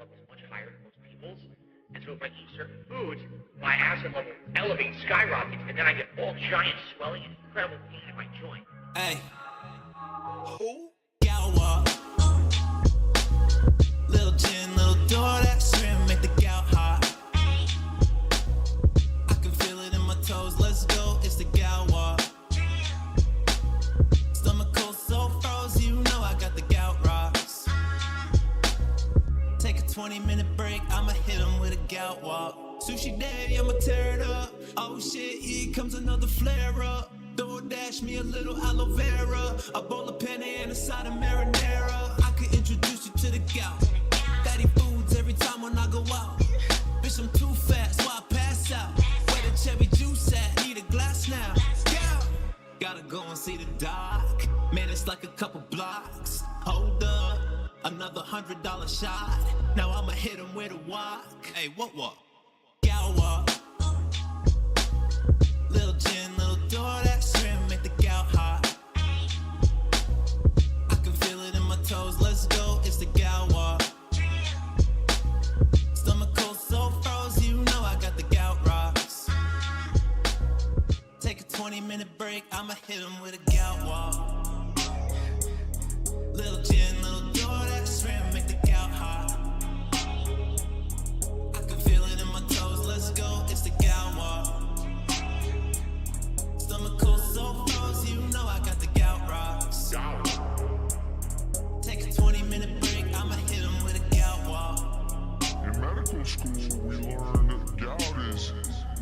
level is much higher than most people's. And so if I eat certain foods, my acid level elevates, skyrockets, and then I get all giant swelling and incredible pain in my joint. Hey. Who? Gal walk. Little gin, little door, that shrimp make the gout hot. I can feel it in my toes, let's go, it's the gal walk. Stomach cold, so froze, you know I got the gout rocks. Take a 20-minute break, I'ma hit him with a gout walk. Sushi day, I'ma tear it up. Oh shit, here comes another flare up. DoorDash me a little aloe vera, a bowl of penne and a side of marinara. I could introduce you to the gout. Fatty foods every time when I go out. Bitch, I'm too fast, so I pass out. Where the cherry juice at? Need a glass now. Yeah. Gotta go and see the doc. Man, it's like a couple blocks. Hold up, another $100 shot. Now I'ma hit him with a walk. Hey, what walk? Gal walk. Little gin, little door, that shrimp make the gout hot. I can feel it in my toes, let's go, it's the gal walk. Stomach cold, so froze, you know I got the gout rocks. Take a 20-minute break, I'ma hit him with a gout walk. Little gin, little door, that shrimp make the gout hot. I can feel it in my toes, let's go, it's the gout walk. Stomach cold, so froze, you know I got the gout rocks. Take a 20-minute break, I'ma hit him with a gout walk. In medical school, we learned that gout is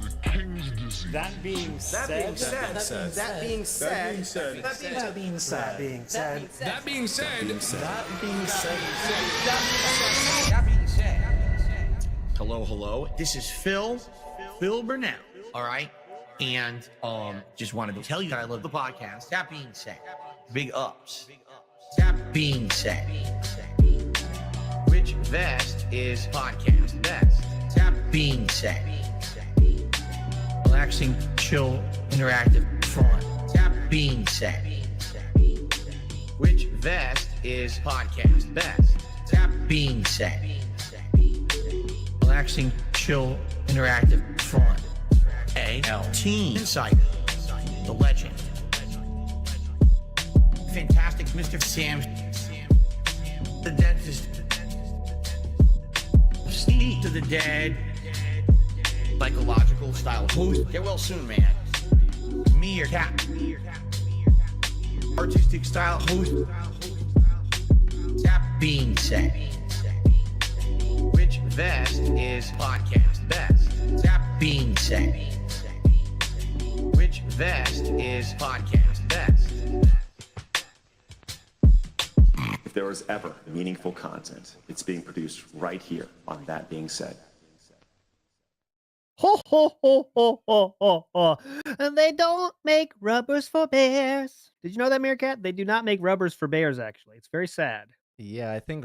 the king's disease. That being said, That being said, Hello. This is Phil Burnell. All right. And just wanted to tell you that I love the podcast. That being said, big ups. That being said, which vest is podcast best? That being said, relaxing, chill, interactive, fun. That being said, which vest is podcast best? That being said, relaxing, chill, interactive, fun. Team Insider, the legend, fantastic Mr. Sam, the dentist, Steve to the dead, psychological style host. Get well soon, man. Me, your cat, artistic style host. That being said, which vest is podcast best? That being said, which vest is podcast best? If there was ever meaningful content, it's being produced right here on That Being Said. ho ho ho ho ho ho ho. And they don't make rubbers for bears. Did you know that, Meerkat? They do not make rubbers for bears. Actually, it's very sad. Yeah, I think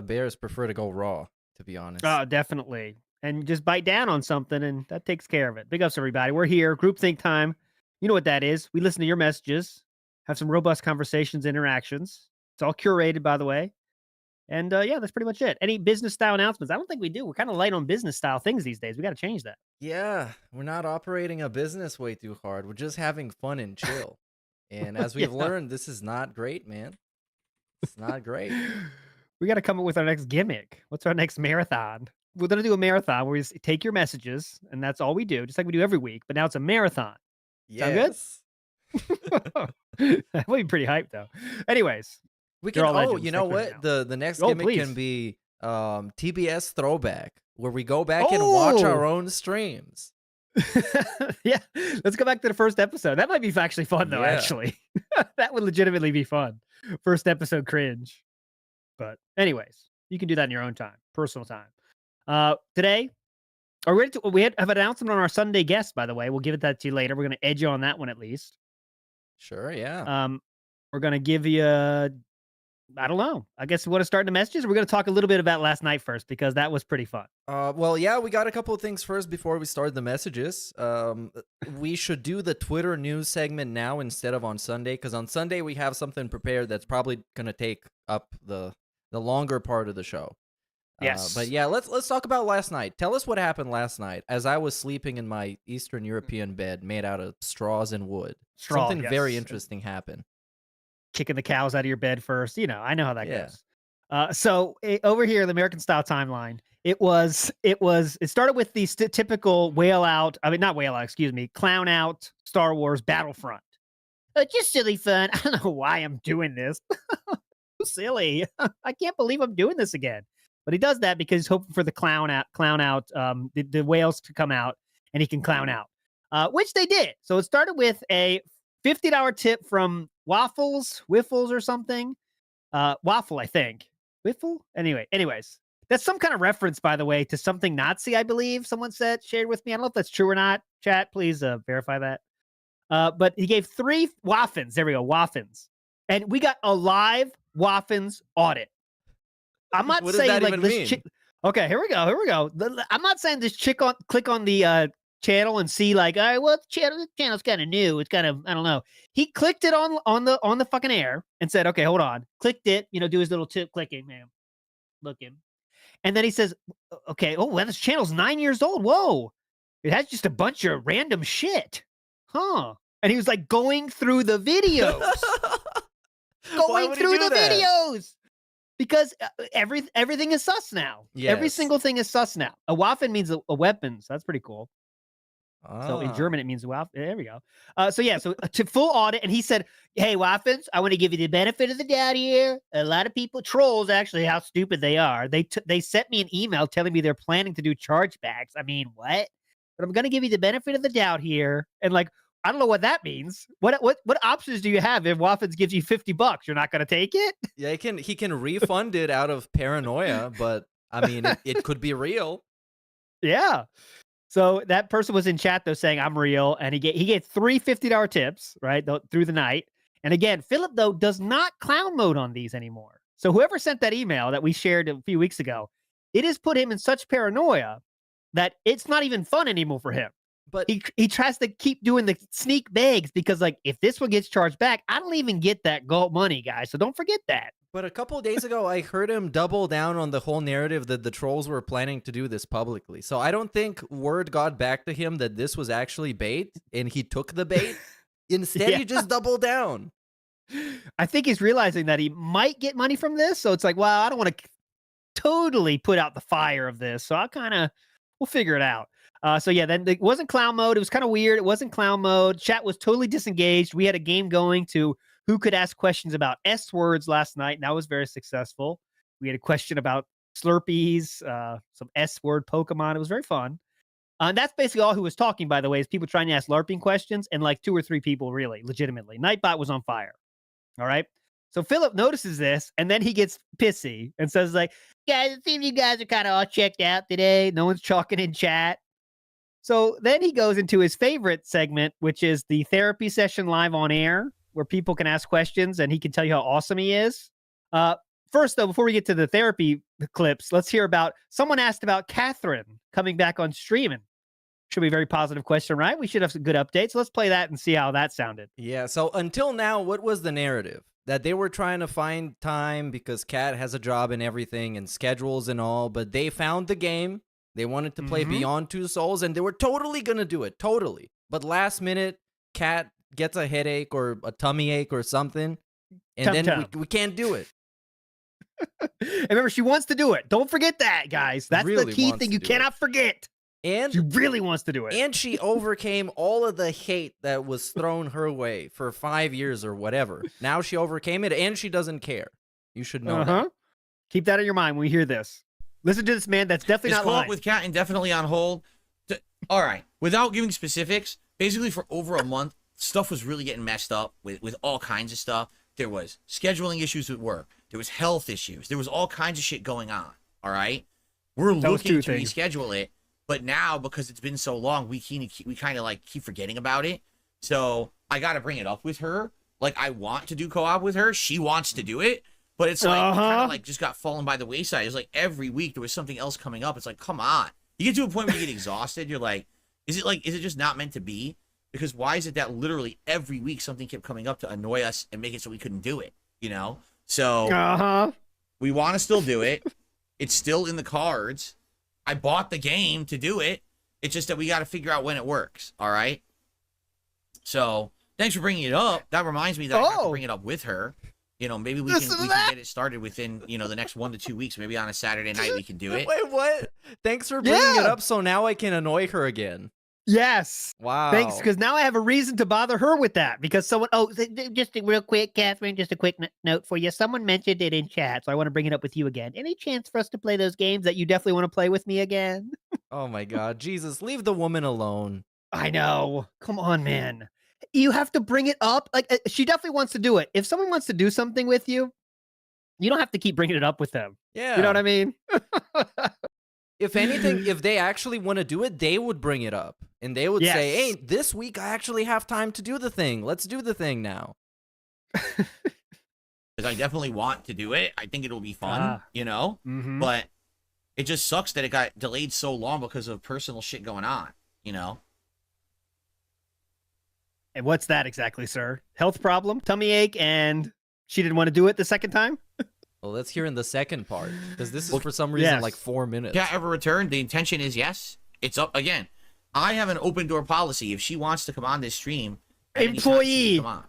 bears prefer to go raw, to be honest. Oh, definitely. And just bite down on something, and that takes care of it. Big ups, everybody. We're here. Groupthink time. You know what that is. We listen to your messages, have some robust conversations, interactions. It's all curated, by the way. And yeah, that's pretty much it. Any business style announcements? I don't think we do. We're kind of light on business style things these days. We got to change that. Yeah, we're not operating a business way too hard. We're just having fun and chill. And as we've learned, this is not great, man. It's not great. We got to come up with our next gimmick. What's our next marathon? We're going to do a marathon where we just take your messages, and that's all we do, just like we do every week. But now it's a marathon. Yes. Sound good? That would be pretty hype, though. Anyways. We can, legends. you know what? The next gimmick please. can be TBS Throwback, where we go back and watch our own streams. Yeah, let's go back to the first episode. That might be actually fun, though, Yeah. actually. That would legitimately be fun. First episode cringe. But anyways, you can do that in your own time, personal time. Today, we have an announcement on our Sunday guest, by the way. We'll give that to you later. We're going to edge you on that one at least. Sure, yeah. We're going to give you I don't know. I guess we want to start the messages. We're going to talk a little bit about last night first, because that was pretty fun. Well, yeah, we got a couple of things first before we start the messages. We should do the Twitter news segment now instead of on Sunday, because on Sunday we have something prepared that's probably going to take up the longer part of the show. Yes. But yeah, let's talk about last night. Tell us what happened last night as I was sleeping in my Eastern European bed made out of straws and wood. Something very interesting happened. Kicking the cows out of your bed first. I know how that Yeah. goes. Over here, the American style timeline, it started with the typical clown out Star Wars Battlefront. Just silly fun. I don't know why I'm doing this. Silly. I can't believe I'm doing this again. But he does that because he's hoping for the clown out, the whales to come out and he can clown out, which they did. So it started with a $50 tip from Wiffles or something. Waffle, I think. Wiffle? Anyways, that's some kind of reference, by the way, to something Nazi, I believe someone shared with me. I don't know if that's true or not. Chat, please verify that. But he gave 3 Waffens. There we go, Waffens. And we got a live Waffens audit. I'm not What saying does that like even this mean? chick. Okay, here we go. I'm not saying this chick click on the channel and see like, all right, well, the channel's kind of new. It's kind of, I don't know. He clicked it on the fucking air and said, okay, hold on. Clicked it, do his little tip clicking, man. Looking. And then he says, okay, oh, well, this channel's 9 years old. Whoa. It has just a bunch of random shit. Huh. And he was like going through the videos. Why would he do that? Videos. Because everything is sus now. Every Yes. single thing is sus now. A Waffen means a weapon, so that's pretty cool. So in Ah. German, it means Waffen. There we go. So to full audit, and he said, hey, Waffens, I want to give you the benefit of the doubt here. A lot of people, trolls, actually, how stupid they are. They sent me an email telling me they're planning to do chargebacks. I mean, what? But I'm going to give you the benefit of the doubt here. And like, I don't know what that means. What options do you have if Waffens gives you $50? You're not going to take it? Yeah, he can refund it out of paranoia, but I mean, it could be real. Yeah. So that person was in chat though saying I'm real, and he gave 3 $50 tips right through the night. And again, Philip though does not clown mode on these anymore. So whoever sent that email that we shared a few weeks ago, it has put him in such paranoia that it's not even fun anymore for him. But He tries to keep doing the sneak bags because like if this one gets charged back, I don't even get that gold money, guys. So don't forget that. But a couple of days ago, I heard him double down on the whole narrative that the trolls were planning to do this publicly. So I don't think word got back to him that this was actually bait, and he took the bait. Instead, he just doubled down. I think he's realizing that he might get money from this. So it's like, well, I don't want to totally put out the fire of this. So we'll figure it out. Then it wasn't clown mode. It was kind of weird. It wasn't clown mode. Chat was totally disengaged. We had a game going to who could ask questions about S words last night, and that was very successful. We had a question about Slurpees, some S word Pokemon. It was very fun. And that's basically all who was talking, by the way, is people trying to ask LARPing questions, and like 2 or 3 people really, legitimately. Nightbot was on fire. All right. So Philip notices this, and then he gets pissy and says, like, guys, it seems you guys are kind of all checked out today. No one's chalking in chat. So then he goes into his favorite segment, which is the therapy session live on air, where people can ask questions and he can tell you how awesome he is. First, though, before we get to the therapy clips, let's hear about someone asked about Catherine coming back on streaming. Should be a very positive question, right? We should have some good updates. Let's play that and see how that sounded. Yeah, so until now, what was the narrative? That they were trying to find time because Kat has a job and everything and schedules and all, but they found the game. They wanted to play Beyond Two Souls, and they were totally going to do it, totally. But last minute, Kat gets a headache or a tummy ache or something, and then we can't do it. And remember, she wants to do it. Don't forget that, guys. That's Really the key wants thing to you do cannot forget. And She really wants to do it. And she overcame all of the hate that was thrown her way for 5 years or whatever. Now she overcame it, and she doesn't care. You should know that. Keep that in your mind when we hear this. Listen to this man that's definitely Is not co-op lying. with Cat indefinitely on hold? All right. Without giving specifics, basically for over a month, stuff was really getting messed up with all kinds of stuff. There was scheduling issues with work. There was health issues. There was all kinds of shit going on. All right. We're looking to reschedule it, but now because it's been so long, we kind of like keep forgetting about it. So I got to bring it up with her. Like I want to do co-op with her. She wants to do it, but it's like kind of like just got fallen by the wayside. It's like every week there was something else coming up. It's like, come on. You get to a point where you get exhausted. You're like, is it just not meant to be? Because why is it that literally every week something kept coming up to annoy us and make it so we couldn't do it, you know? So we want to still do it. It's still in the cards. I bought the game to do it. It's just that we got to figure out when it works. All right. So thanks for bringing it up. That reminds me that I have to bring it up with her. You know, maybe we can get it started within, you know, the next 1 to 2 weeks. Maybe on a Saturday night we can do it. Wait, what? Thanks for bringing it up so now I can annoy her again. Yes. Wow. Thanks, because now I have a reason to bother her with that. Because someone, just a real quick, Catherine, just a quick note for you. Someone mentioned it in chat, so I want to bring it up with you again. Any chance for us to play those games that you definitely want to play with me again? Oh my God, Jesus, leave the woman alone. I know. Come on, man. You have to bring it up. Like, she definitely wants to do it. If someone wants to do something with you, you don't have to keep bringing it up with them. Yeah. You know what I mean? If anything, if they actually want to do it, they would bring it up. And they would say, hey, this week I actually have time to do the thing. Let's do the thing now. Because I definitely want to do it. I think it'll be fun, you know? But it just sucks that it got delayed so long because of personal shit going on, you know? And what's that exactly, sir? Health problem, tummy ache, and she didn't want to do it the second time? Well, let's hear in the second part, because this is for some reason like 4 minutes. Yeah, ever return? The intention is yes. It's up again. I have an open door policy. If she wants to come on this stream, employee, come on.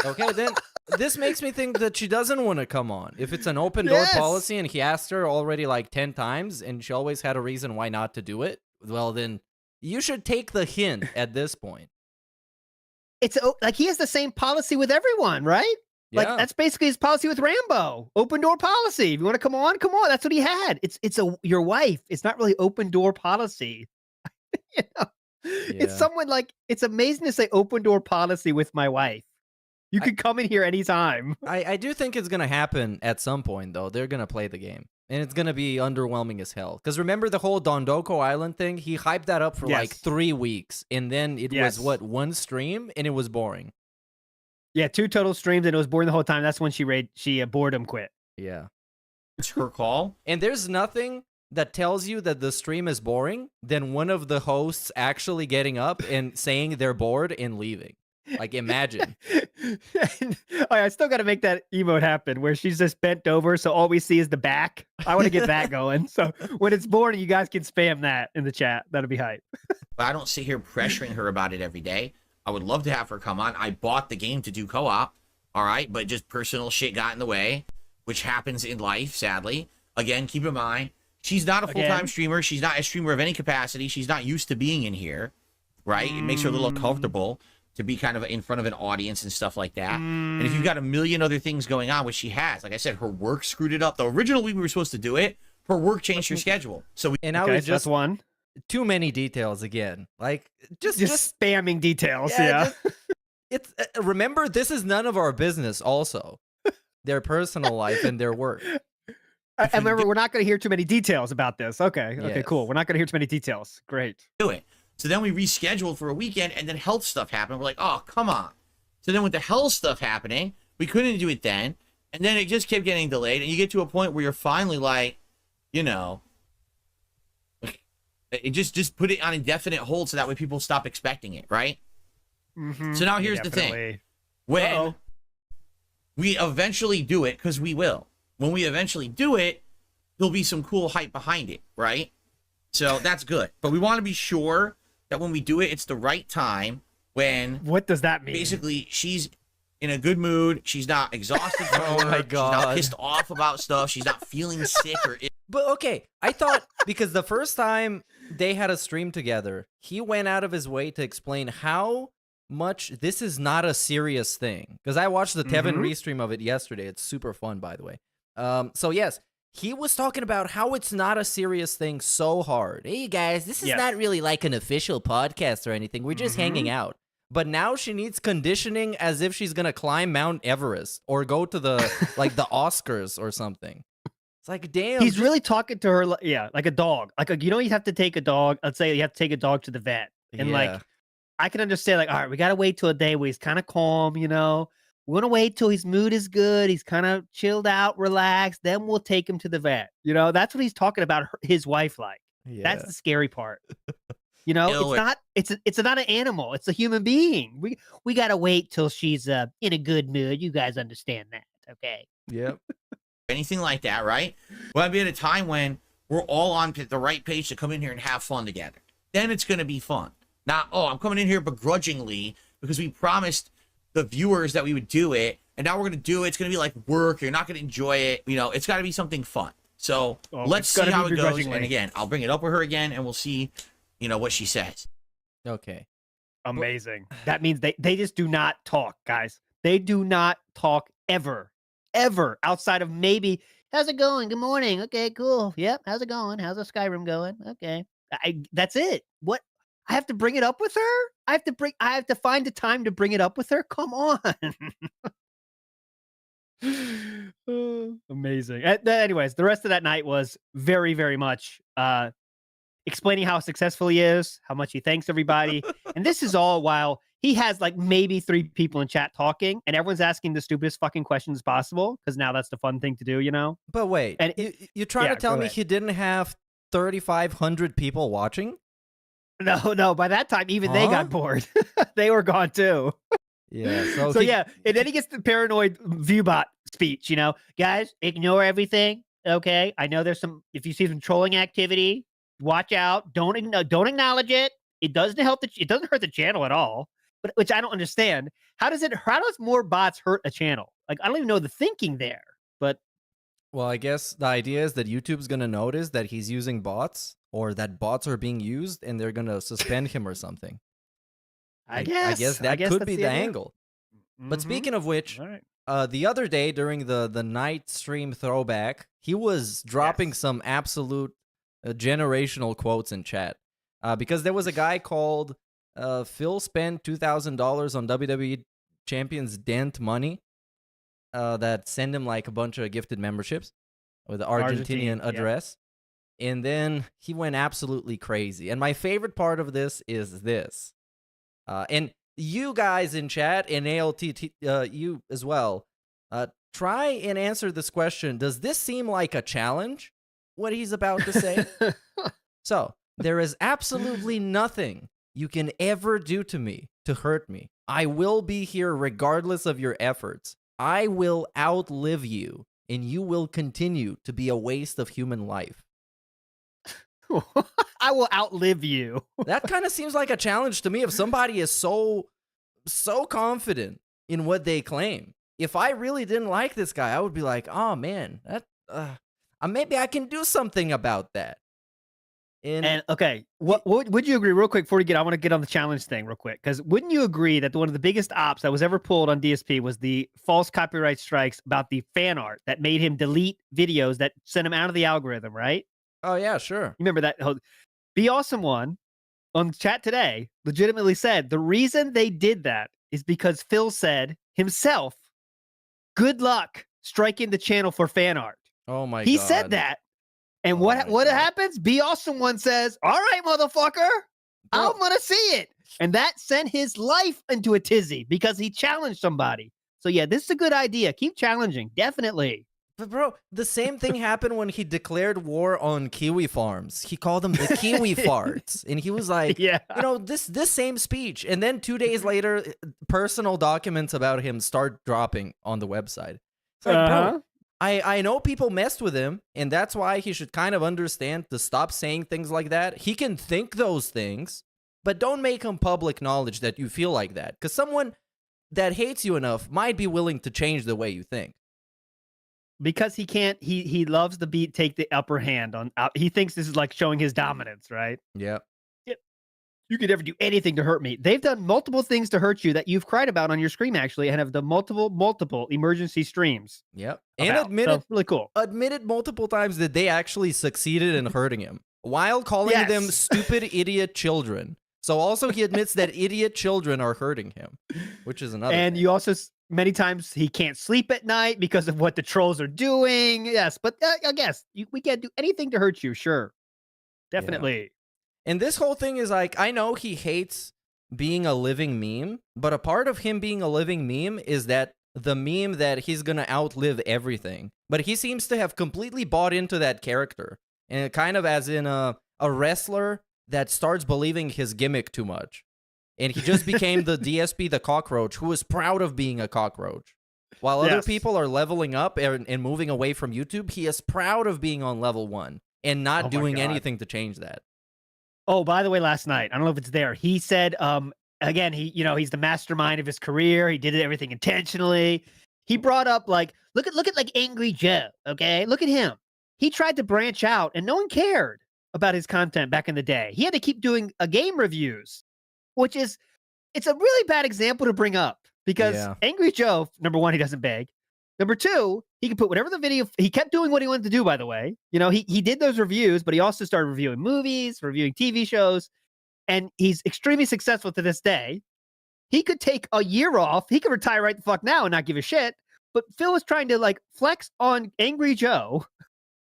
Okay, then this makes me think that she doesn't want to come on. If it's an open door policy and he asked her already like 10 times and she always had a reason why not to do it, well, then you should take the hint at this point. It's like he has the same policy with everyone, right? Yeah. Like that's basically his policy with Rambo. Open door policy. If you want to come on, come on. That's what he had. It's your wife. It's not really open door policy. You know? It's someone like, it's amazing to say open door policy with my wife. You could come in here anytime. I do think it's going to happen at some point, though. They're going to play the game. And it's going to be underwhelming as hell. Because remember the whole Dondoko Island thing? He hyped that up for like 3 weeks. And then it was, what, one stream? And it was boring. Yeah, 2 total streams, and it was boring the whole time. That's when she boredom quit. Yeah. It's her call. And there's nothing that tells you that the stream is boring than one of the hosts actually getting up and saying they're bored and leaving. Like, imagine. I still got to make that emote happen where she's just bent over, so all we see is the back. I want to get that going. So when it's boring, you guys can spam that in the chat. That'll be hype. But I don't sit here pressuring her about it every day. I would love to have her come on. I bought the game to do co-op, all right? But just personal shit got in the way, which happens in life, sadly. Again, keep in mind, she's not a full-time streamer. She's not a streamer of any capacity. She's not used to being in here, right? It makes her a little uncomfortable to be kind of in front of an audience and stuff like that. And if you've got a million other things going on, which she has, like I said, her work screwed it up. The original week we were supposed to do it, her work changed her schedule. So we, and I was just that's one. Too many details again. Like just spamming details. Yeah. It's remember, this is none of our business. Also, their personal life and their work. I remember, we're not going to hear too many details about this. Okay, cool. We're not going to hear too many details. Great. Do it. So then we rescheduled for a weekend, and then health stuff happened. We're like, oh, come on. So then with the health stuff happening, we couldn't do it then, and then it just kept getting delayed, and you get to a point where you're finally like, you know, it just put it on indefinite hold so that way people stop expecting it, right? So now here's the thing. When we eventually do it, because we will, when we eventually do it, there'll be some cool hype behind it, right? So that's good. But we want to be sure that when we do it, it's the right time when... What does that mean? Basically, she's in a good mood. She's not exhausted from Oh work. my God. She's not pissed off about stuff. She's not feeling sick or... But okay, I thought because the first time they had a stream together, he went out of his way to explain how much this is not a serious thing. Because I watched the Tevin restream of it yesterday. It's super fun, by the way. So yes, he was talking about how it's not a serious thing so hard. Hey guys, this is not really like an official podcast or anything. We're just hanging out. But now she needs conditioning as if she's gonna climb Mount Everest or go to the like the Oscars or something. It's like, damn. He's really talking to her, like a dog. Like, you know, you have to take a dog. Let's say you have to take a dog to the vet. And like, I can understand, like, all right, we got to wait till a day where he's kind of calm, you know. We want to wait till his mood is good. He's kind of chilled out, relaxed. Then we'll take him to the vet. You know, that's what he's talking about his wife like. That's the scary part. You know, it's not an animal. It's a human being. We got to wait till she's in a good mood. You guys understand that, okay? Yep. anything like that, right? We'll be at a time when we're all on the right page to come in here and have fun together. Then it's going to be fun. Not, oh, I'm coming in here begrudgingly because we promised the viewers that we would do it, and now we're going to do it. It's going to be like work. You're not going to enjoy it. You know, it's got to be something fun. So let's see how it goes. And again, I'll bring it up with her again, and we'll see, you know, what she says. Okay. Amazing. That means they just do not talk, guys. They do not talk ever outside of maybe, how's it going? Good morning. Okay, cool. Yep. How's it going? How's the Skyrim going? Okay. That's it. What? I have to bring it up with her? I have to find the time to bring it up with her? Come on. Amazing. Anyways, the rest of that night was very, very much explaining how successful he is, how much he thanks everybody. And this is all while he has like maybe 3 people in chat talking, and everyone's asking the stupidest fucking questions possible, because now that's the fun thing to do, you know? But wait, and you're trying to tell me he didn't have 3,500 people watching? No, by that time, even they got bored. They were gone too. Yeah. So yeah, and then he gets the paranoid viewbot speech, you know, guys, ignore everything. Okay. I know there's if you see some trolling activity, watch out. Don't acknowledge it. It doesn't hurt the channel at all, but which I don't understand. How does more bots hurt a channel? Like, I don't even know the thinking there, but. Well, I guess the idea is that YouTube's going to notice that he's using bots, or that bots are being used, and they're going to suspend him or something. I guess that could be the angle. Mm-hmm. But speaking of which, the other day during the night stream throwback, he was dropping some absolute generational quotes in chat. Because there was a guy called Phil spent $2,000 on WWE Champions Dent money that sent him like a bunch of gifted memberships with the Argentinian address. Yeah. And then he went absolutely crazy. And my favorite part of this is this. And you guys in chat and ALT, you as well, try and answer this question. Does this seem like a challenge, what he's about to say? So, there is absolutely nothing you can ever do to me to hurt me. I will be here regardless of your efforts. I will outlive you, and you will continue to be a waste of human life. I will outlive you. That kind of seems like a challenge to me if somebody is so confident in what they claim. If I really didn't like this guy, I would be like, oh man, that maybe I can do something about that. And okay, what would you agree real quick before we I want to get on the challenge thing real quick, because wouldn't you agree that one of the biggest ops that was ever pulled on DSP was the false copyright strikes about the fan art that made him delete videos that sent him out of the algorithm, right? Oh yeah, sure. You remember that? Be Awesome One on chat today legitimately said the reason they did that is because Phil said himself, "Good luck striking the channel for fan art." Oh my God. He said that. And what happens? Be Awesome One says, all right, motherfucker, I'm going to see it. And that sent his life into a tizzy because he challenged somebody. So yeah, this is a good idea. Keep challenging. Definitely. But bro, the same thing happened when he declared war on kiwi farms. He called them the kiwi farts. And he was like, you know, this same speech. And then 2 days later, personal documents about him start dropping on the website. It's like, bro, I know people messed with him, and that's why he should kind of understand to stop saying things like that. He can think those things, but don't make him public knowledge that you feel like that. Because someone that hates you enough might be willing to change the way you think. Because he can't, he loves the beat, take the upper hand on, he thinks this is like showing his dominance, right? Yeah. You could never do anything to hurt me. They've done multiple things to hurt you that you've cried about on your stream, actually, and have done multiple emergency streams. Yep. And admitted, so, really cool. Admitted multiple times that they actually succeeded in hurting him while calling them stupid idiot children. So also he admits that idiot children are hurting him, which is another And thing. you also, many times he can't sleep at night because of what the trolls are doing. Yes, but I guess we can't do anything to hurt you. Sure. Definitely. Yeah. And this whole thing is like, I know he hates being a living meme, but a part of him being a living meme is that the meme that he's going to outlive everything. But he seems to have completely bought into that character. And kind of as in a wrestler that starts believing his gimmick too much. And he just became the DSP, the cockroach, who is proud of being a cockroach. While other Yes. people are leveling up and moving away from YouTube, he is proud of being on level 1 and not Oh my doing God. anything to change that. Oh, by the way, last night, I don't know if it's there. He said, again, he's the mastermind of his career. He did everything intentionally. He brought up like, look at like Angry Joe. Okay, look at him. He tried to branch out, and no one cared about his content back in the day. He had to keep doing game reviews, which is it's a really bad example to bring up because Yeah. Angry Joe, number one, he doesn't beg. Number two, he can put whatever the video. He kept doing what he wanted to do. By the way, he did those reviews, but he also started reviewing movies, reviewing TV shows, and he's extremely successful to this day. He could take a year off. He could retire right the fuck now and not give a shit. But Phil was trying to like flex on Angry Joe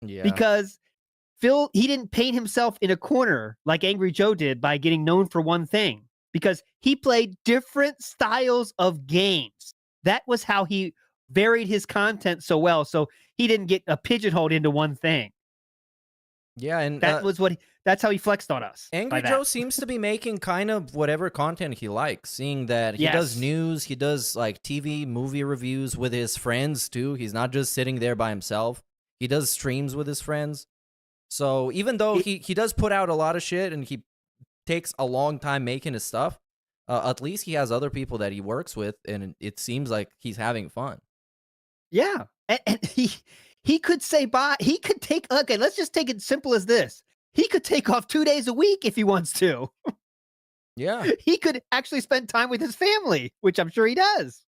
Yeah. because he didn't paint himself in a corner like Angry Joe did by getting known for one thing because he played different styles of games. That was how he varied his content so well. So he didn't get pigeonholed into one thing. Yeah, and That's how he flexed on us. Angry Joe seems to be making kind of whatever content he likes, seeing that he does news, he does like TV, movie reviews with his friends too. He's not just sitting there by himself. He does streams with his friends. So even though he does put out a lot of shit and he takes a long time making his stuff, at least he has other people that he works with, and it seems like he's having fun. Yeah, and he could say bye. He could take let's just take it simple as this. He could take off 2 days a week if he wants to. Yeah. He could actually spend time with his family, which I'm sure he does.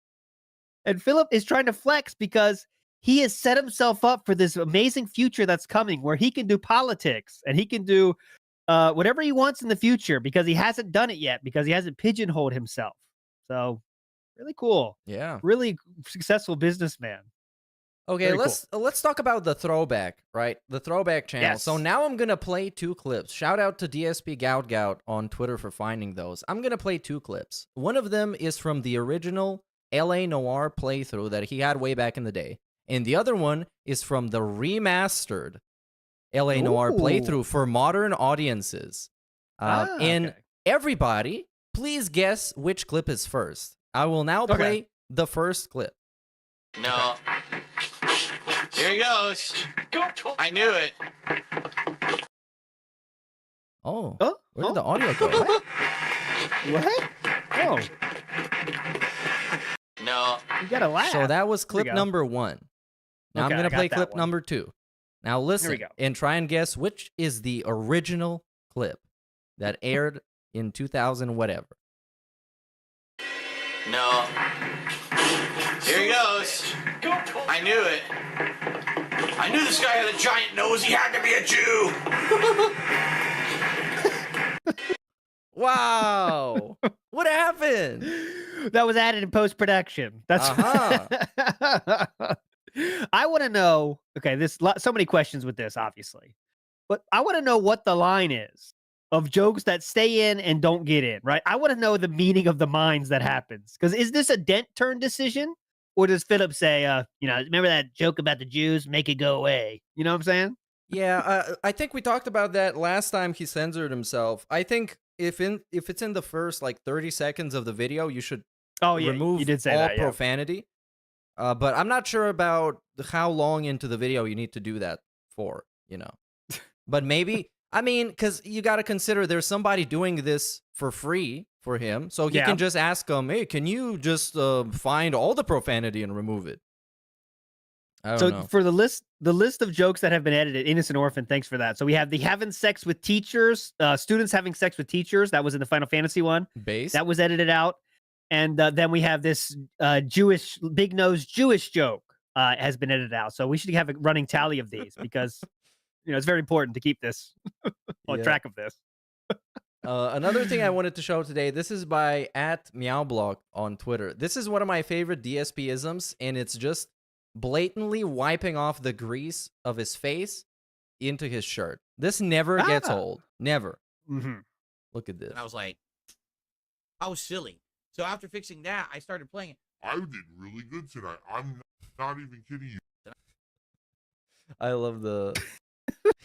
And Philip is trying to flex because he has set himself up for this amazing future that's coming where he can do politics and he can do whatever he wants in the future because he hasn't done it yet, because he hasn't pigeonholed himself. So really cool. Yeah. Really successful businessman. Okay, Very let's talk about the throwback, right? The throwback channel. Yes. So now I'm going to play 2 clips. Shout out to DSP Gout on Twitter for finding those. I'm going to play 2 clips. One of them is from the original LA Noire playthrough that he had way back in the day. And the other one is from the remastered LA Noire playthrough for modern audiences. And everybody, please guess which clip is first. I will now play the first clip. No. Here he goes. I knew it. Oh, where did the audio go? What? Oh, No. you gotta laugh. So that was There we clip go. number 1. Now I'm Okay, going I to got play that clip one. number 2. Now listen go. and try and guess which is the original clip that aired in 2000 whatever. No. Here he goes. I knew it. I knew this guy had a giant nose. He had to be a Jew. Wow. What happened? That was added in post-production. That's I want to know. Okay, so many questions with this, obviously, but I want to know what the line is of jokes that stay in and don't get in. Right? I want to know the meaning of the minds that happens. Because is this a dent turn decision, or does Philip say, remember that joke about the Jews? Make it go away. You know what I'm saying? Yeah, I think we talked about that last time he censored himself. I think if it's in the first like 30 seconds of the video, you should remove you did say all that, yeah. profanity. But I'm not sure about how long into the video you need to do that for, But maybe, because you got to consider there's somebody doing this for free for him. So he can just ask him, hey, can you just find all the profanity and remove it? I don't know. For the list of jokes that have been edited, Innocent Orphan, thanks for that. So we have the having sex with teachers, students having sex with teachers. That was in the Final Fantasy one. Base? That was edited out. And then we have this big nose Jewish joke has been edited out. So we should have a running tally of these because, it's very important to keep this on track of this. Another thing I wanted to show today, this is by @meowblock on Twitter. This is one of my favorite DSP-isms, and it's just blatantly wiping off the grease of his face into his shirt. This never gets old. Never. Mm-hmm. Look at this. And I was like, I was silly. So after fixing that, I started playing it. I did really good tonight. I'm not even kidding you. I love the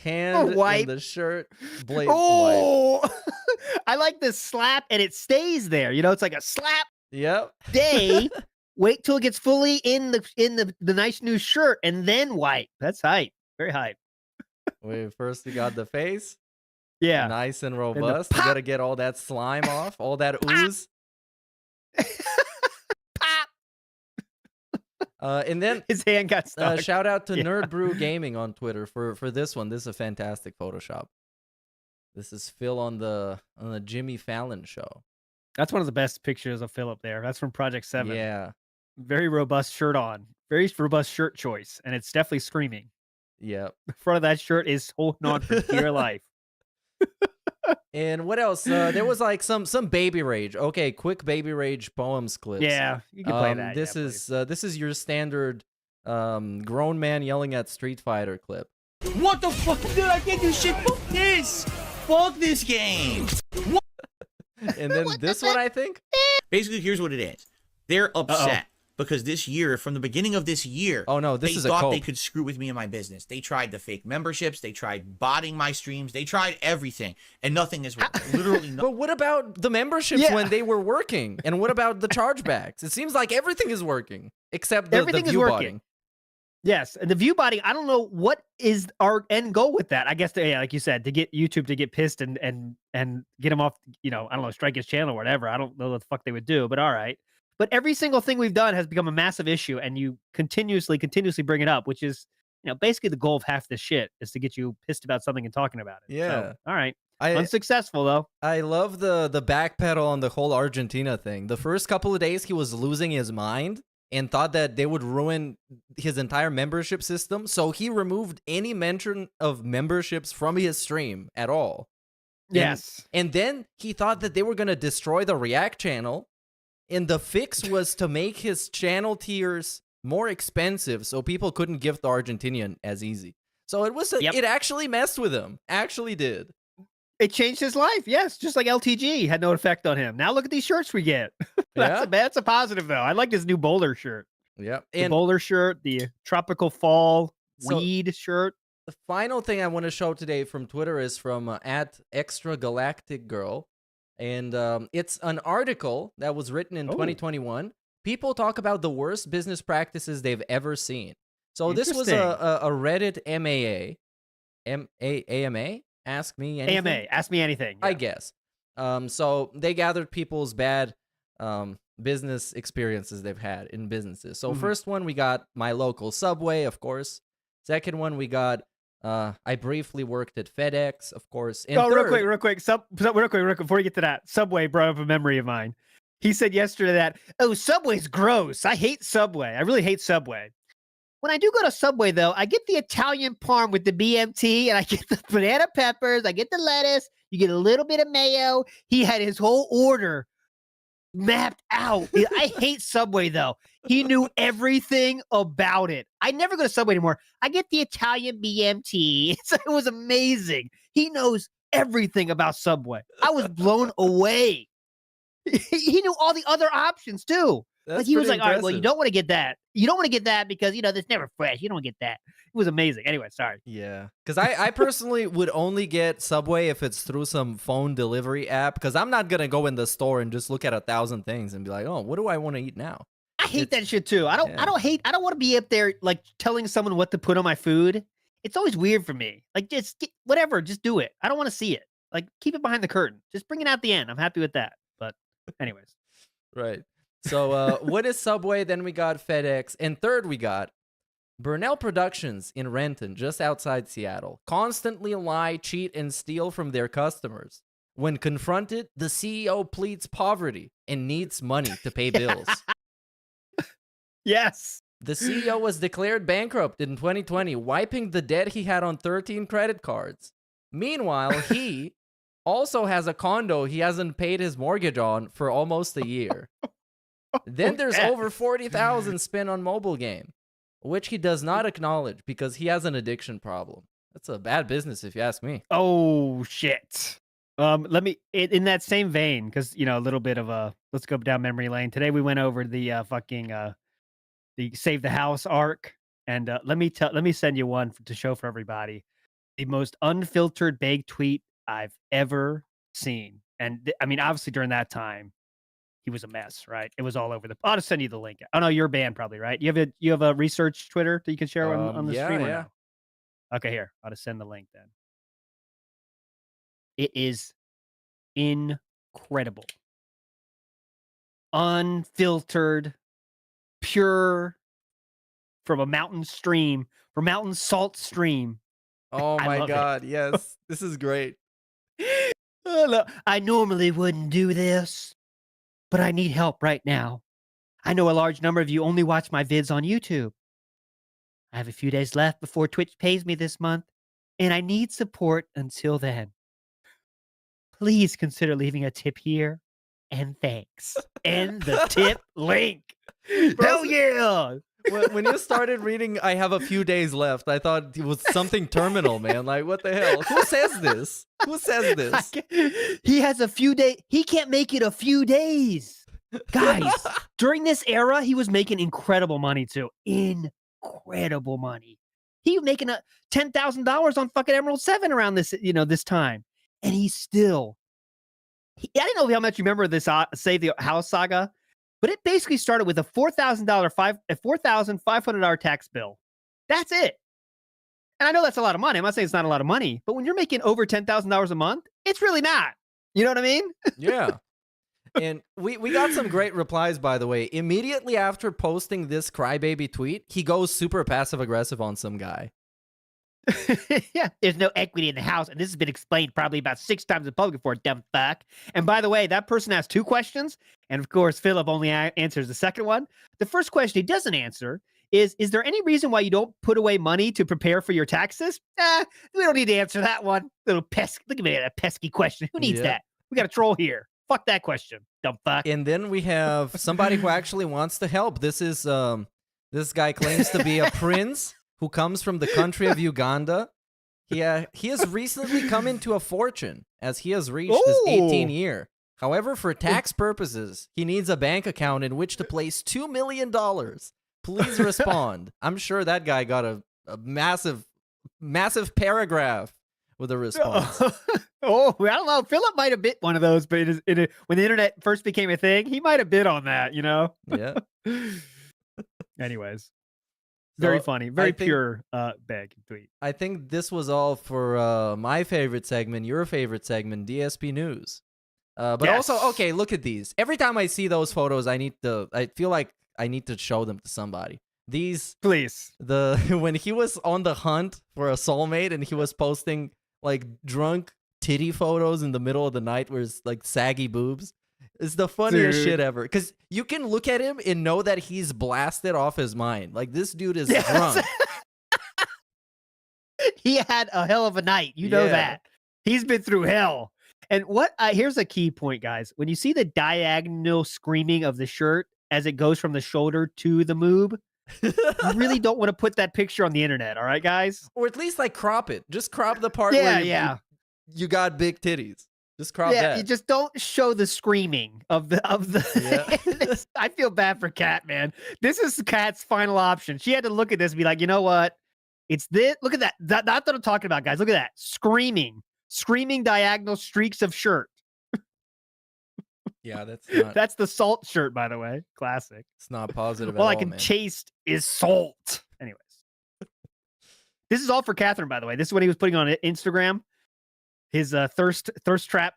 hand in the shirt. Blatant wipe. I like this slap and it stays there. It's like a slap Yep. day Wait till it gets fully in the nice new shirt and then wipe. That's hype. Very hype. Wait, first you got the face. Yeah. Nice and the robust. You pop. gotta get all that slime off, all that ooze. Pop. And then His hand got stuck. shout out to Yeah. Nerd Brew Gaming on Twitter for this one. This is a fantastic Photoshop. This is Phil on the Jimmy Fallon show. That's one of the best pictures of Phil up there. That's from Project 7. Yeah. Very robust shirt on. Very robust shirt choice. And it's definitely screaming. Yeah. The front of that shirt is holding on for dear life. And what else? There was like some baby rage. Okay, quick baby rage poems clips. Yeah, you can play that. This is your standard grown man yelling at Street Fighter clip. What the fuck? Dude, I can't do shit. Fuck this. Fuck this game. And then this one, I think. Basically, here's what it is. They're upset because this year, from the beginning of this year, Oh no, this they is a thought cope. they could screw with me and my business. They tried the fake memberships. They tried botting my streams. They tried everything, and nothing has worked. Literally nothing. But what about the memberships Yeah. when they were working? And what about the chargebacks? It seems like everything is working except the Everything is view working. botting. Yes, and the view botting, I don't know what is our end goal with that. I guess, yeah, like you said, to get YouTube to get pissed and get him off, I don't know, strike his channel or whatever. I don't know what the fuck they would do, but all right. But every single thing we've done has become a massive issue, and you continuously bring it up, which is, basically the goal of half this shit is to get you pissed about something and talking about it. Yeah. So, all right. I Unsuccessful, though. I love the backpedal on the whole Argentina thing. The first couple of days, he was losing his mind and thought that they would ruin his entire membership system. So he removed any mention of memberships from his stream at all. Yes. And then he thought that they were going to destroy the React channel. And the fix was to make his channel tiers more expensive so people couldn't gift the Argentinian as easy. So it actually messed with him. Actually did. It changed his life. Yes, just like LTG had no effect on him. Now look at these shirts we get. That's a positive, though. I like this new bowler shirt. Yeah. The bowler shirt, the tropical fall weed shirt. The final thing I want to show today from Twitter is from at Extra Galactic Girl. And it's an article that was written in 2021. People talk about the worst business practices they've ever seen. So this was a Reddit AMA? Ask me anything? AMA, ask me anything. I Yeah. guess. So they gathered people's bad business experiences they've had in businesses. So first one, we got my local Subway, of course. Second one, we got I briefly worked at FedEx, of course. And real third, quick. Real quick, before you get to that, Subway brought up a memory of mine. He said yesterday that, Subway's gross. I hate Subway. I really hate Subway. When I do go to Subway, though, I get the Italian parm with the BMT, and I get the banana peppers, I get the lettuce, you get a little bit of mayo. He had his whole order mapped out. I hate Subway, though. He knew everything about it. I never go to Subway anymore. I get the Italian BMT. It was amazing. He knows everything about Subway. I was blown away. He knew all the other options, too. That's he was pretty like, all right, well, you impressive. don't want to get that. You don't want to get that because, that's never fresh. You don't get that. It was amazing. Anyway, sorry. Yeah, because I personally would only get Subway if it's through some phone delivery app, because I'm not going to go in the store and just look at 1,000 things and be like, oh, what do I want to eat now? I hate that shit too. I don't want to be up there like telling someone what to put on my food. It's always weird for me. Like just whatever, just do it. I don't want to see it. Like keep it behind the curtain. Just bring it out the end. I'm happy with that. But anyways. Right. So what is Subway? Then we got FedEx. And third, we got Burnell Productions in Renton, just outside Seattle. Constantly lie, cheat, and steal from their customers. When confronted, the CEO pleads poverty and needs money to pay bills. Yes. The CEO was declared bankrupt in 2020, wiping the debt he had on 13 credit cards. Meanwhile, he also has a condo he hasn't paid his mortgage on for almost a year. Then there's over $40,000 spent on mobile game, which he does not acknowledge because he has an addiction problem. That's a bad business if you ask me. Oh shit. Let me in that same vein, because a little bit of a let's go down memory lane. Today we went over the the Save the House arc, and let me send you one to show for everybody. The most unfiltered big tweet I've ever seen, and I mean obviously during that time he was a mess, right? It was all over the. I'll just send you the link. Oh no, you're banned probably, right? You have a research Twitter that you can share on the stream or no? Okay, here. I'll just send the link then. It is incredible. Unfiltered, pure from a mountain stream, from mountain salt stream. Oh I my love God. Yes. This is great. Oh, look, I normally wouldn't do this, but I need help right now. I know a large number of you only watch my vids on YouTube. I have a few days left before Twitch pays me this month, and I need support until then. Please consider leaving a tip here, and thanks. And the tip link. Hell yeah! When you started reading, I have a few days left, I thought it was something terminal, man. Like, what the hell? Who says this? Who says this? He has a few days. He can't make it a few days. Guys, during this era, he was making incredible money too. Incredible money. He was making $10,000 on fucking Emerald 7 around this time. And he's still. I didn't know how much you remember this Save the House saga, but it basically started with a $4,500 tax bill. That's it. And I know that's a lot of money. I'm not saying it's not a lot of money, but when you're making over $10,000 a month, it's really not. You know what I mean? Yeah. And we got some great replies, by the way. Immediately after posting this crybaby tweet, he goes super passive aggressive on some guy. Yeah, there's no equity in the house, and this has been explained probably about 6 times in public before, dumb fuck. And by the way, that person asked 2 questions, and of course, Philip only answers the second one. The first question he doesn't answer is there any reason why you don't put away money to prepare for your taxes? We don't need to answer that one. Little pesky, look at me, that pesky question. Who needs that? We got a troll here. Fuck that question, dumb fuck. And then we have somebody who actually wants to help. This is this guy claims to be a prince who comes from the country of Uganda. He has recently come into a fortune as he has reached his 18th year. However, for tax purposes, he needs a bank account in which to place $2 million. Please respond. I'm sure that guy got a massive paragraph with a response. I don't know. Philip might have bit one of those, but when the internet first became a thing, he might have bit on that, you know? Yeah. Anyways. Very funny. Very pure bag tweet. I think this was all for my favorite segment, your favorite segment, DSP News. But also, okay, look at these. Every time I see those photos, I feel like I need to show them to somebody. These, please. When he was on the hunt for a soulmate and he was posting like drunk titty photos in the middle of the night where it's like saggy boobs. It's the funniest shit ever. Because you can look at him and know that he's blasted off his mind. Like, this dude is drunk. He had a hell of a night. You know that. He's been through hell. And here's a key point, guys. When you see the diagonal screaming of the shirt as it goes from the shoulder to the moob, you really don't want to put that picture on the internet, all right, guys? Or at least, like, crop it. Just crop the part where you got big titties. Just crop that. You just don't show the screaming of the. I feel bad for Kat, man. This is Kat's final option. She had to look at this and be like, you know what? It's this. Look at that. That's what I'm talking about, guys. Look at that. Screaming diagonal streaks of shirt. Yeah, that's the salt shirt, by the way. Classic. It's not positive. All I can taste is salt. Anyways, this is all for Catherine, by the way. This is what he was putting on Instagram. His thirst trap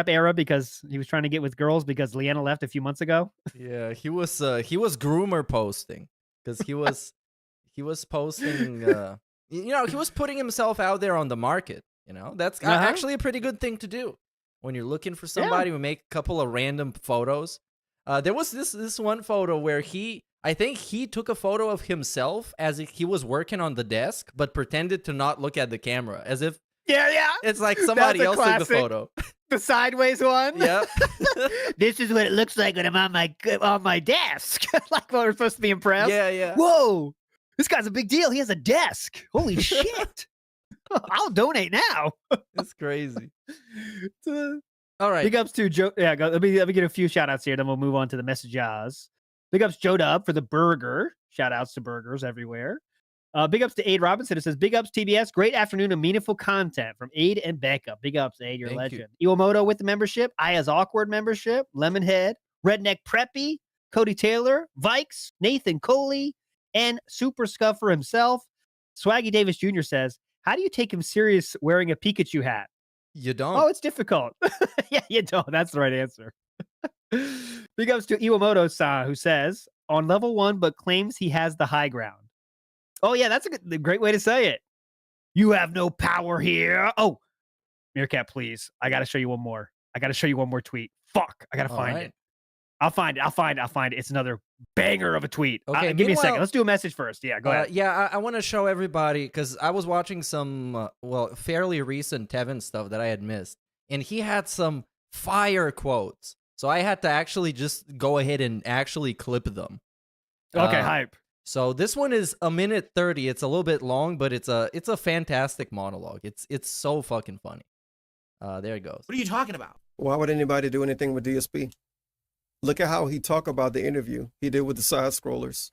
era, because he was trying to get with girls because Leanna left a few months ago. Yeah, he was groomer posting because he was posting. He was putting himself out there on the market. That's actually a pretty good thing to do when you're looking for somebody. We make a couple of random photos. There was this one photo where I think he took a photo of himself as if he was working on the desk, but pretended to not look at the camera as if. Yeah. It's like somebody else took the photo. The sideways one? Yeah. This is what it looks like when I'm on my desk. Like when we're supposed to be impressed. Yeah. Whoa, this guy's a big deal. He has a desk. Holy shit. I'll donate now. It's crazy. All right. Big ups to Joe. Yeah, let me get a few shout outs here, then we'll move on to the messages. Big ups Joe Dub for the burger. Shout outs to burgers everywhere. Big ups to Aid Robinson. It says, big ups, TBS. Great afternoon of meaningful content from Aid and Becca. Big ups, Aid. You're a legend. Iwamoto with the membership. Aya's Awkward membership. Lemonhead. Redneck Preppy, Cody Taylor, Vikes, Nathan Coley, and Super Scuffer himself. Swaggy Davis Jr. says, how do you take him serious wearing a Pikachu hat? You don't. Oh, it's difficult. Yeah, you don't. That's the right answer. Big ups to Iwamoto-san, who says, on level 1, but claims he has the high ground. Oh, yeah, that's a great way to say it. You have no power here. Oh, Meerkat, please. I got to show you one more. I got to show you one more tweet. Fuck. I got to find it. I'll find it. It's another banger of a tweet. Okay, give me a second. Let's do a message first. Yeah, go ahead. Yeah, I want to show everybody, because I was watching some, fairly recent Tevin stuff that I had missed, and he had some fire quotes. So I had to actually just go ahead and actually clip them. Okay, hype. So this one is 1:30. It's a little bit long, but it's a fantastic monologue. It's so fucking funny. There it goes. What are you talking about? Why would anybody do anything with DSP? Look at how he talked about the interview he did with the side scrollers.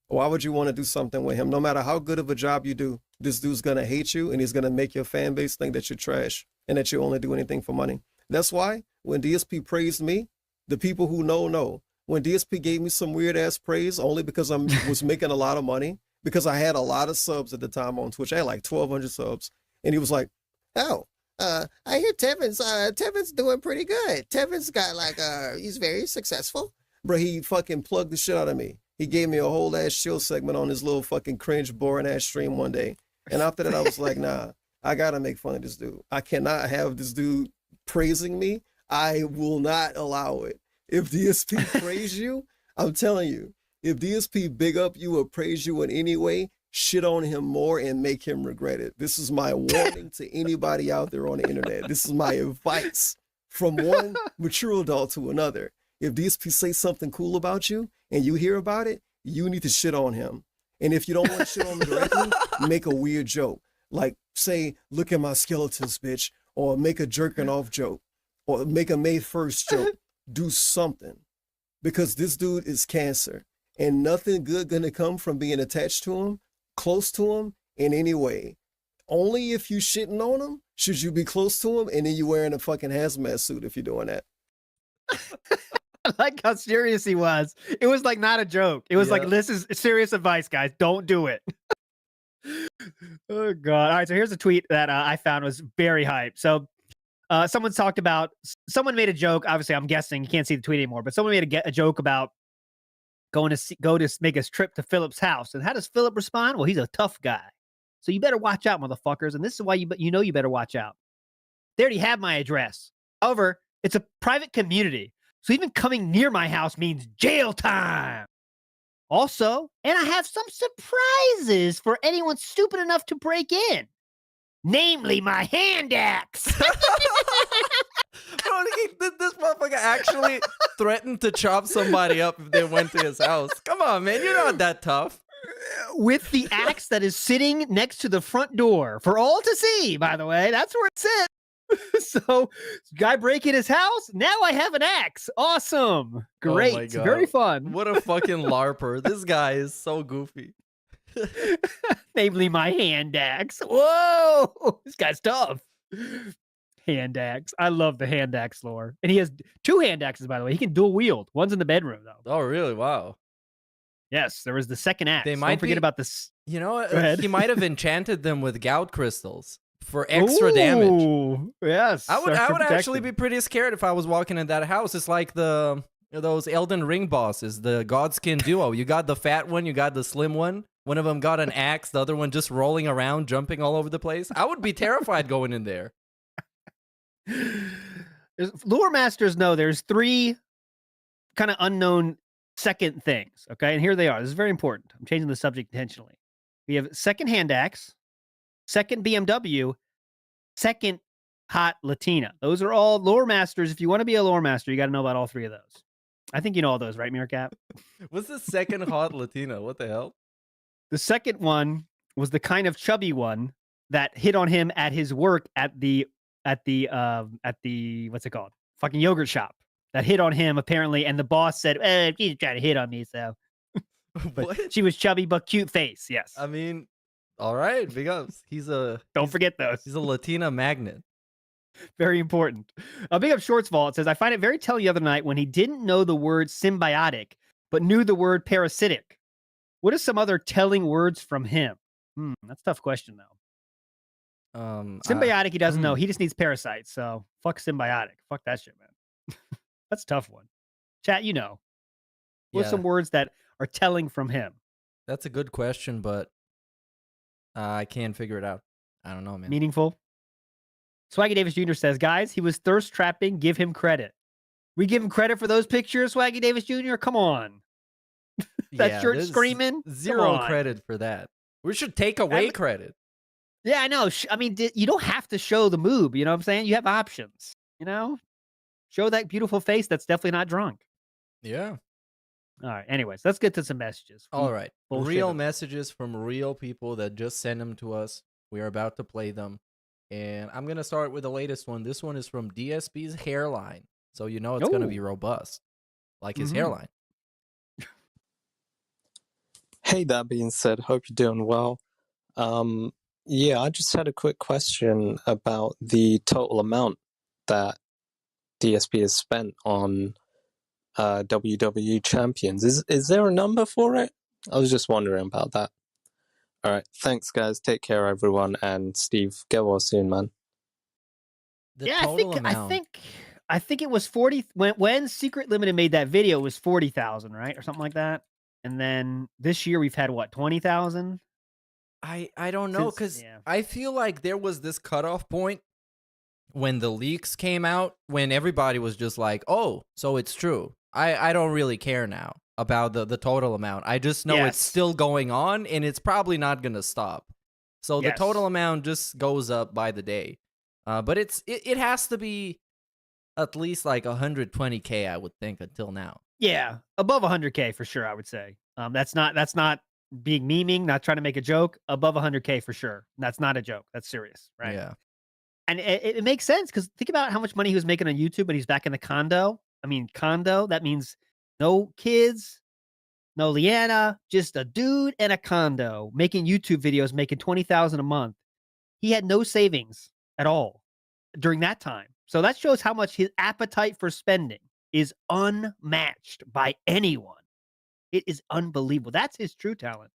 Why would you want to do something with him? No matter how good of a job you do, this dude's going to hate you, and he's going to make your fan base think that you're trash and that you only do anything for money. That's why when DSP praised me, the people who know, when DSP gave me some weird ass praise only because I was making a lot of money, because I had a lot of subs at the time on Twitch. I had like 1,200 subs. And he was like, oh, I hear Tevin's doing pretty good. Tevin's got like, he's very successful. Bro, he fucking plugged the shit out of me. He gave me a whole ass chill segment on his little fucking cringe, boring ass stream one day. And after that, I was like, nah, I gotta make fun of this dude. I cannot have this dude praising me. I will not allow it. If DSP praise you, I'm telling you, if DSP big up you or praise you in any way, shit on him more and make him regret it. This is my warning to anybody out there on the internet. This is my advice from one mature adult to another. If DSP say something cool about you and you hear about it, you need to shit on him. And if you don't want to shit on him directly, make a weird joke. Like say, look at my skeletons, bitch. Or make a jerking off joke. Or make a May 1st joke. Do something. Because this dude is cancer. And nothing good gonna come from being attached to him, close to him in any way. Only if you shitting on him should you be close to him, and then you wearing a fucking hazmat suit if you're doing that. I like how serious he was. It was like not a joke. It was like, this is serious advice, guys. Don't do it. Oh, God. All right, so here's a tweet that I found was very hype. So someone made a joke. Obviously, I'm guessing you can't see the tweet anymore, but someone made a joke about go to make a trip to Philip's house. And how does Philip respond? Well, he's a tough guy. So you better watch out, motherfuckers. And this is why you better watch out. They already have my address. However, it's a private community. So even coming near my house means jail time. Also, and I have some surprises for anyone stupid enough to break in. Namely, my hand axe. Bro, this motherfucker actually threatened to chop somebody up if they went to his house. Come on, man. You're not that tough. With the axe that is sitting next to the front door for all to see, by the way. That's where it sits. So, guy breaking his house. Now I have an axe. Awesome. Great. Oh my God. Very fun. What a fucking LARPer. This guy is so goofy. Namely, my hand axe. Whoa. This guy's tough. Hand axe. I love the hand axe lore. And he has 2 hand axes, by the way. He can dual wield. One's in the bedroom, though. Oh, really? Wow. Yes, there was the second axe. They might Don't forget about this. You know, he might have enchanted them with gout crystals for extra damage. Yes. I would actually be pretty scared if I was walking in that house. It's like those Elden Ring bosses, the Godskin duo. You got the fat one, you got the slim one. One of them got an axe, the other one just rolling around, jumping all over the place. I would be terrified going in there. Lore masters know there's 3 kind of unknown second things. Okay. And here they are. This is very important. I'm changing the subject intentionally. We have second hand axe, second BMW, second hot Latina. Those are all lore masters. If you want to be a lore master, you got to know about all 3 of those. I think you know all those, right, Meerkat? What's the second hot Latina? What the hell? The second one was the kind of chubby one that hit on him at his work at the what's it called? Fucking yogurt shop. That hit on him apparently, and the boss said, she's trying to hit on me, so. But What? she was chubby but cute face. Yes. I mean, all right, big ups. Don't forget those. He's a Latina magnet. Very important. Big up Shorts Vault says, I find it very telling the other night when he didn't know the word symbiotic, but knew the word parasitic. What are some other telling words from him? That's a tough question, though. Symbiotic, he doesn't know. He just needs parasites. So fuck symbiotic. Fuck that shit, man. That's a tough one. Chat, you know. What are some words that are telling from him? That's a good question, but I can't figure it out. I don't know, man. Meaningful. Swaggy Davis Jr. says, guys, he was thirst trapping. Give him credit. We give him credit for those pictures, Swaggy Davis Jr.? Come on. That shirt screaming? Zero credit for that. We should take away credit. Yeah, I know. I mean, you don't have to show the moob. You know what I'm saying? You have options. You know? Show that beautiful face that's definitely not drunk. Yeah. All right. Anyways, let's get to some messages. All right. Real messages from real people that just send them to us. We are about to play them. And I'm going to start with the latest one. This one is from DSP's hairline. So you know it's going to be robust. Like his hairline. Hey, that being said, hope you're doing well. Yeah, I just had a quick question about the total amount that DSP has spent on WWE champions. Is there a number for it? I was just wondering about that. All right, thanks guys. Take care, everyone, and Steve, get well soon, man. I think it was 40 when Secret Limited made that video. It was 40,000, right, or something like that. And then this year we've had what, 20,000? I don't know, because I feel like there was this cutoff point when the leaks came out, when everybody was just like, oh, so it's true. I don't really care now about the total amount. I just know it's still going on, and it's probably not going to stop. So the total amount just goes up by the day. But it has to be at least like 120K, I would think, until now. Yeah, above 100K for sure, I would say. That's not being memeing, not trying to make a joke. Above 100K for sure. That's not a joke. That's serious, right? Yeah. And it makes sense, because think about how much money he was making on YouTube when he's back in the condo. I mean, condo, that means no kids, no Leanna, just a dude and a condo making YouTube videos, making 20,000 a month. He had no savings at all during that time. So that shows how much his appetite for spending is unmatched by anyone. It is unbelievable. That's his true talent.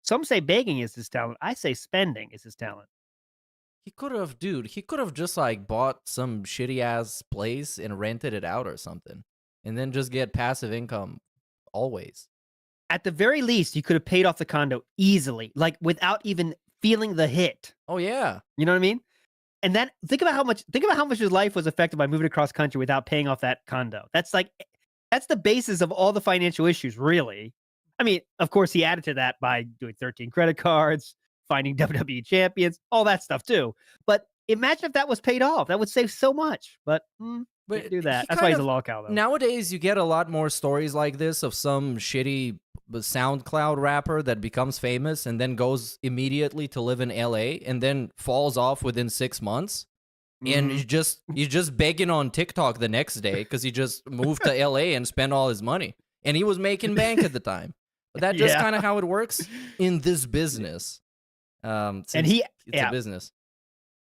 Some say begging is his talent. I say spending is his talent. He could have just like bought some shitty ass place and rented it out or something, and then just get passive income always. At the very least, he could have paid off the condo easily, like without even feeling the hit. Oh yeah. You know what I mean? And then think about how much his life was affected by moving across country without paying off that condo. That's the basis of all the financial issues, really. I mean, of course, he added to that by doing 13 credit cards, finding WWE champions, all that stuff too. But imagine if that was paid off. That would save so much. But can't do that. That's why he's a lolcow, though. Nowadays, you get a lot more stories like this of some shitty SoundCloud rapper that becomes famous and then goes immediately to live in LA and then falls off within 6 months. And he's just begging on TikTok the next day because he just moved to LA and spent all his money. And he was making bank at the time. But that's just kind of how it works in this business. And it's a business.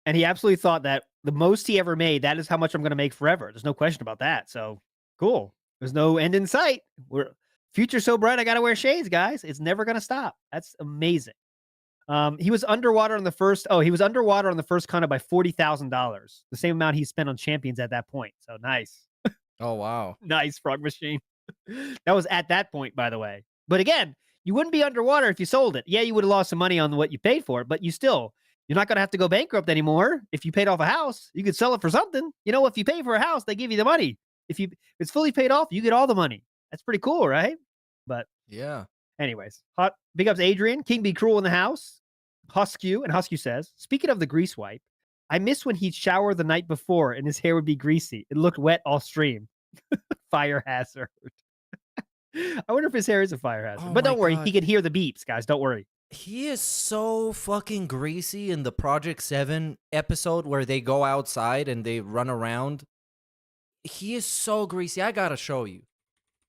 And he absolutely thought that the most he ever made, that is how much I'm going to make forever. There's no question about that. So cool. There's no end in sight. Future so bright, I got to wear shades, guys. It's never going to stop. That's amazing. He was underwater on the first condo by $40,000, the same amount he spent on champions at that point. So nice. Oh, wow. Nice, Frog Machine. That was at that point, by the way. But again, you wouldn't be underwater if you sold it. Yeah, you would have lost some money on what you paid for it, but you're not going to have to go bankrupt anymore. If you paid off a house, you could sell it for something. You know, if you pay for a house, they give you the money. If it's fully paid off, you get all the money. That's pretty cool, right? But yeah. Anyways, big ups Adrian. King Be Cruel in the house. Huskew, and Huskew says, speaking of the grease wipe, I miss when he'd shower the night before and his hair would be greasy. It looked wet all stream. Fire hazard. I wonder if his hair is a fire hazard. But don't worry, he can hear the beeps, guys. Don't worry. He is so fucking greasy in the Project 7 episode where they go outside and they run around. He is so greasy. I gotta show you.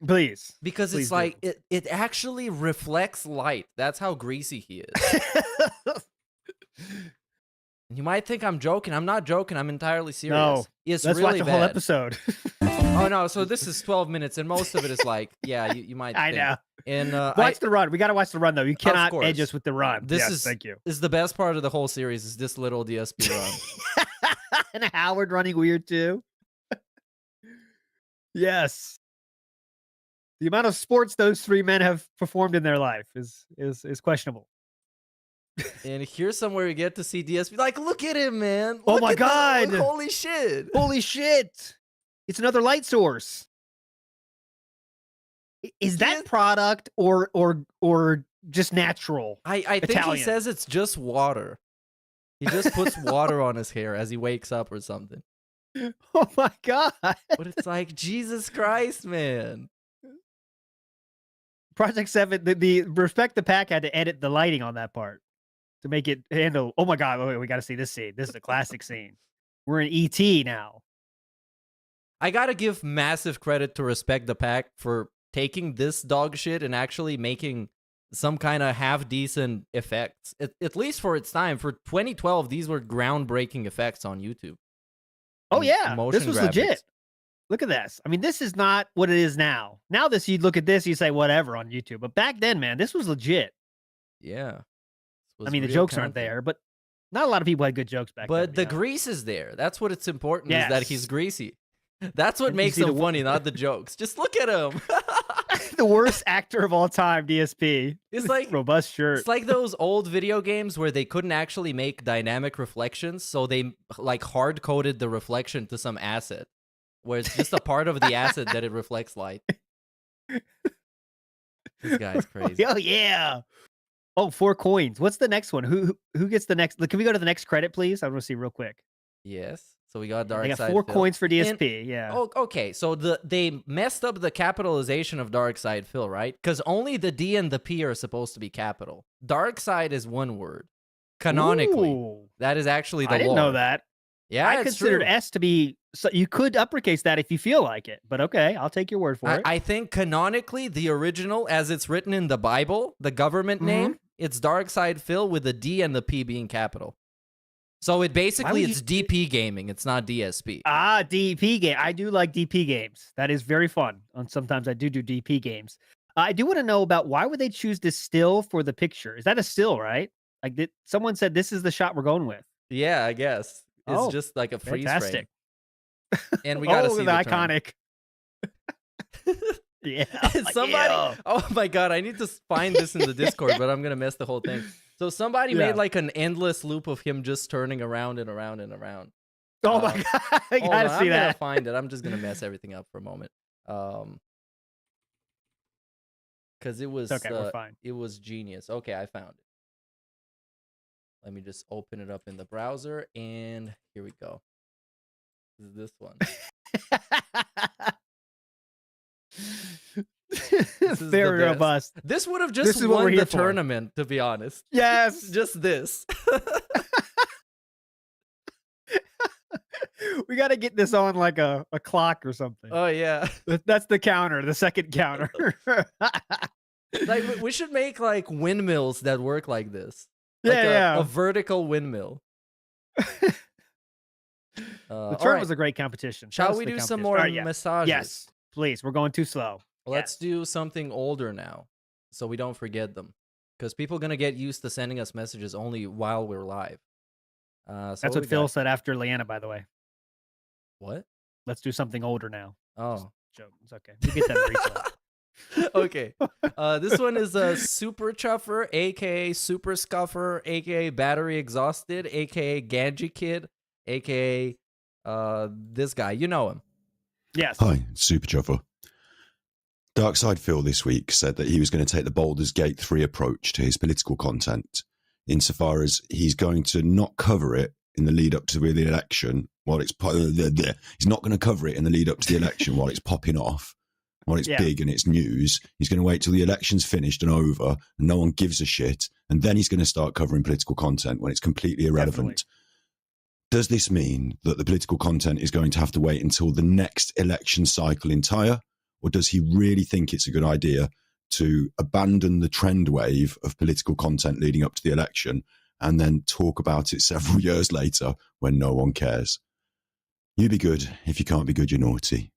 Please. Because it's like, it actually reflects light. That's how greasy he is. You might think I'm joking. I'm not joking. I'm entirely serious. No, it's let's really watch a whole bad. episode. Oh no! So this is 12 minutes, and most of it is like, yeah, you might. I think. know. And Watch the run. We got to watch the run, though. You cannot course. edge us with the run. This yes, is thank you. This is the best part of the whole series. Is this little DSP run? And Howard running weird too. Yes. The amount of sports those three men have performed in their life is questionable. And here's somewhere we get to see DSP. Like, look at him, man. Oh Look my at God. that. Holy shit. Holy shit. It's another light source. Is that product or just natural? I think Italian? he says it's just water. He just puts water on his hair as he wakes up or something. Oh my God. But it's like, Jesus Christ, man. Project 7, the Respect the Pack had to edit the lighting on that part to make it handle. Oh my God, wait, we got to see this scene. This is a classic scene. We're in ET now. I got to give massive credit to Respect the Pack for taking this dog shit and actually making some kind of half-decent effects. At least for its time. For 2012, these were groundbreaking effects on YouTube. Oh yeah, motion this was graphics. legit. Look at this. I mean, this is not what it is now. Now you look at this, you say whatever on YouTube. But back then, man, this was legit. Yeah. I mean, the jokes aren't there, but not a lot of people had good jokes back then. But the grease is there. That's what it's important, is that Yes. he's greasy. That's what And makes you see him funny, not the jokes. Just look at him. The worst actor of all time, DSP. It's like robust shirt. It's like those old video games where they couldn't actually make dynamic reflections, so they like hard coded the reflection to some asset, where it's just a part of the asset that it reflects light. This guy's crazy. Oh yeah. Oh, 4 coins. What's the next one? Who gets the next? Can we go to the next credit, please? I want to see real quick. Yes. So we got Dark They got Side 4 Phil. coins for DSP. And- yeah. Oh, okay. So they messed up the capitalization of Dark Side Phil, right? Because only the D and the P are supposed to be capital. Dark Side is one word. Canonically, Ooh. that is actually the I didn't lore. know that. Yeah, I it's considered true. S to be. So you could uppercase that if you feel like it, but okay, I'll take your word for it. I think canonically, the original, as it's written in the Bible, the government name, it's Dark Side Phil with the D and the P being capital. So it basically, it's DP gaming. It's not DSP. Ah, DP game. I do like DP games. That is very fun. And sometimes I do DP games. I do want to know about why would they choose this still for the picture? Is that a still, right? Like someone said, this is the shot we're going with. Yeah, I guess. It's just like a freeze fantastic. frame. And we got to see the iconic. Yeah. Somebody. Yeah. Oh my God, I need to find this in the Discord, but I'm gonna mess the whole thing. So somebody made like an endless loop of him just turning around and around and around. Oh my God. I Hold gotta on, see I'm that. gonna find it. I'm just gonna mess everything up for a moment. Because it was It's okay, we're fine. It was genius. Okay, I found it. Let me just open it up in the browser, and here we go. This is this one. This is Very the best. robust. This would have This just is what we're won here the for. tournament, to be honest. Yes. Just this. We got to get this on like a clock or something. Oh yeah. That's the counter, the second counter. Like we should make like windmills that work like this. Yeah, Like yeah. a vertical windmill. The All turn right. was a great competition. Shall That was we the do some competition. more All right, yeah. massages? Yes, please. We're going too slow. Let's do something older now, so we don't forget them. Because people are gonna get used to sending us messages only while we're live. That's what what we Phil got? said after Leanna, by the way. What? Let's do something older now. Oh, Joke. It's okay. We get that replay. okay. This one is a Super Chuffer, aka Super Scuffer, aka Battery Exhausted, aka Ganji Kid, aka this guy. You know him. Yes. Hi, Super Chuffer. Darkside Phil this week said that he was going to take the Baldur's Gate 3 approach to his political content, insofar as he's going to not cover it in the lead up to the election while it's he's not going to cover it in the lead up to the election while it's popping off, while it's big and it's news. He's going to wait till the election's finished and over and no one gives a shit, and then he's going to start covering political content when it's completely irrelevant. Definitely. Does this mean that the political content is going to have to wait until the next election cycle entire, or does he really think it's a good idea to abandon the trend wave of political content leading up to the election and then talk about it several years later when no one cares. You be good. If you can't be good, you're naughty.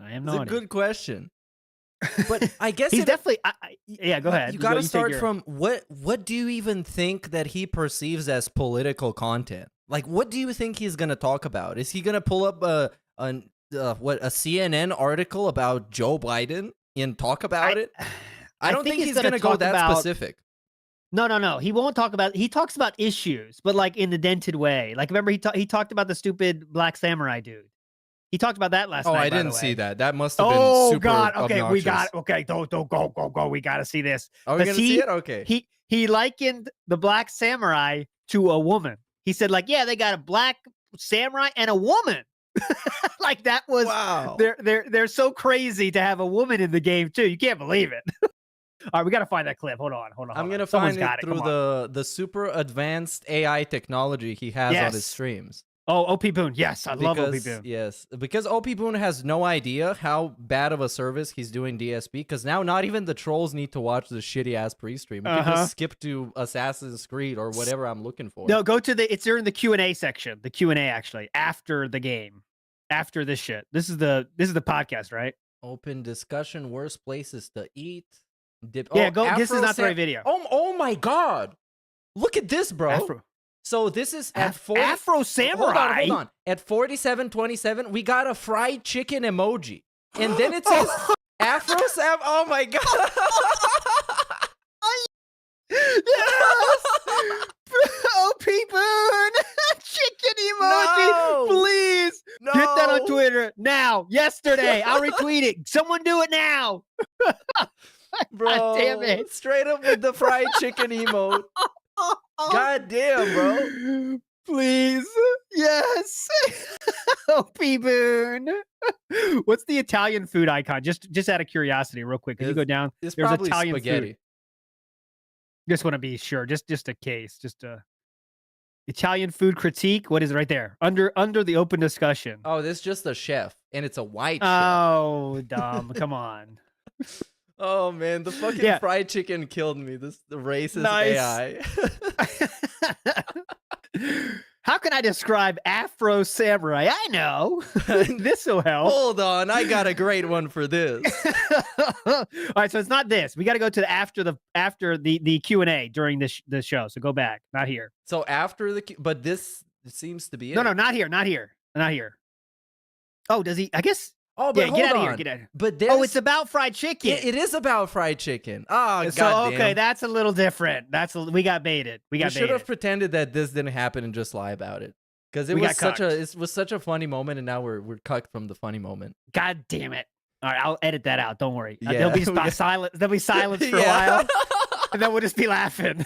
I am It's naughty. a good question. But I guess He's definitely. Yeah, go ahead. You got to take start your- from what do you even think that he perceives as political content? Like, what do you think he's going to talk about? Is he going to pull up a CNN article about Joe Biden and talk about it? I don't think he's going to go that specific. No. He won't talk about. He talks about issues, but like in the dented way. Like remember he talked about the stupid black samurai dude. He talked about that last night. I by the didn't way. see that. That must have been super God. Okay, obnoxious. we got. Okay, don't go. We got to see this. Are we 'Cause gonna see it? Okay. He likened the black samurai to a woman. He said like, yeah, they got a black samurai and a woman. Like that was wow. They're so crazy to have a woman in the game too. You can't believe it. All right, we got to find that clip. Hold on. I'm gonna find it through the super advanced AI technology he has on his streams. Oh, OP Boone. Yes, I love OP Boone. Yes, because OP Boone has no idea how bad of a service he's doing DSP. Because now not even the trolls need to watch the shitty ass pre-stream. We can just skip to Assassin's Creed or whatever I'm looking for. No, go to it's during the Q&A section. The Q&A actually after the game, after this shit. This is the podcast, right? Open discussion. Worst places to eat. Yeah, go. This is not the right video. Oh my god! Look at this, bro. So this is at 40. Afro Samurai. Hold on. At 47:27, we got a fried chicken emoji, and then it says Afro Sam. Oh my god! Yes! OP Boone, chicken emoji. No! Please hit that on Twitter now. Yesterday, I'll retweet it. Someone do it now. Bro, God damn it! Straight up with the fried chicken emote. God damn, bro. Please. Yes. OP Boone. What's the Italian food icon? Just out of curiosity, real quick. Can you go down? It's There's probably Italian spaghetti. food. Just want to be sure. Just a case. Just a Italian food critique. What is it right there? Under the open discussion. Oh, this is just a chef, and it's a white chef. Oh, dumb. Come on. Oh man, the fucking fried chicken killed me. The racist AI. How can I describe Afro Samurai? I know. This will help. Hold on, I got a great one for this. All right, so it's not this. We got to go to after the Q&A during the show. So go back. Not here. So after but this seems to be it. No, not here. Not here. Oh, does he? I guess. Oh, but yeah, get out of here. Get out of here. But it's about fried chicken. It is about fried chicken. Oh, so goddamn. Okay, that's a little different. We got baited. We should have pretended that this didn't happen and just lie about it, because it was such a funny moment, and now we're cucked from the funny moment. God damn it! All right, I'll edit that out. Don't worry. Yeah. There'll be silence. There'll be silence for a while, and then we'll just be laughing.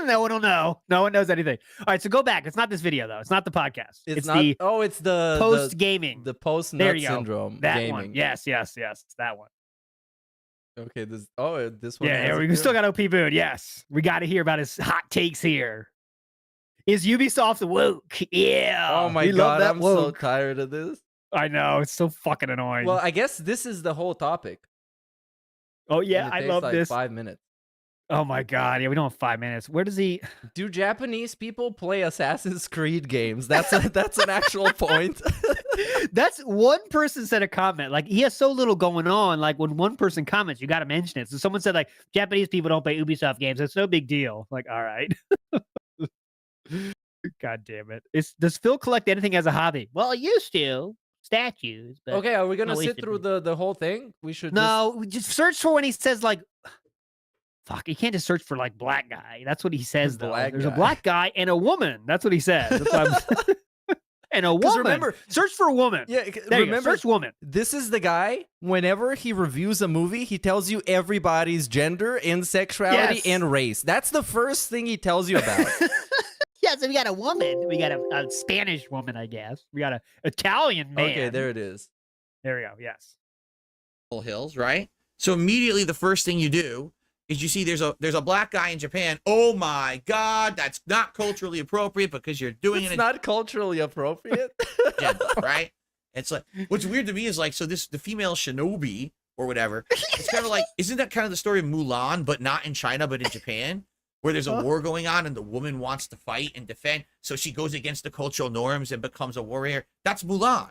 No one will know. No one knows anything. All right, so go back. It's not this video though. It's not the podcast. It's not. It's the post gaming. The post nut syndrome. That gaming. one. Yes. It's that one. Okay. This one. Yeah. We still got OP Boone. Yes. We got to hear about his hot takes here. Is Ubisoft woke? Yeah. Oh my god, I'm so tired of this. I know, it's so fucking annoying. Well, I guess this is the whole topic. Oh yeah, I love like this. 5 minutes. Oh my god, yeah, we don't have 5 minutes. Where does he? Do Japanese people play Assassin's Creed games? That's an actual point. That's one person said a comment. Like he has so little going on. Like when one person comments, you got to mention it. So someone said like Japanese people don't play Ubisoft games. It's no big deal. Like all right. God damn it. Does Phil collect anything as a hobby? Well, I used to. Statues. But okay, are we gonna sit through the whole thing? We should. No, just search for when he says like, "Fuck." You can't just search for like black guy. That's what he says though. There's a black guy and a woman. That's what he says. That's what and a woman. Remember, search for a woman. Yeah, remember, search woman. This is the guy. Whenever he reviews a movie, he tells you everybody's gender and sexuality and race. That's the first thing he tells you about. Yeah, so we got a woman. We got a Spanish woman, I guess. We got an Italian man. Okay, there it is. There we go. Yes. Hills, right? So immediately the first thing you do is you see there's a black guy in Japan. Oh my God, that's not culturally appropriate because you're doing it. It's not culturally appropriate, right? It's like what's weird to me is like the female shinobi or whatever. It's kind of like isn't that kind of the story of Mulan, but not in China, but in Japan? where there's a war going on and the woman wants to fight and defend, so she goes against the cultural norms and becomes a warrior. That's Mulan.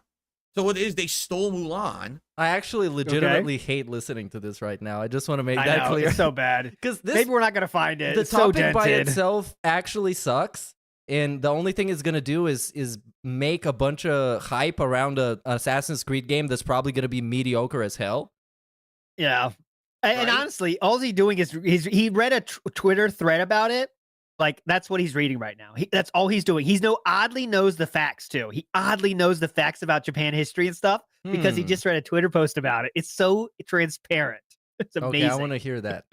So what it is, they stole Mulan. I actually legitimately hate listening to this right now. I just want to make that clear. It's so bad. Because maybe we're not gonna find it. The It's so topic by dented. itself actually sucks, and the only thing it's gonna do is make a bunch of hype around a Assassin's Creed game that's probably gonna be mediocre as hell. Yeah. And Right? honestly, all he's doing is he read a Twitter thread about it. Like, that's what he's reading right now. That's all he's doing. He's oddly knows the facts too. He oddly knows the facts about Japan history and stuff because he just read a Twitter post about it. It's so transparent. It's amazing. Okay, I want to hear that.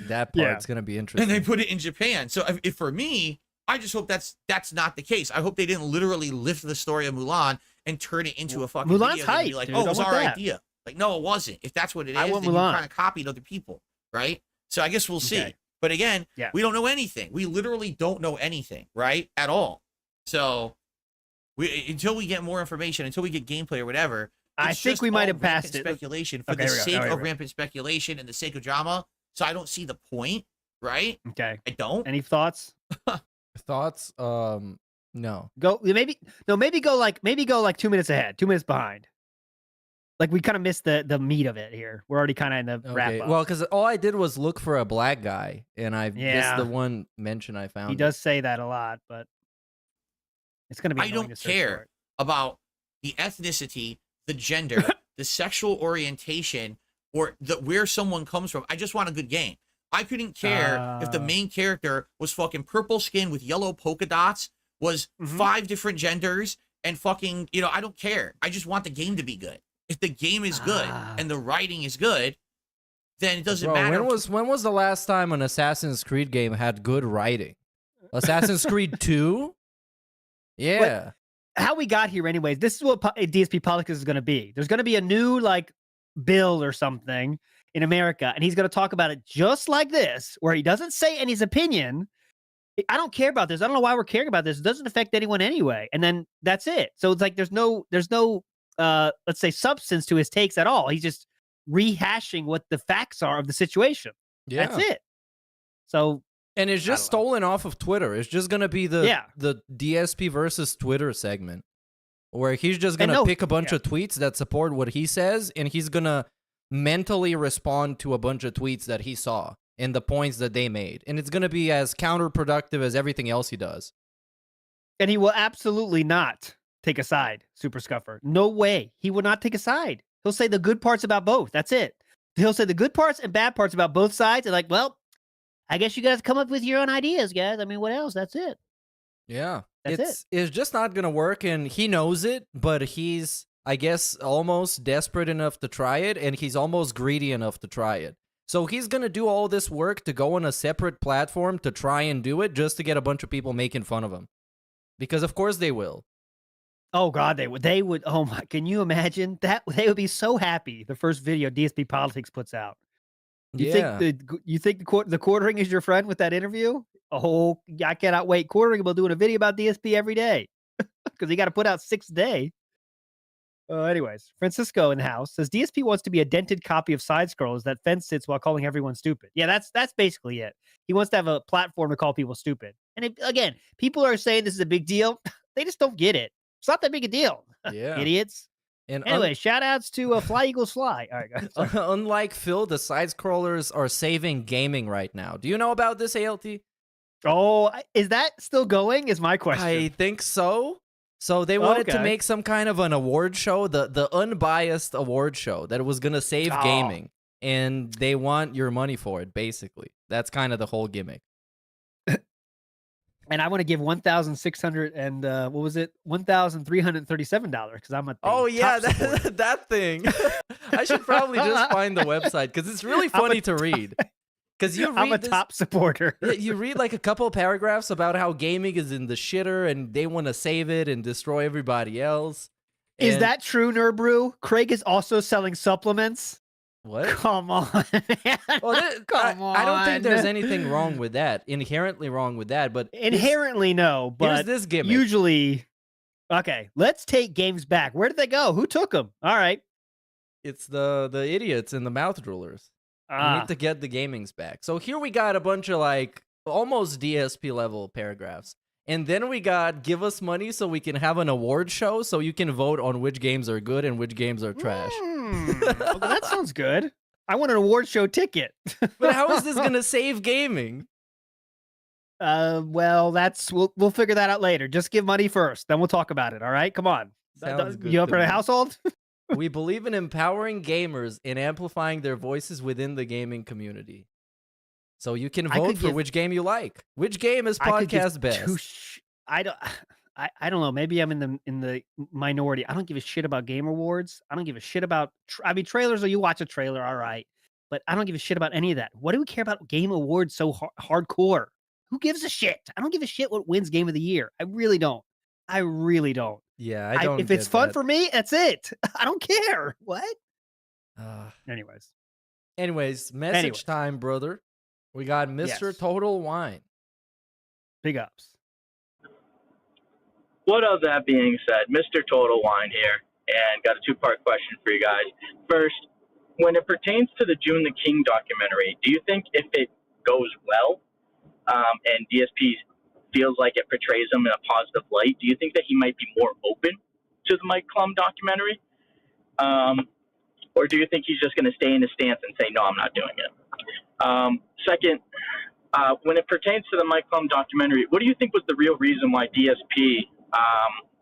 That part's gonna be interesting. And they put it in Japan. So if for me, I just hope that's not the case. I hope they didn't literally lift the story of Mulan and turn it into a fucking Mulan's video and be hype, like, dude. oh, I it was want our that. idea. Like, no, it wasn't. If that's what it is, I want then Mulan. you kind of copied other people, right? So I guess we'll see. Okay. But again, Yeah. we don't know anything. We literally don't know anything, right? At all. So until we get more information, until we get gameplay or whatever, I it's think just we might all have passed rampant it. speculation for Okay, the here we go. sake Here we of go. rampant speculation and the sake of drama. So I don't see the point, right? Okay. I don't. Any thoughts? Thoughts? No. Go go like 2 minutes ahead, 2 minutes behind. Like, we kind of missed the meat of it here. We're already kind of in the wrap Okay. up. Well, because all I did was look for a black guy, and this Yeah. is the one mention I found. he does say that a lot, but it's going to be. I annoying don't to search for care it. about the ethnicity, the gender, the sexual orientation, or where someone comes from. I just want a good game. I couldn't care if the main character was fucking purple skin with yellow polka dots, was 5 different genders, and fucking, I don't care. I just want the game to be good. If the game is good and the writing is good, then it doesn't Bro, matter. when was the last time an Assassin's Creed game had good writing? Assassin's Creed 2? Yeah. How we got here, anyways. This is what DSP Politics is going to be. There's going to be a new bill or something in America, and he's going to talk about it just like this, where he doesn't say any his opinion. I don't care about this. I don't know why we're caring about this. It doesn't affect anyone anyway. And then that's it. So it's like there's no let's say substance to his takes at all. He's just rehashing what the facts are of the situation. Yeah. That's it. So, and it's just stolen off of Twitter. It's just gonna be the DSP versus Twitter segment, where he's just gonna pick a bunch of tweets that support what he says, and he's gonna mentally respond to a bunch of tweets that he saw and the points that they made, and it's gonna be as counterproductive as everything else he does. and he will absolutely not take a side, Super Scuffer. No way. He will not take a side. He'll say the good parts about both. That's it. He'll say the good parts and bad parts about both sides. And well, I guess you guys come up with your own ideas, guys. I mean, what else? That's it. Yeah. That's It's just not going to work, and he knows it, but he's, I guess, almost desperate enough to try it, and he's almost greedy enough to try it. So he's going to do all this work to go on a separate platform to try and do it just to get a bunch of people making fun of him. Because, of course, they will. Oh, God, they would. Oh, my. Can you imagine that? They would be so happy the first video DSP Politics puts out. You think the quartering is your friend with that interview? Oh, I cannot wait. Quartering will doing a video about DSP every day because he got to put out 6 a day. Anyways, Francisco in the house says DSP wants to be a dented copy of side scrollers that fence sits while calling everyone stupid. Yeah, that's basically it. He wants to have a platform to call people stupid. And again, people are saying this is a big deal. They just don't get it. It's not that big a deal. Yeah. Idiots. And anyway, shout outs to Fly Eagles Fly. All right, guys. Unlike Phil, the side scrollers are saving gaming right now. Do you know about this, ALT? Oh, is that still going? Is my question. I think so. So they wanted to make some kind of an award show, the unbiased award show that was going to save gaming. And they want your money for it, basically. That's kind of the whole gimmick. And I want to give $1,600 and what was it? $1,337 because I'm a that thing. I should probably just find the website because it's really funny to read. Because I'm a top supporter. You read like a couple of paragraphs about how gaming is in the shitter and they want to save it and destroy everybody else. Is that true, Nerbrew? Craig is also selling supplements. What? Come on, man. Well, Come on. I don't think there's anything wrong with that. Inherently wrong with that, but inherently no. But here's this gimmick. Usually, okay. Let's take games back. Where did they go? Who took them? All right. It's the idiots and the mouth droolers. We need to get the gamings back. So here we got a bunch of almost DSP level paragraphs. And then we got give us money so we can have an award show so you can vote on which games are good and which games are trash. Well, that sounds good. I want an award show ticket. But how is this going to save gaming? Well, we'll figure that out later. Just give money first, then we'll talk about it. All right, come on. Sounds good You up to for the me. household? We believe in empowering gamers and amplifying their voices within the gaming community. So you can vote for which game you like. Which game is podcast best? I don't know. Maybe I'm in the minority. I don't give a shit about Game Awards. I don't give a shit about. Trailers. Or you watch a trailer, all right, but I don't give a shit about any of that. What do we care about Game Awards so hardcore? Who gives a shit? I don't give a shit what wins Game of the Year. I really don't. Yeah, I don't. If it's fun for me, that's it. I don't care. What? Anyways, message time, brother. We got Mr. Yes. Total Wine. Big ups. What of that being said, Mr. Total Wine here, and got a two-part question for you guys. First, when it pertains to the June the King documentary, do you think if it goes well, and DSP feels like it portrays him in a positive light, do you think that he might be more open to the Mike Klum documentary? Or do you think he's just going to stay in his stance and say, no, I'm not doing it? Second, when it pertains to the Mike Klum documentary, what do you think was the real reason why DSP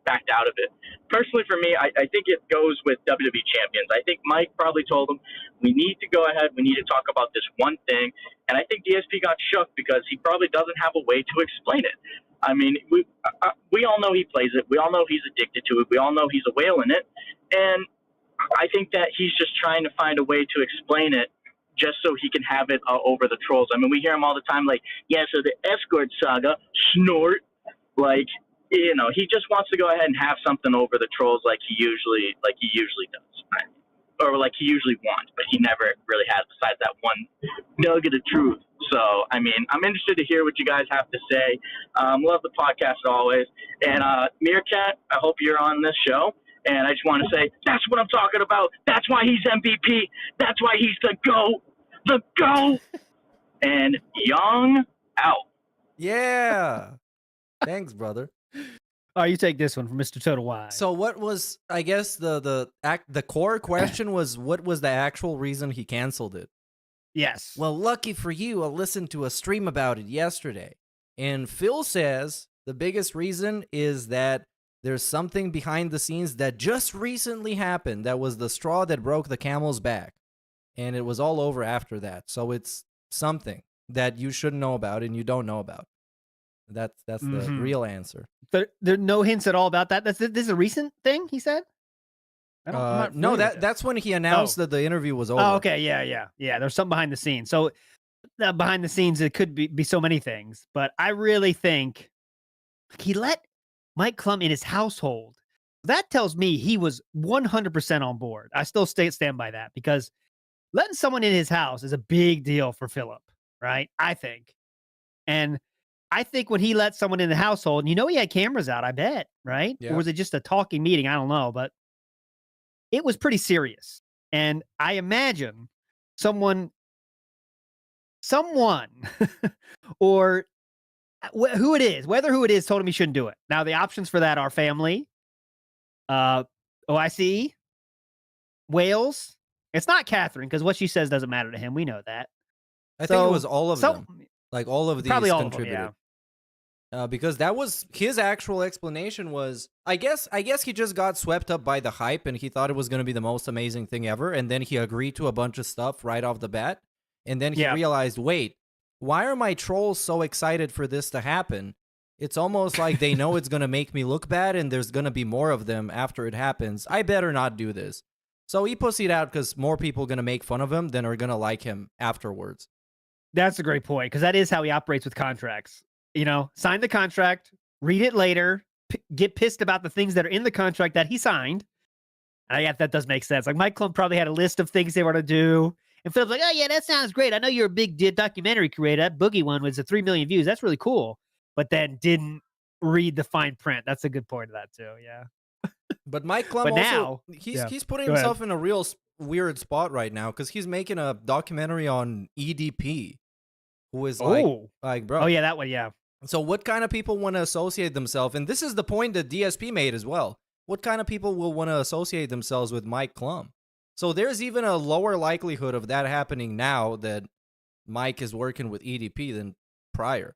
backed out of it? Personally, for me, I think it goes with WWE Champions. I think Mike probably told him, we need to go ahead, we need to talk about this one thing. And I think DSP got shook because he probably doesn't have a way to explain it. I mean, we all know he plays it. We all know he's addicted to it. We all know he's a whale in it. And I think that he's just trying to find a way to explain it just so he can have it over the trolls. I mean, we hear him all the time like, yeah, so the escort saga, snort. Like, you know, he just wants to go ahead and have something over the trolls like he usually does. Or like he usually wants, but he never really has besides that one nugget of truth. So, I mean, I'm interested to hear what you guys have to say. Love the podcast always. And Meerkat, I hope you're on this show. And I just want to say, that's what I'm talking about. That's why he's MVP. That's why he's the GOAT. The GOAT. And Young out. Yeah. Thanks, brother. Oh, you take this one from Mr. Total Wine. So what was, I guess, the core question was, what was the actual reason he canceled it? Yes. Well, lucky for you, I listened to a stream about it yesterday. And Phil says the biggest reason is that there's something behind the scenes that just recently happened that was the straw that broke the camel's back. And it was all over after that. So it's something that you should know about and you don't know about. That's the real answer. But there are no hints at all about that. This is a recent thing, he said? No, that's when he announced that the interview was over. Oh, okay. Yeah. There's something behind the scenes. So behind the scenes, it could be so many things. But I really think he let Mike Klum in his household. That tells me he was 100% on board. I still stand by that because letting someone in his house is a big deal for Philip, right? I think. And I think when he let someone in the household, and he had cameras out, I bet, right? Yeah. Or was it just a talking meeting? I don't know, but it was pretty serious. And I imagine someone or who it is told him he shouldn't do it. Now, the options for that are family, OIC, Wales. It's not Catherine because what she says doesn't matter to him. We know that. I think it was all of them. Like all of these probably all contributed. Of them, yeah. Because that was his actual explanation was, I guess he just got swept up by the hype and he thought it was going to be the most amazing thing ever. And then he agreed to a bunch of stuff right off the bat. And then he realized, wait, why are my trolls so excited for this to happen? It's almost like they know it's going to make me look bad and there's going to be more of them after it happens. I better not do this. So he pussied out because more people are going to make fun of him than are going to like him afterwards. That's a great point because that is how he operates with contracts. Sign the contract, read it later, get pissed about the things that are in the contract that he signed. And that does make sense. Like Mike Klum probably had a list of things they were to do. And Phil's like, oh, yeah, that sounds great. I know you're a big documentary creator. That Boogie one was 3 million views. That's really cool. But then didn't read the fine print. That's a good point of that, too. Yeah. But Mike Klum he's putting himself in a real weird spot right now because he's making a documentary on EDP. who is Oh, bro. oh yeah, that one, yeah. So what kind of people want to associate themselves? And this is the point that DSP made as well. What kind of people will want to associate themselves with Mike Klum? So there's even a lower likelihood of that happening now that Mike is working with EDP than prior.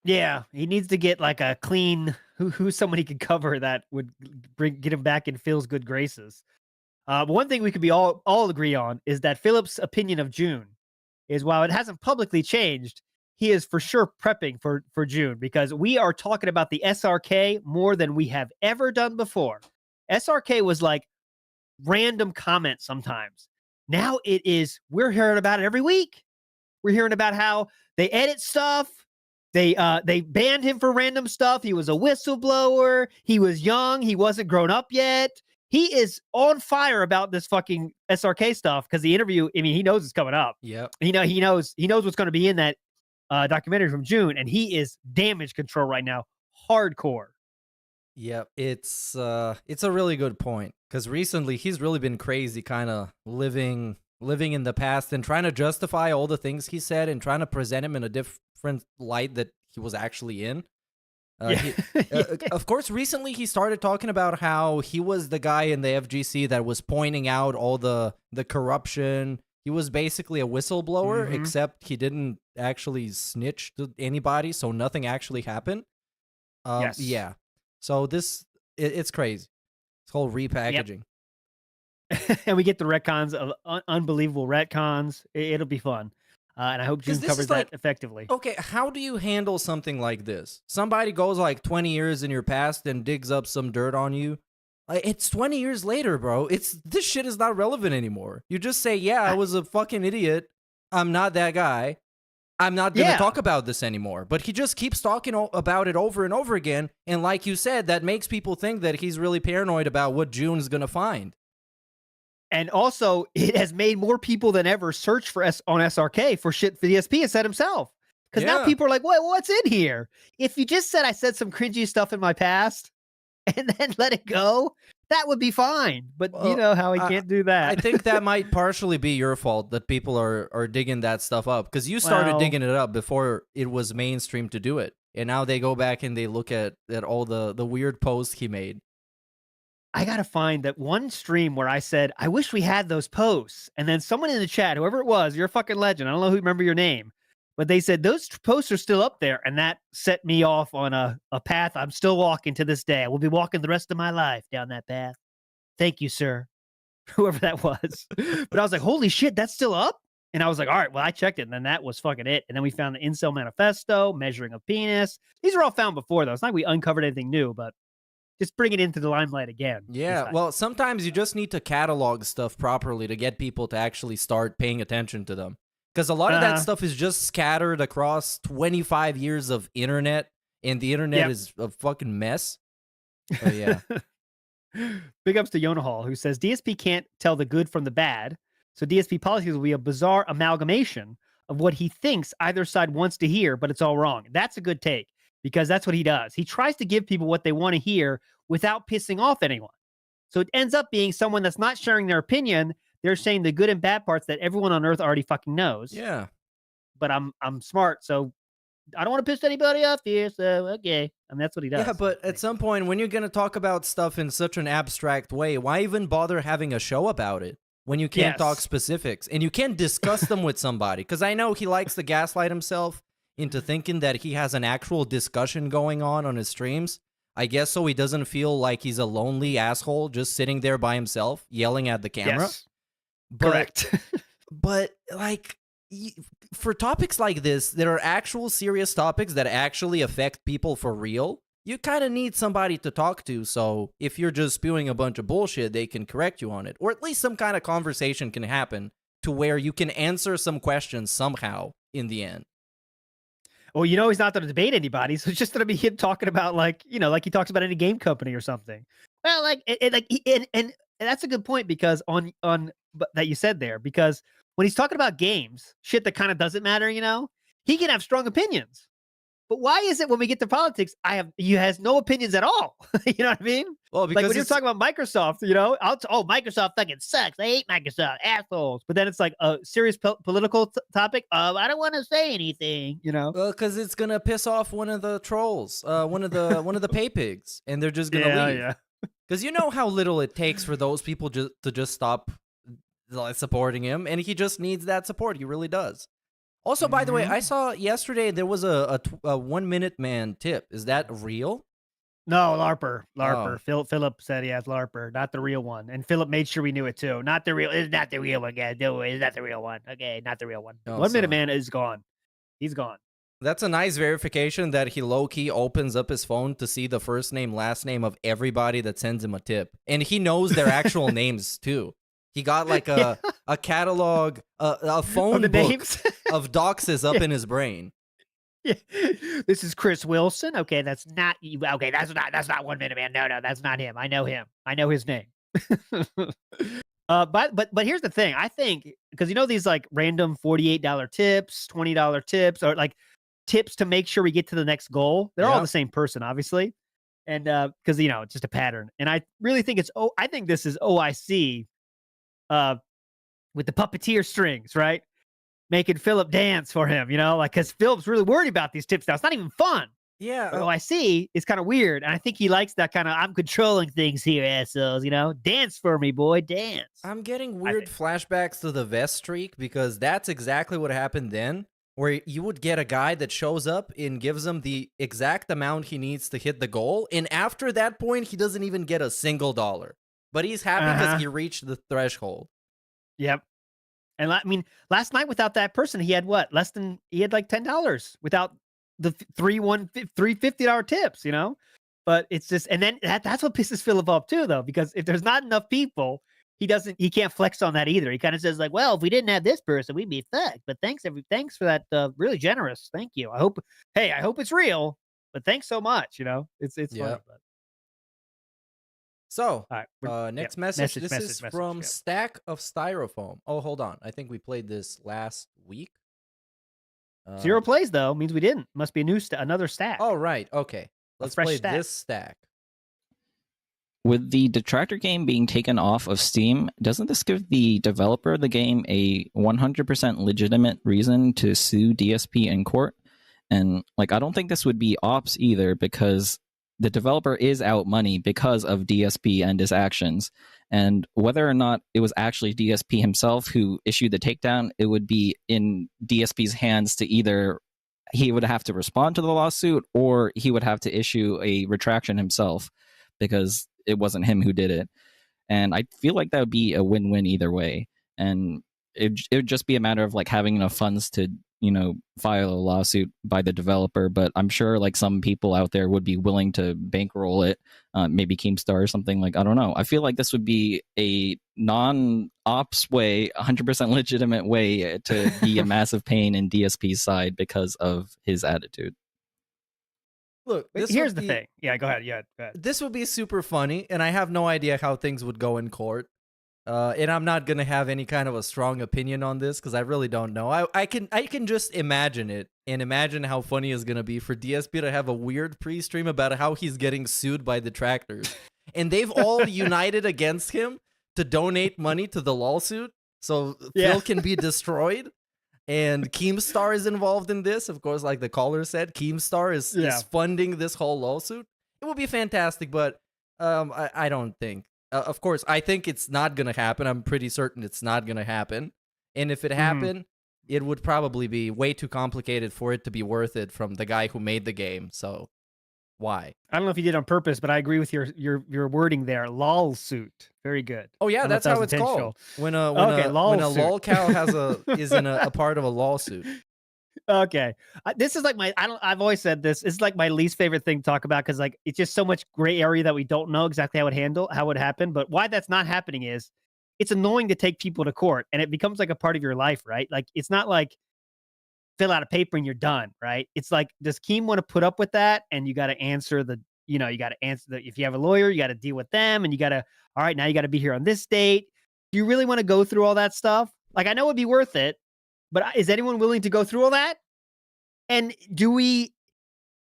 Yeah, he needs to get like a clean who somebody could cover that would get him back in Phil's good graces. But one thing we could be all agree on is that Philip's opinion of June is, while it hasn't publicly changed, he is for sure prepping for June, because we are talking about the SRK more than we have ever done before. SRK was like random comments sometimes. Now it is, we're hearing about it every week. We're hearing about how they edit stuff. They banned him for random stuff. He was a whistleblower. He was young. He wasn't grown up yet. He is on fire about this fucking SRK stuff because the interview, I mean, he knows it's coming up. Yep. He knows what's going to be in that documentary from June, and he is damage control right now, hardcore. Yep, it's a really good point, because recently he's really been crazy, kind of living in the past and trying to justify all the things he said and trying to present him in a different light that he was actually in. Of course, recently he started talking about how he was the guy in the FGC that was pointing out all the corruption. He was basically a whistleblower, except he didn't actually snitch to anybody, so nothing actually happened. Yes. Yeah. So it's crazy. It's whole repackaging. Yep. And we get the retcons of unbelievable retcons. It'll be fun. And I hope June covers that effectively. Okay, how do you handle something like this? Somebody goes like 20 years in your past and digs up some dirt on you. It's 20 years later, bro. This shit is not relevant anymore. You just say, yeah, I was a fucking idiot. I'm not that guy. I'm not going to talk about this anymore. But he just keeps talking about it over and over again. And like you said, that makes people think that he's really paranoid about what June's going to find. And also, it has made more people than ever search for on SRK for shit the DSP has said himself. Because now people are like, what's in here? If you just said I said some cringy stuff in my past and then let it go, that would be fine. But you know how he can't do that. I think that might partially be your fault that people are digging that stuff up, because you started digging it up before it was mainstream to do it. And now they go back and they look at all the weird posts he made. I got to find that one stream where I said, I wish we had those posts. And then someone in the chat, whoever it was, you're a fucking legend. I don't know who remember your name, but they said those posts are still up there. And that set me off on a path I'm still walking to this day. I will be walking the rest of my life down that path. Thank you, sir. Whoever that was. But I was like, holy shit, that's still up? And I was like, all right, well, I checked it. And then that was fucking it. And then we found the Incel Manifesto, Measuring of Penis. These are all found before, though. It's not like we uncovered anything new, but just bring it into the limelight again. Yeah, well, sometimes you just need to catalog stuff properly to get people to actually start paying attention to them. Because a lot of that stuff is just scattered across 25 years of internet, and the internet is a fucking mess. So, yeah. Big ups to Yona Hall, who says DSP can't tell the good from the bad, so DSP policies will be a bizarre amalgamation of what he thinks either side wants to hear, but it's all wrong. That's a good take, because that's what he does. He tries to give people what they want to hear without pissing off anyone. So it ends up being someone that's not sharing their opinion. They're saying the good and bad parts that everyone on earth already fucking knows. Yeah. But I'm smart, so I don't want to piss anybody off here, so okay. And that's what he does. Yeah, but at some point, when you're going to talk about stuff in such an abstract way, why even bother having a show about it when you can't talk specifics and you can't discuss them with somebody? Because I know he likes to gaslight himself into thinking that he has an actual discussion going on his streams. I guess so he doesn't feel like he's a lonely asshole just sitting there by himself yelling at the camera. Yes. Correct. But like, for topics like this, that are actual serious topics that actually affect people for real, you kind of need somebody to talk to. So if you're just spewing a bunch of bullshit, they can correct you on it. Or at least some kind of conversation can happen to where you can answer some questions somehow in the end. Well, you know, he's not going to debate anybody, so it's just going to be him talking about, like, you know, like he talks about any game company or something. Well, like, and that's a good point, because on that you said there, because when he's talking about games, shit that kind of doesn't matter, you know, he can have strong opinions. But why is it when we get to politics, he has no opinions at all? You know what I mean? Well, Like because when you're talking about Microsoft, you know, Microsoft fucking sucks. I hate Microsoft, assholes. But then it's like a serious political topic. I don't want to say anything, you know? Well, because it's gonna piss off one of the trolls, one of the pay pigs, and they're just gonna leave. Yeah. Because you know how little it takes for those people to just stop supporting him, and he just needs that support. He really does. Also, by the way, I saw yesterday there was a 1 minute man tip. Is that real? No, LARPer. Oh. Philip said he has LARPer, not the real one. And Philip made sure we knew it too. It's not the real one, guys. No, it's not the real one. Okay, not the real one. Oh, 1 minute man is gone. He's gone. That's a nice verification that he low-key opens up his phone to see the first name, last name of everybody that sends him a tip. And he knows their actual names, too. He got like a catalog, a phone book names? of doxes up in his brain. Yeah. This is Chris Wilson. Okay, that's not you. Okay, that's not 1 minute man. No, that's not him. I know him. I know his name. But here's the thing. I think because you know these like random $48 tips, $20 tips, or like tips to make sure we get to the next goal. They're all the same person, obviously, and because you know it's just a pattern. And I really think I think this is OIC, with the puppeteer strings, right? Making Philip dance for him, you know, like because Philip's really worried about these tips now. It's not even fun. Yeah. But OIC is kind of weird, and I think he likes that kind of I'm controlling things here, assholes. You know, dance for me, boy, dance. I'm getting weird flashbacks to the vest streak because that's exactly what happened then, where you would get a guy that shows up and gives him the exact amount he needs to hit the goal, and after that point, he doesn't even get a single dollar. But he's happy because he reached the threshold. Yep. And I mean, last night without that person, he had what? He had like $10 without the three $50 tips, you know? But it's just, and then that's what pisses Philip off too, though, because if there's not enough people, he can't flex on that either. He kind of says like, well, if we didn't have this person, we'd be fucked. But thanks for that. Really generous. Thank you. I hope it's real, but thanks so much. You know, it's funny. But. So, right, next message. This is from Stack of Styrofoam. Oh, hold on. I think we played this last week. 0 plays, though, means we didn't. Must be another stack. Oh, right. Okay. Let's play this stack. With the Detractor game being taken off of Steam, doesn't this give the developer of the game a 100% legitimate reason to sue DSP in court? And, like, I don't think this would be ops either, because the developer is out money because of DSP and his actions. And whether or not it was actually DSP himself who issued the takedown, it would be in DSP's hands to either he would have to respond to the lawsuit or he would have to issue a retraction himself because it wasn't him who did it. And I feel like that would be a win-win either way. And it would just be a matter of like having enough funds to, you know, file a lawsuit by the developer. But I'm sure like some people out there would be willing to bankroll it, maybe Keemstar or something. Like, I don't know. I feel like this would be a non-ops way, 100% legitimate way to be a massive pain in DSP's side because of his attitude. Look, here's the thing. Yeah, go ahead. Yeah, go ahead. This would be super funny, and I have no idea how things would go in court. And I'm not gonna have any kind of a strong opinion on this because I really don't know. I can just imagine it and imagine how funny it's gonna be for DSP to have a weird pre-stream about how he's getting sued by detractors, and they've all united against him to donate money to the lawsuit so Phil can be destroyed. And Keemstar is involved in this, of course, like the caller said. Keemstar is funding this whole lawsuit. It would be fantastic, but I don't think. Of course, I think it's not going to happen. I'm pretty certain it's not going to happen. And if it happened, it would probably be way too complicated for it to be worth it from the guy who made the game. So why? I don't know if you did on purpose, but I agree with your wording there. Lol suit. Very good. Oh yeah, that's how it's called. When a lol cow has is in a part of a lawsuit. Okay, this is like I've always said this. It's like my least favorite thing to talk about because like it's just so much gray area that we don't know exactly how it would happen. But why that's not happening is it's annoying to take people to court, and it becomes like a part of your life, right? Like it's not like fill out a paper and you're done, right? It's like does Keem want to put up with that? And you got to answer if you have a lawyer, you got to deal with them, and you got to all right now you got to be here on this date. Do you really want to go through all that stuff? Like I know it'd be worth it. But is anyone willing to go through all that? And do we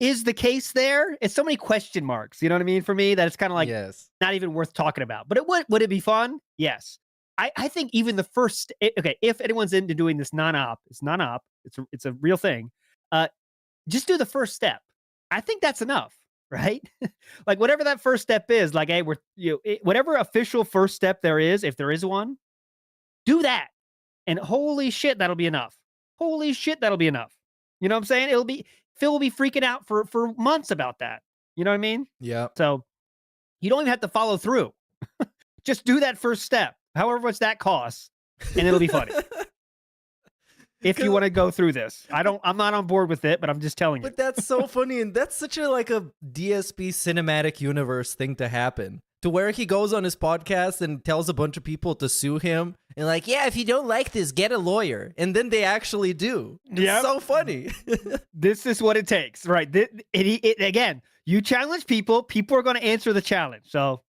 is the case there? It's so many question marks. You know what I mean? For me, that it's kind of like Yes. not even worth talking about. But would it be fun? Yes. I think even the first, okay, if anyone's into doing this non-op, it's a real thing. Just do the first step. I think that's enough, right? Like whatever that first step is, like, hey, whatever official first step there is, if there is one, do that. And holy shit, that'll be enough. Holy shit, that'll be enough. You know what I'm saying? Phil will be freaking out for months about that. You know what I mean? Yeah. So you don't even have to follow through. Just do that first step, however much that costs, and it'll be funny. If you want to go through this, I'm not on board with it, but I'm just telling you. But that's so funny, and that's such a DSP cinematic universe thing to happen. To where he goes on his podcast and tells a bunch of people to sue him, and like, yeah, if you don't like this, get a lawyer, and then they actually do. It's so funny. This is what it takes, right? Again, you challenge people are going to answer the challenge. So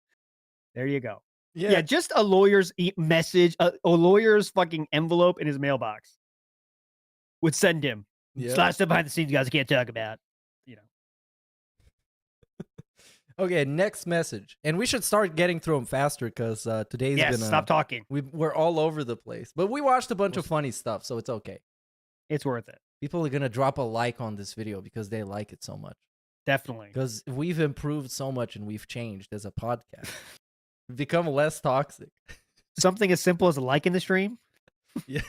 there you go. Yeah, just a lawyer's message, a lawyer's fucking envelope in his mailbox would send him. Yeah. Slash stuff behind the scenes you guys can't talk about. You know. Okay, next message. And we should start getting through them faster because today's been... stop talking. We're all over the place. But we watched a bunch of funny stuff, so it's okay. It's worth it. People are going to drop a like on this video because they like it so much. Definitely. Because we've improved so much and we've changed as a podcast. We've become less toxic. Something as simple as a like in the stream? Yeah.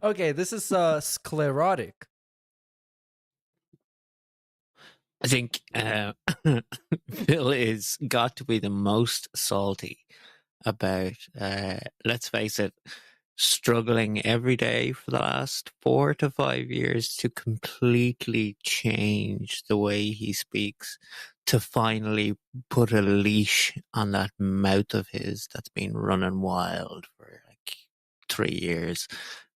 Okay, this is sclerotic. I think Phil is got to be the most salty about, let's face it, struggling every day for the last 4 to 5 years to completely change the way he speaks, to finally put a leash on that mouth of his that's been running wild for like 3 years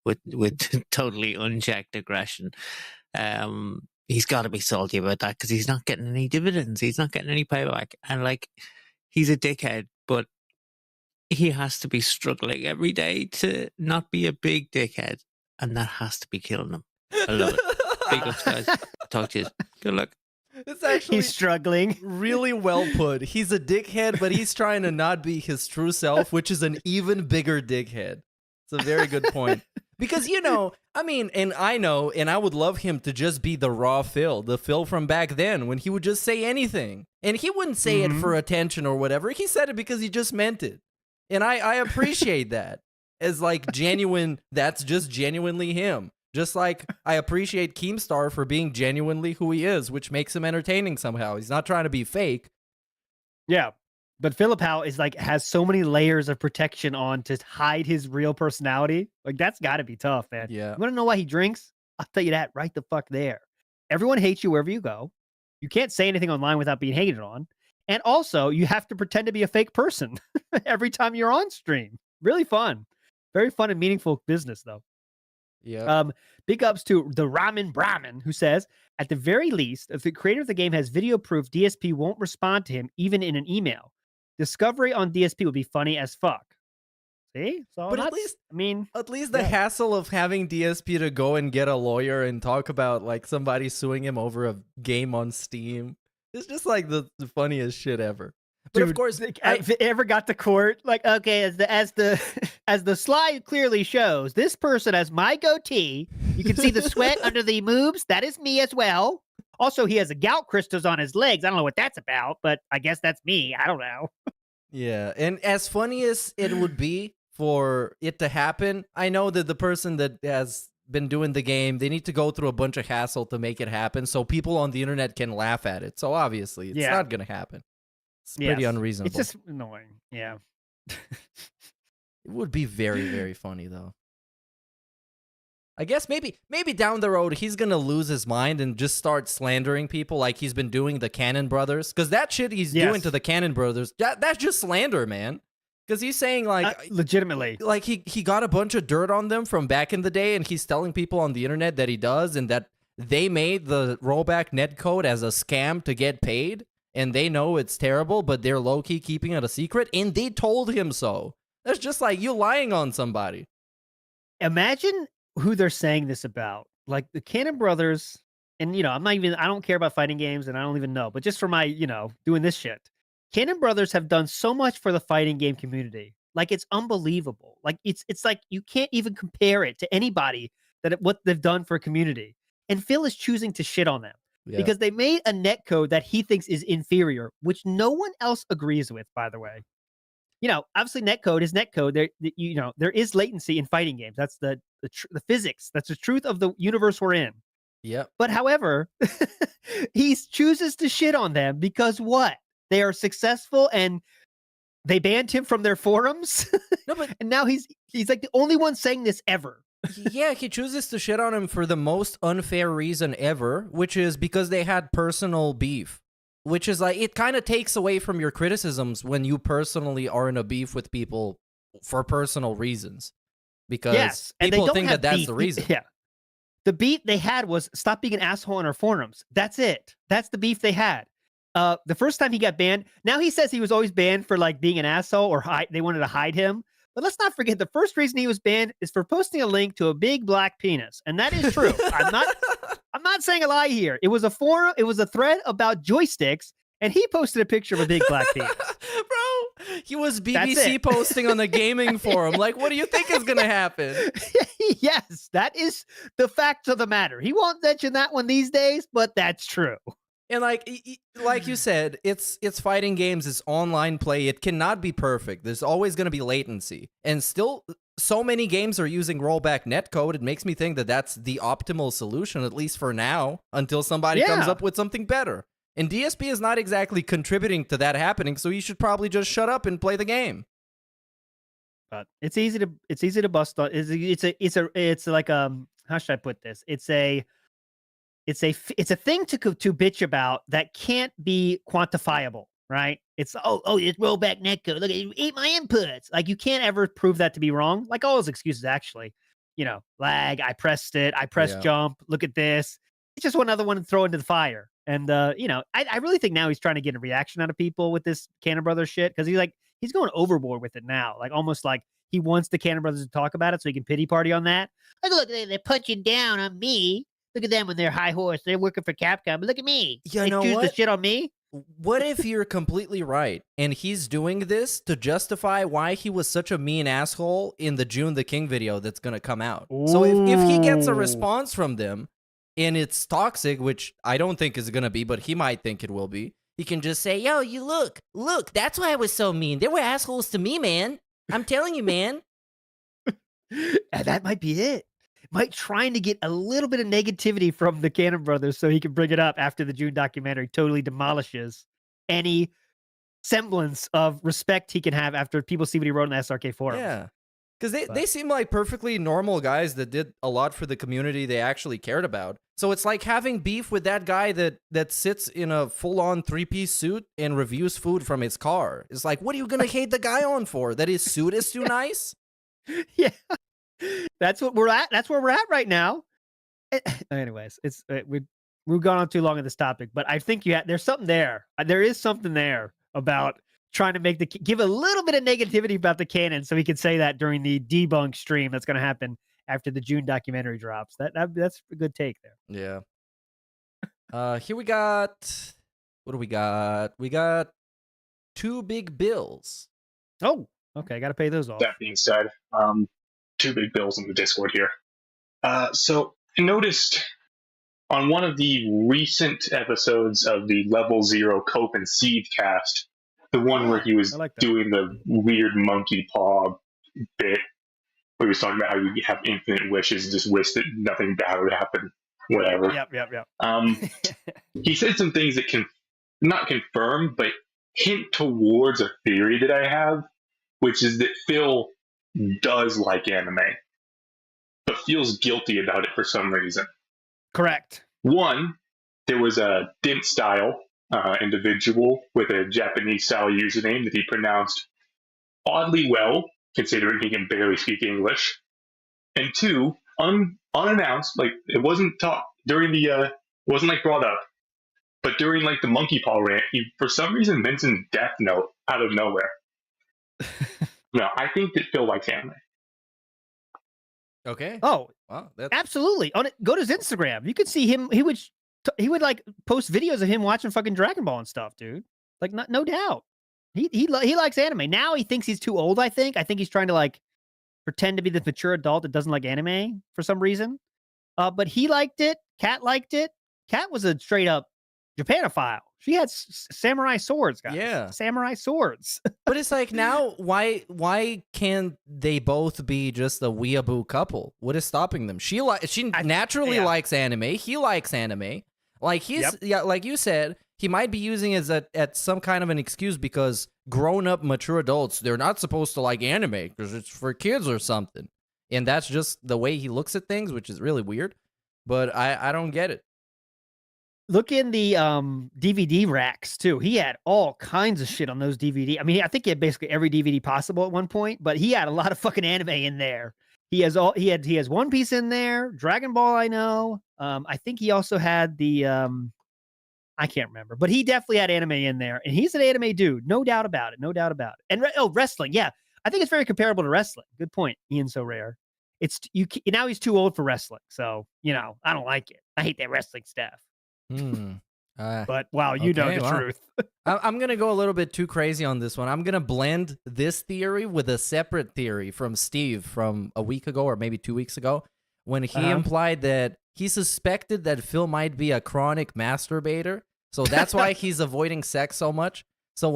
with totally unchecked aggression. He's got to be salty about that because he's not getting any dividends. He's not getting any payback. And like, he's a dickhead, but he has to be struggling every day to not be a big dickhead. And that has to be killing him. I love it. Big ups, guys. Talk to you. Good luck. It's actually he's struggling. Really well put. He's a dickhead, but he's trying to not be his true self, which is an even bigger dickhead. It's a very good point. Because, you know, I mean, and I know, and I would love him to just be the raw Phil, the Phil from back then, when he would just say anything. And he wouldn't say it for attention or whatever. He said it because he just meant it. And I appreciate that as like genuine, that's just genuinely him. Just like I appreciate Keemstar for being genuinely who he is, which makes him entertaining somehow. He's not trying to be fake. Yeah. But Philip Howe is like, has so many layers of protection on to hide his real personality. Like, that's got to be tough, man. Yeah. You want to know why he drinks? I'll tell you that right the fuck there. Everyone hates you wherever you go. You can't say anything online without being hated on. And also, you have to pretend to be a fake person every time you're on stream. Really fun. Very fun and meaningful business, though. Yeah. Big ups to the Ramen Brahmin, who says, at the very least, if the creator of the game has video proof, DSP won't respond to him even in an email. Discovery on DSP would be funny as fuck. See? So but at least the hassle of having DSP to go and get a lawyer and talk about like somebody suing him over a game on Steam is just like the funniest shit ever. But Dude, of course, if it ever got to court, like, okay, as the slide clearly shows, this person has my goatee. You can see the sweat under the moves. That is me as well. Also, he has a gout crystals on his legs. I don't know what that's about, but I guess that's me. I don't know. Yeah, and as funny as it would be for it to happen, I know that the person that has been doing the game, they need to go through a bunch of hassle to make it happen so people on the internet can laugh at it. So obviously, it's not going to happen. It's pretty unreasonable. It's just annoying. Yeah. It would be very, very funny, though. I guess maybe down the road, he's going to lose his mind and just start slandering people like he's been doing the Cannon Brothers. Because that shit he's doing to the Cannon Brothers, that's just slander, man. Because he's saying, like... legitimately. Like, he got a bunch of dirt on them from back in the day, and he's telling people on the internet that he does, and that they made the rollback netcode as a scam to get paid, and they know it's terrible, but they're low-key keeping it a secret, and they told him so. That's just like you lying on somebody. Imagine who they're saying this about. Like, the Cannon Brothers and I don't care about fighting games, and I don't even know, but just for my, doing this shit, Cannon Brothers have done so much for the fighting game community. Like, it's unbelievable. Like, it's like you can't even compare it to anybody what they've done for a community. And Phil is choosing to shit on them because they made a netcode that he thinks is inferior, which no one else agrees with, by the way. Obviously netcode is netcode. There is latency in fighting games. That's the physics. That's the truth of the universe we're in. Yep. But however, he chooses to shit on them because what? They are successful and they banned him from their forums. No, but and now he's like the only one saying this ever. Yeah, he chooses to shit on him for the most unfair reason ever, which is because they had personal beef. Which is like, it kind of takes away from your criticisms when you personally are in a beef with people for personal reasons. Because people think that that's the reason. Yeah. The beef they had was stop being an asshole on our forums. That's it. That's the beef they had. The first time he got banned, now he says he was always banned for like being an asshole or they wanted to hide him. But let's not forget the first reason he was banned is for posting a link to a big black penis. And that is true. I'm not saying a lie here. It was a forum, it was a thread about joysticks, and he posted a picture of a big black penis. Bro, he was BBC posting on the gaming forum. Like, what do you think is going to happen? Yes, that is the fact of the matter. He won't mention that one these days, but that's true. And like you said, it's fighting games, it's online play. It cannot be perfect. There's always going to be latency. And still, so many games are using rollback netcode. It makes me think that that's the optimal solution, at least for now, until somebody comes up with something better. And DSP is not exactly contributing to that happening, so you should probably just shut up and play the game. But it's easy to bust on. It's like how should I put this? It's a thing to bitch about that can't be quantifiable, right? It's it's rollback netcode. Look, it ate my inputs. Like, you can't ever prove that to be wrong. Like all those excuses, actually. Lag. I pressed it. I pressed jump. Look at this. It's just one other one to throw into the fire. And I really think now he's trying to get a reaction out of people with this Cannon Brothers shit because he's going overboard with it now. Like, almost like he wants the Cannon Brothers to talk about it so he can pity party on that. Like, look, they're punching down on me. Look at them on their high horse. They're working for Capcom. But look at me. You know what? The shit on me. What if you're completely right and he's doing this to justify why he was such a mean asshole in the June the King video that's going to come out? Ooh. So if he gets a response from them and it's toxic, which I don't think is going to be, but he might think it will be, he can just say, yo, you look, that's why I was so mean. They were assholes to me, man. I'm telling you, man. That might be it. Trying to get a little bit of negativity from the Cannon Brothers so he can bring it up after the June documentary totally demolishes any semblance of respect he can have after people see what he wrote in the SRK forums. Yeah. Because they seem like perfectly normal guys that did a lot for the community they actually cared about. So it's like having beef with that guy that sits in a full-on three-piece suit and reviews food from his car. It's like, what are you going to hate the guy on for? That his suit is too nice? Yeah. That's what we're at. That's where we're at right now. Anyways, we've gone on too long on this topic, but I think there's something there. There is something there about trying to give a little bit of negativity about the canon so we can say that during the debunk stream that's going to happen after the June documentary drops. That's a good take there. Yeah. Here we got, what do we got? We got 2 big bills. Oh, okay. I got to pay those off. That being said, 2 big bills in the Discord here. So I noticed on one of the recent episodes of the Level Zero Cope and Seed cast, the one where he was doing the weird monkey paw bit, where he was talking about how you have infinite wishes and just wish that nothing bad would happen, whatever. Yep. He said some things that can not confirm, but hint towards a theory that I have, which is that Phil does like anime, but feels guilty about it for some reason. Correct. One, there was a Dint style individual with a Japanese style username that he pronounced oddly well, considering he can barely speak English. And 2, unannounced, like it wasn't during the it wasn't like brought up, but during like the monkey paw rant, he for some reason mentioned Death Note out of nowhere. No, I think that Phil likes anime. Okay. Oh, wow, absolutely. Go to his Instagram. You can see him. He would he would like post videos of him watching fucking Dragon Ball and stuff, dude. Like, no doubt. He likes anime. Now he thinks he's too old, I think. I think he's trying to like pretend to be this mature adult that doesn't like anime for some reason. But he liked it. Kat liked it. Kat was a straight up Japanophile. She had samurai swords, guys. Yeah. Samurai swords. But it's like now, why can't they both be just a weeaboo couple? What is stopping them? She naturally likes anime. He likes anime. Like like you said, he might be using it at some kind of an excuse because grown-up, mature adults, they're not supposed to like anime because it's for kids or something. And that's just the way he looks at things, which is really weird. But I don't get it. Look in the DVD racks too. He had all kinds of shit on those DVD. I mean, I think he had basically every DVD possible at one point, but he had a lot of fucking anime in there. He has One Piece in there, Dragon Ball, I know. I think he also had the I can't remember, but he definitely had anime in there, and he's an anime dude, no doubt about it, no doubt about it. And wrestling, yeah, I think it's very comparable to wrestling. Good point, Ian So Rare. It's now he's too old for wrestling, so I don't like it. I hate that wrestling stuff. But wow, you know the truth. I'm gonna go a little bit too crazy on this one. I'm gonna blend this theory with a separate theory from Steve from a week ago or maybe 2 weeks ago, when he implied that he suspected that Phil might be a chronic masturbator, so that's why he's avoiding sex so much. So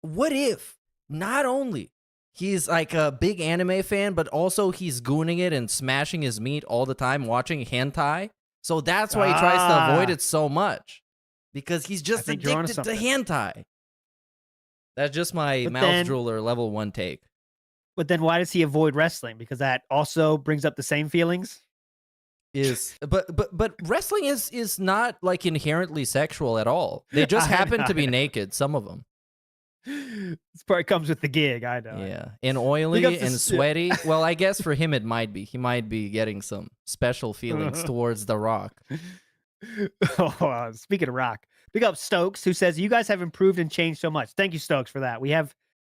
what if not only he's like a big anime fan, but also he's gooning it and smashing his meat all the time, watching hentai? So that's why he tries to avoid it so much, because he's just addicted to hentai. That's just my mouth drooler level 1 take. But then why does he avoid wrestling? Because that also brings up the same feelings? But wrestling is not like inherently sexual at all. They just happen to be naked, some of them. This part comes with the gig, I know. Yeah, and oily and sweaty. Well, I guess for him it might be. He might be getting some special feelings towards The Rock. Speaking of Rock, big up Stokes, who says, you guys have improved and changed so much. Thank you, Stokes, for that. We have,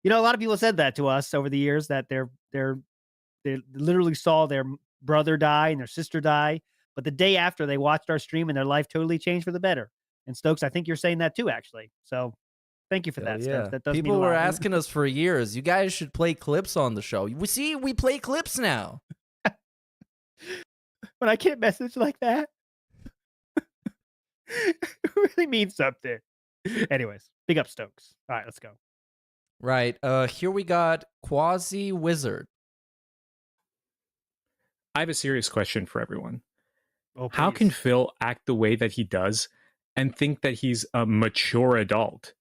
a lot of people said that to us over the years, that they literally saw their brother die and their sister die, but the day after they watched our stream and their life totally changed for the better. And Stokes, I think you're saying that too, actually. So thank you for that. Yeah. That does People mean a were lot. asking us for years, you guys should play clips on the show. We play clips now. When I get a message like that, it really means something. Anyways, big up Stokes. All right, let's go. Right. Here we got Quasi Wizard. I have a serious question for everyone. Oh, how can Phil act the way that he does and think that he's a mature adult?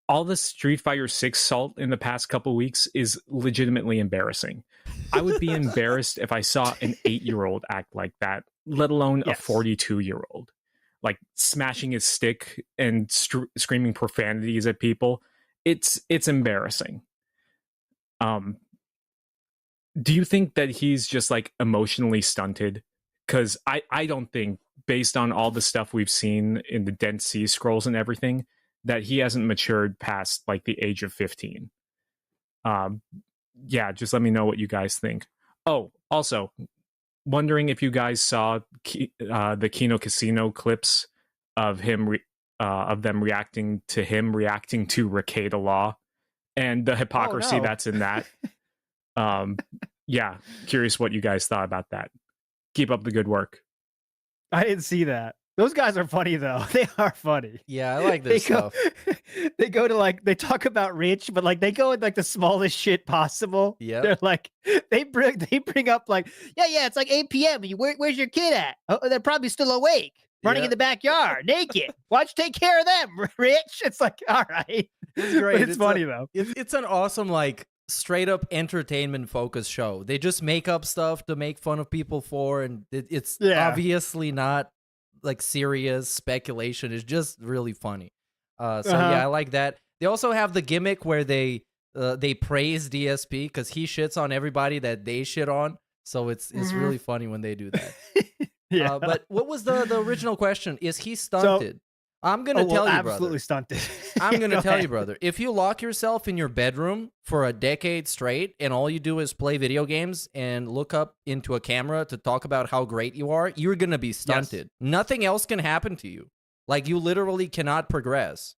All the Street Fighter 6 salt in the past couple weeks is legitimately embarrassing. I would be embarrassed if I saw an 8-year-old act like that, let alone a 42-year-old. Like smashing his stick and screaming profanities at people. It's embarrassing. Do you think that he's just like emotionally stunted? Because I don't think, based on all the stuff we've seen in the Dead Sea Scrolls and everything, that he hasn't matured past like the age of 15. Yeah, just let me know what you guys think. Oh, also, wondering if you guys saw the Kino Casino clips of him, of them reacting to Rekieta Law and the hypocrisy that's in that. Yeah, curious what you guys thought about that. Keep up the good work. I didn't see that. Those guys are funny though. They are funny. Yeah, I like this stuff. They go to like, they talk about Rich, but like they go in like the smallest shit possible. Yeah. They're like, they bring up like, yeah, it's like 8 p.m. Where's your kid at? Oh, they're probably still awake, running in the backyard, naked. Why don't you take care of them, Rich? It's like, all right. It's great. It's funny though. It's an awesome, like, straight up entertainment focused show. They just make up stuff to make fun of people for, and it's obviously not like serious speculation. It's just really funny. Yeah, I like that. They also have the gimmick where they praise DSP because he shits on everybody that they shit on. So it's really funny when they do that. Yeah. But what was the original question? Is he stunted? I'm going to tell you, absolutely brother. stunted. I'm going to Go tell you, ahead. brother. If you lock yourself in your bedroom for a decade straight and all you do is play video games and look up into a camera to talk about how great you are, you're going to be stunted. Nothing else can happen to you. Like, you literally cannot progress.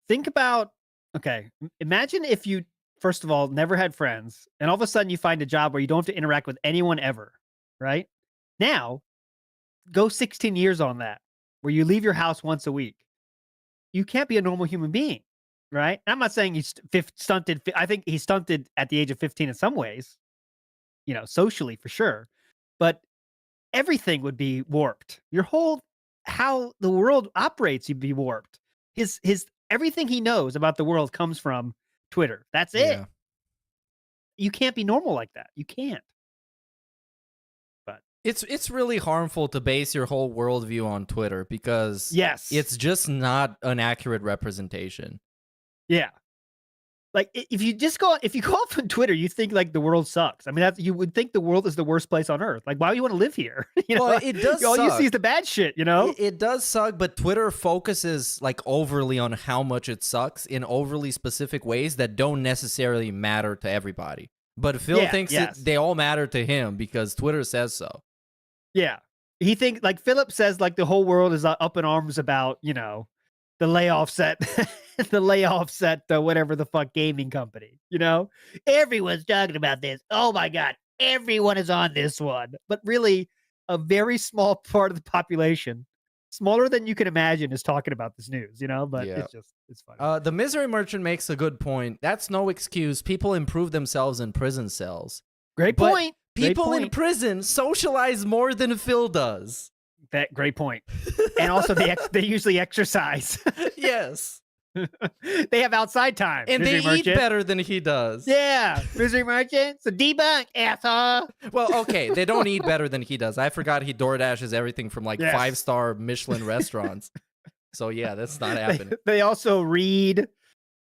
Think about, okay, imagine if you, first of all, never had friends, and all of a sudden you find a job where you don't have to interact with anyone ever, right? Now, go 16 years on that, where you leave your house once a week. You can't be a normal human being, right? And I'm not saying he's stunted. I think he's stunted at the age of 15 in some ways, socially for sure. But everything would be warped. Your whole, how the world operates, you'd be warped. His everything he knows about the world comes from Twitter. That's it. Yeah. You can't be normal like that. You can't. But it's really harmful to base your whole worldview on Twitter because it's just not an accurate representation. Yeah. Like if you go off on Twitter, you think like the world sucks. I mean, you would think the world is the worst place on earth. Like, why do you want to live here? Well, it does all suck. you see is the bad shit, It does suck, but Twitter focuses like overly on how much it sucks in overly specific ways that don't necessarily matter to everybody. But Phil thinks they all matter to him because Twitter says so. Yeah. He thinks, like, Philip says, like, the whole world is up in arms about, the layoffs at whatever the fuck gaming company, Everyone's talking about this. Oh my God. Everyone is on this one. But really, a very small part of the population, smaller than you can imagine, is talking about this news, But it's funny. The Misery Merchant makes a good point. That's no excuse. People improve themselves in prison cells. Great But point. People in prison socialize more than Phil does. Great point. And also they usually exercise. Yes. They have outside time. And Misery they Merchant. eat better than he does. Yeah. Misery Merchant. So debunk, asshole. Well, okay. They don't eat better than he does. I forgot he DoorDashes everything from like 5-star Michelin restaurants. So yeah, that's not happening. They also read.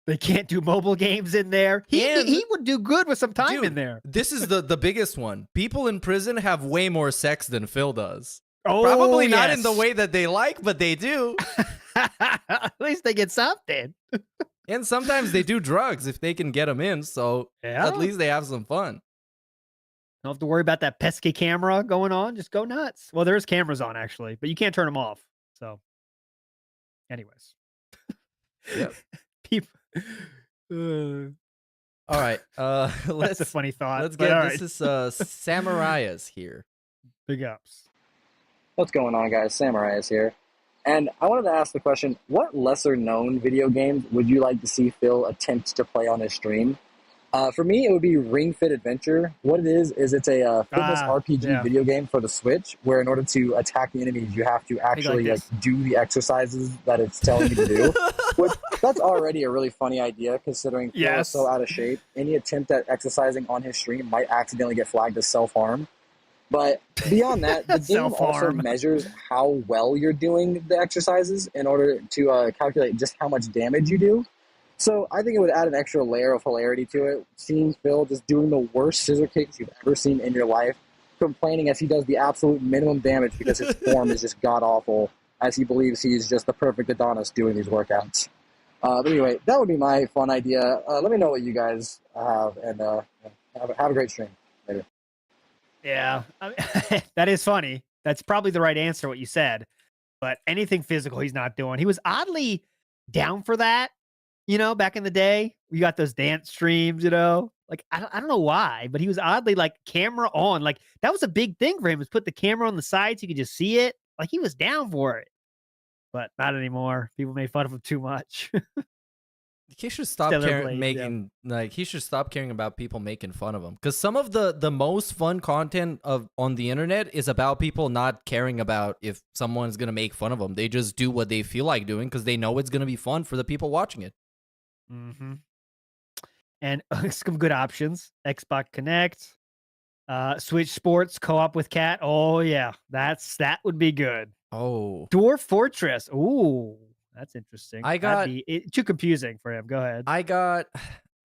They can't do mobile games in there. He would do good with some time in there. This is the biggest one. People in prison have way more sex than Phil does. Oh, probably not in the way that they like, but they do. At least they get something. And sometimes they do drugs if they can get them in. So at least they have some fun. Don't have to worry about that pesky camera going on. Just go nuts. Well, there's cameras on actually, but you can't turn them off. So, anyways, yep. People. All right. That's a funny thought. Let's get this is Samaraya's here. Big ups. What's going on, guys? Samaraya's here. And I wanted to ask the question, what lesser-known video games would you like to see Phil attempt to play on his stream? For me, it would be Ring Fit Adventure. What it is it's a fitness RPG video game for the Switch, where in order to attack the enemies, you have to actually do the exercises that it's telling you to do. Which, that's already a really funny idea, considering Phil is so out of shape. Any attempt at exercising on his stream might accidentally get flagged as self-harm. But beyond that, the game also measures how well you're doing the exercises in order to calculate just how much damage you do. So I think it would add an extra layer of hilarity to it, seeing Phil just doing the worst scissor kicks you've ever seen in your life, complaining as he does the absolute minimum damage because his form is just god-awful, as he believes he's just the perfect Adonis doing these workouts. But anyway, that would be my fun idea. Let me know what you guys have, and have a great stream. Later. Yeah, I mean, that is funny. That's probably the right answer, what you said. But anything physical he's not doing. He was oddly down for that, back in the day. We got those dance streams, Like, I don't know why, but he was oddly, like, camera on. Like, that was a big thing for him, was put the camera on the side so you could just see it. Like, he was down for it. But not anymore. People made fun of him too much. He should stop he should stop caring about people making fun of him, because some of the most fun content on the internet is about people not caring about if someone's gonna make fun of them. They just do what they feel like doing because they know it's gonna be fun for the people watching it. Mm-hmm. And some good options: Xbox Connect, Switch Sports co-op with Cat. Oh yeah, that would be good. Oh, Dwarf Fortress. Ooh. That's interesting. That'd be too confusing for him. Go ahead. I got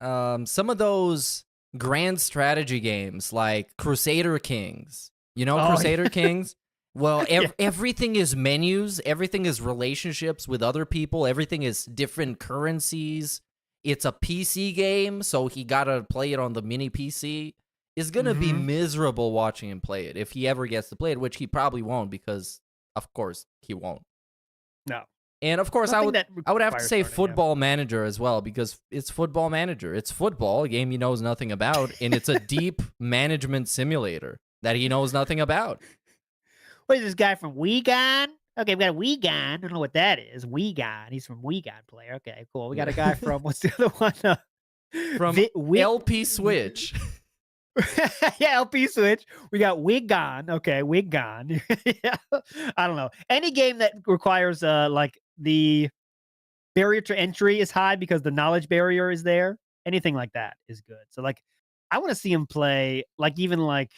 some of those grand strategy games like Crusader Kings. Crusader Kings? Well, everything is menus. Everything is relationships with other people. Everything is different currencies. It's a PC game, so he gotta play it on the mini PC. It's gonna be miserable watching him play it if he ever gets to play it, which he probably won't because, of course, he won't. No. And of course, I would have to requires say starting, Football Manager as well because it's Football Manager. It's football, a game he knows nothing about, and it's a deep management simulator that he knows nothing about. What is this guy from Wigan? Okay, we got a Wigan. I don't know what that is. Wigan. He's from Wigan player. Okay, cool. We got a guy from what's the other one? From LP Switch. Yeah, LP Switch. We got Wigan. Okay, Wigan. Yeah. I don't know. Any game that requires like the barrier to entry is high because the knowledge barrier is there. Anything like that is good. So like, I want to see him play like even like.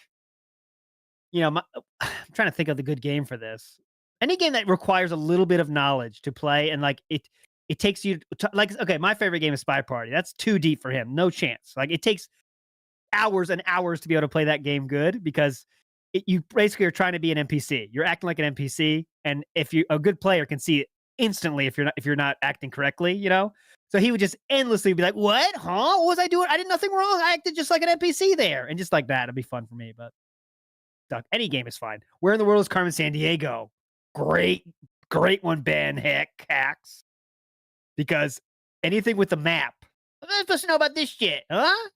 I'm trying to think of the good game for this. Any game that requires a little bit of knowledge to play and like it takes you to, like, okay, my favorite game is Spy Party. That's too deep for him. No chance. Like it takes hours and hours to be able to play that game good because you basically are trying to be an NPC. You're acting like an NPC, and if you a good player can see it instantly if you're not acting correctly, So he would just endlessly be like, "What? Huh? What was I doing? I did nothing wrong. I acted just like an NPC there," and just like that, it'd be fun for me. But any game is fine. Where in the world is Carmen Sandiego? Great one, Ben Hacks. Because anything with the map. I'm not supposed to know about this shit, huh?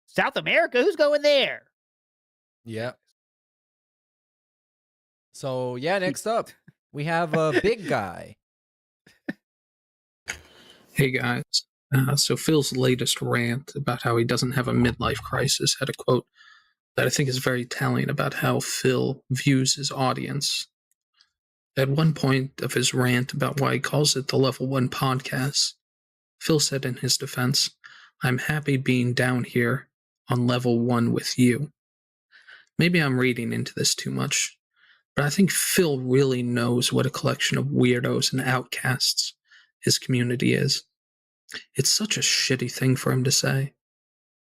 South America? Who's going there? Yeah. So, yeah, next up, we have a big guy. Hey, guys. So Phil's latest rant about how he doesn't have a midlife crisis had a quote that I think is very telling about how Phil views his audience. At one point of his rant about why he calls it the Level 1 podcast, Phil said in his defense, "I'm happy being down here on Level 1 with you." Maybe I'm reading into this too much, but I think Phil really knows what a collection of weirdos and outcasts his community is. It's such a shitty thing for him to say.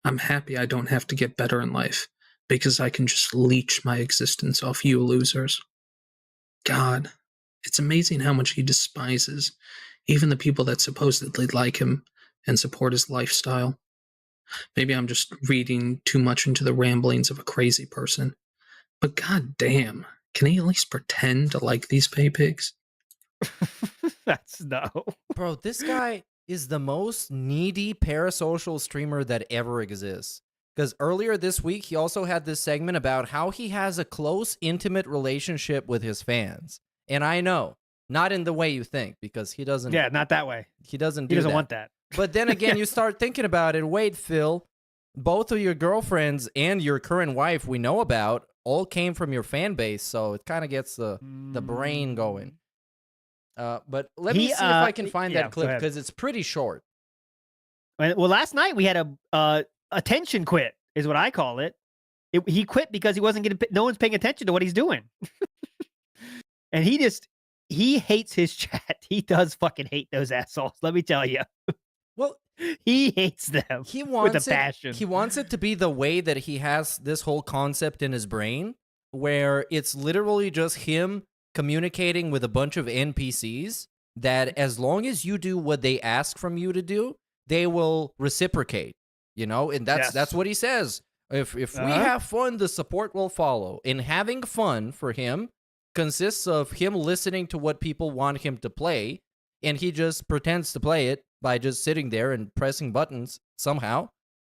I'm happy I don't have to get better in life because I can just leech my existence off you losers. God, it's amazing how much he despises even the people that supposedly like him and support his lifestyle. Maybe I'm just reading too much into the ramblings of a crazy person, but god damn, can he at least pretend to like these pay pigs? That's no. Bro, this guy is the most needy parasocial streamer that ever exists. Because earlier this week, he also had this segment about how he has a close, intimate relationship with his fans. And I know, not in the way you think, because he doesn't... Yeah, not that way. He doesn't want that. But then again, you start thinking about it. Wait, Phil, both of your girlfriends and your current wife we know about all came from your fan base, so it kind of gets the brain going. But let me see if I can find that clip, because it's pretty short. Well, last night we had a attention quit, is what I call it. He quit because he wasn't getting, no one's paying attention to what he's doing. And he hates his chat. He does fucking hate those assholes, let me tell you. Well, he hates them with a passion. He wants it to be the way that he has this whole concept in his brain, where it's literally just him communicating with a bunch of NPCs that as long as you do what they ask from you to do, they will reciprocate, and that's what he says. If we have fun, the support will follow. And having fun for him consists of him listening to what people want him to play, and he just pretends to play it by just sitting there and pressing buttons somehow,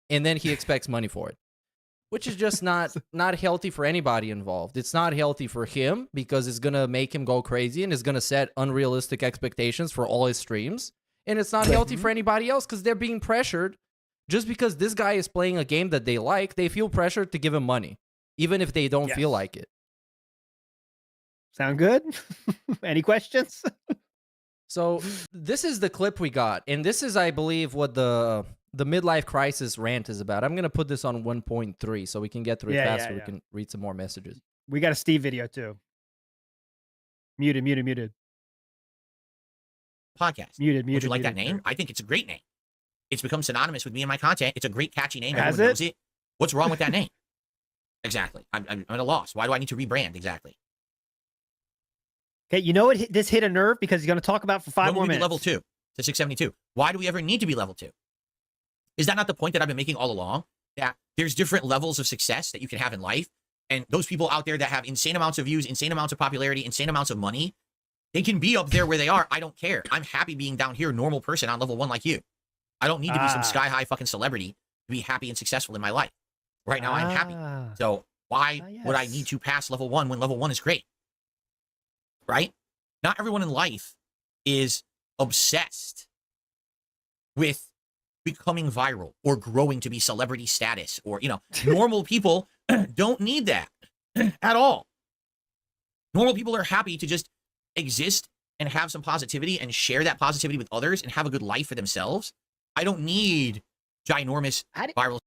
and then he expects money for it, which is just not healthy for anybody involved. It's not healthy for him because it's going to make him go crazy and is going to set unrealistic expectations for all his streams. And it's not healthy for anybody else because they're being pressured. Just because this guy is playing a game that they like, they feel pressured to give him money, even if they don't feel like it. Sound good? Any questions? So this is the clip we got. And this is, I believe, what the midlife crisis rant is about. I'm going to put this on 1.3 so we can get through it faster. We can read some more messages. We got a Steve video too. Muted. Podcast. Muted. Would you like that name? I think it's a great name. It's become synonymous with me and my content. It's a great, catchy name. Has Everyone knows it. What's wrong with that name? Exactly. I'm at a loss. Why do I need to rebrand? Exactly. Okay, you know what? This hit a nerve because he's going to talk about for 5 When more will we be minutes. level 2 to 672? Why do we ever need to be level 2? Is that not the point that I've been making all along? That there's different levels of success that you can have in life. And those people out there that have insane amounts of views, insane amounts of popularity, insane amounts of money, they can be up there where they are. I don't care. I'm happy being down here, normal person on level 1 like you. I don't need to be some sky high fucking celebrity to be happy and successful in my life. Right now, I'm happy. So why would I need to pass level 1 when level 1 is great? Right? Not everyone in life is obsessed with becoming viral or growing to be celebrity status, or, you know, normal people don't need that at all. Normal people are happy to just exist and have some positivity and share that positivity with others and have a good life for themselves. I don't need ginormous viral.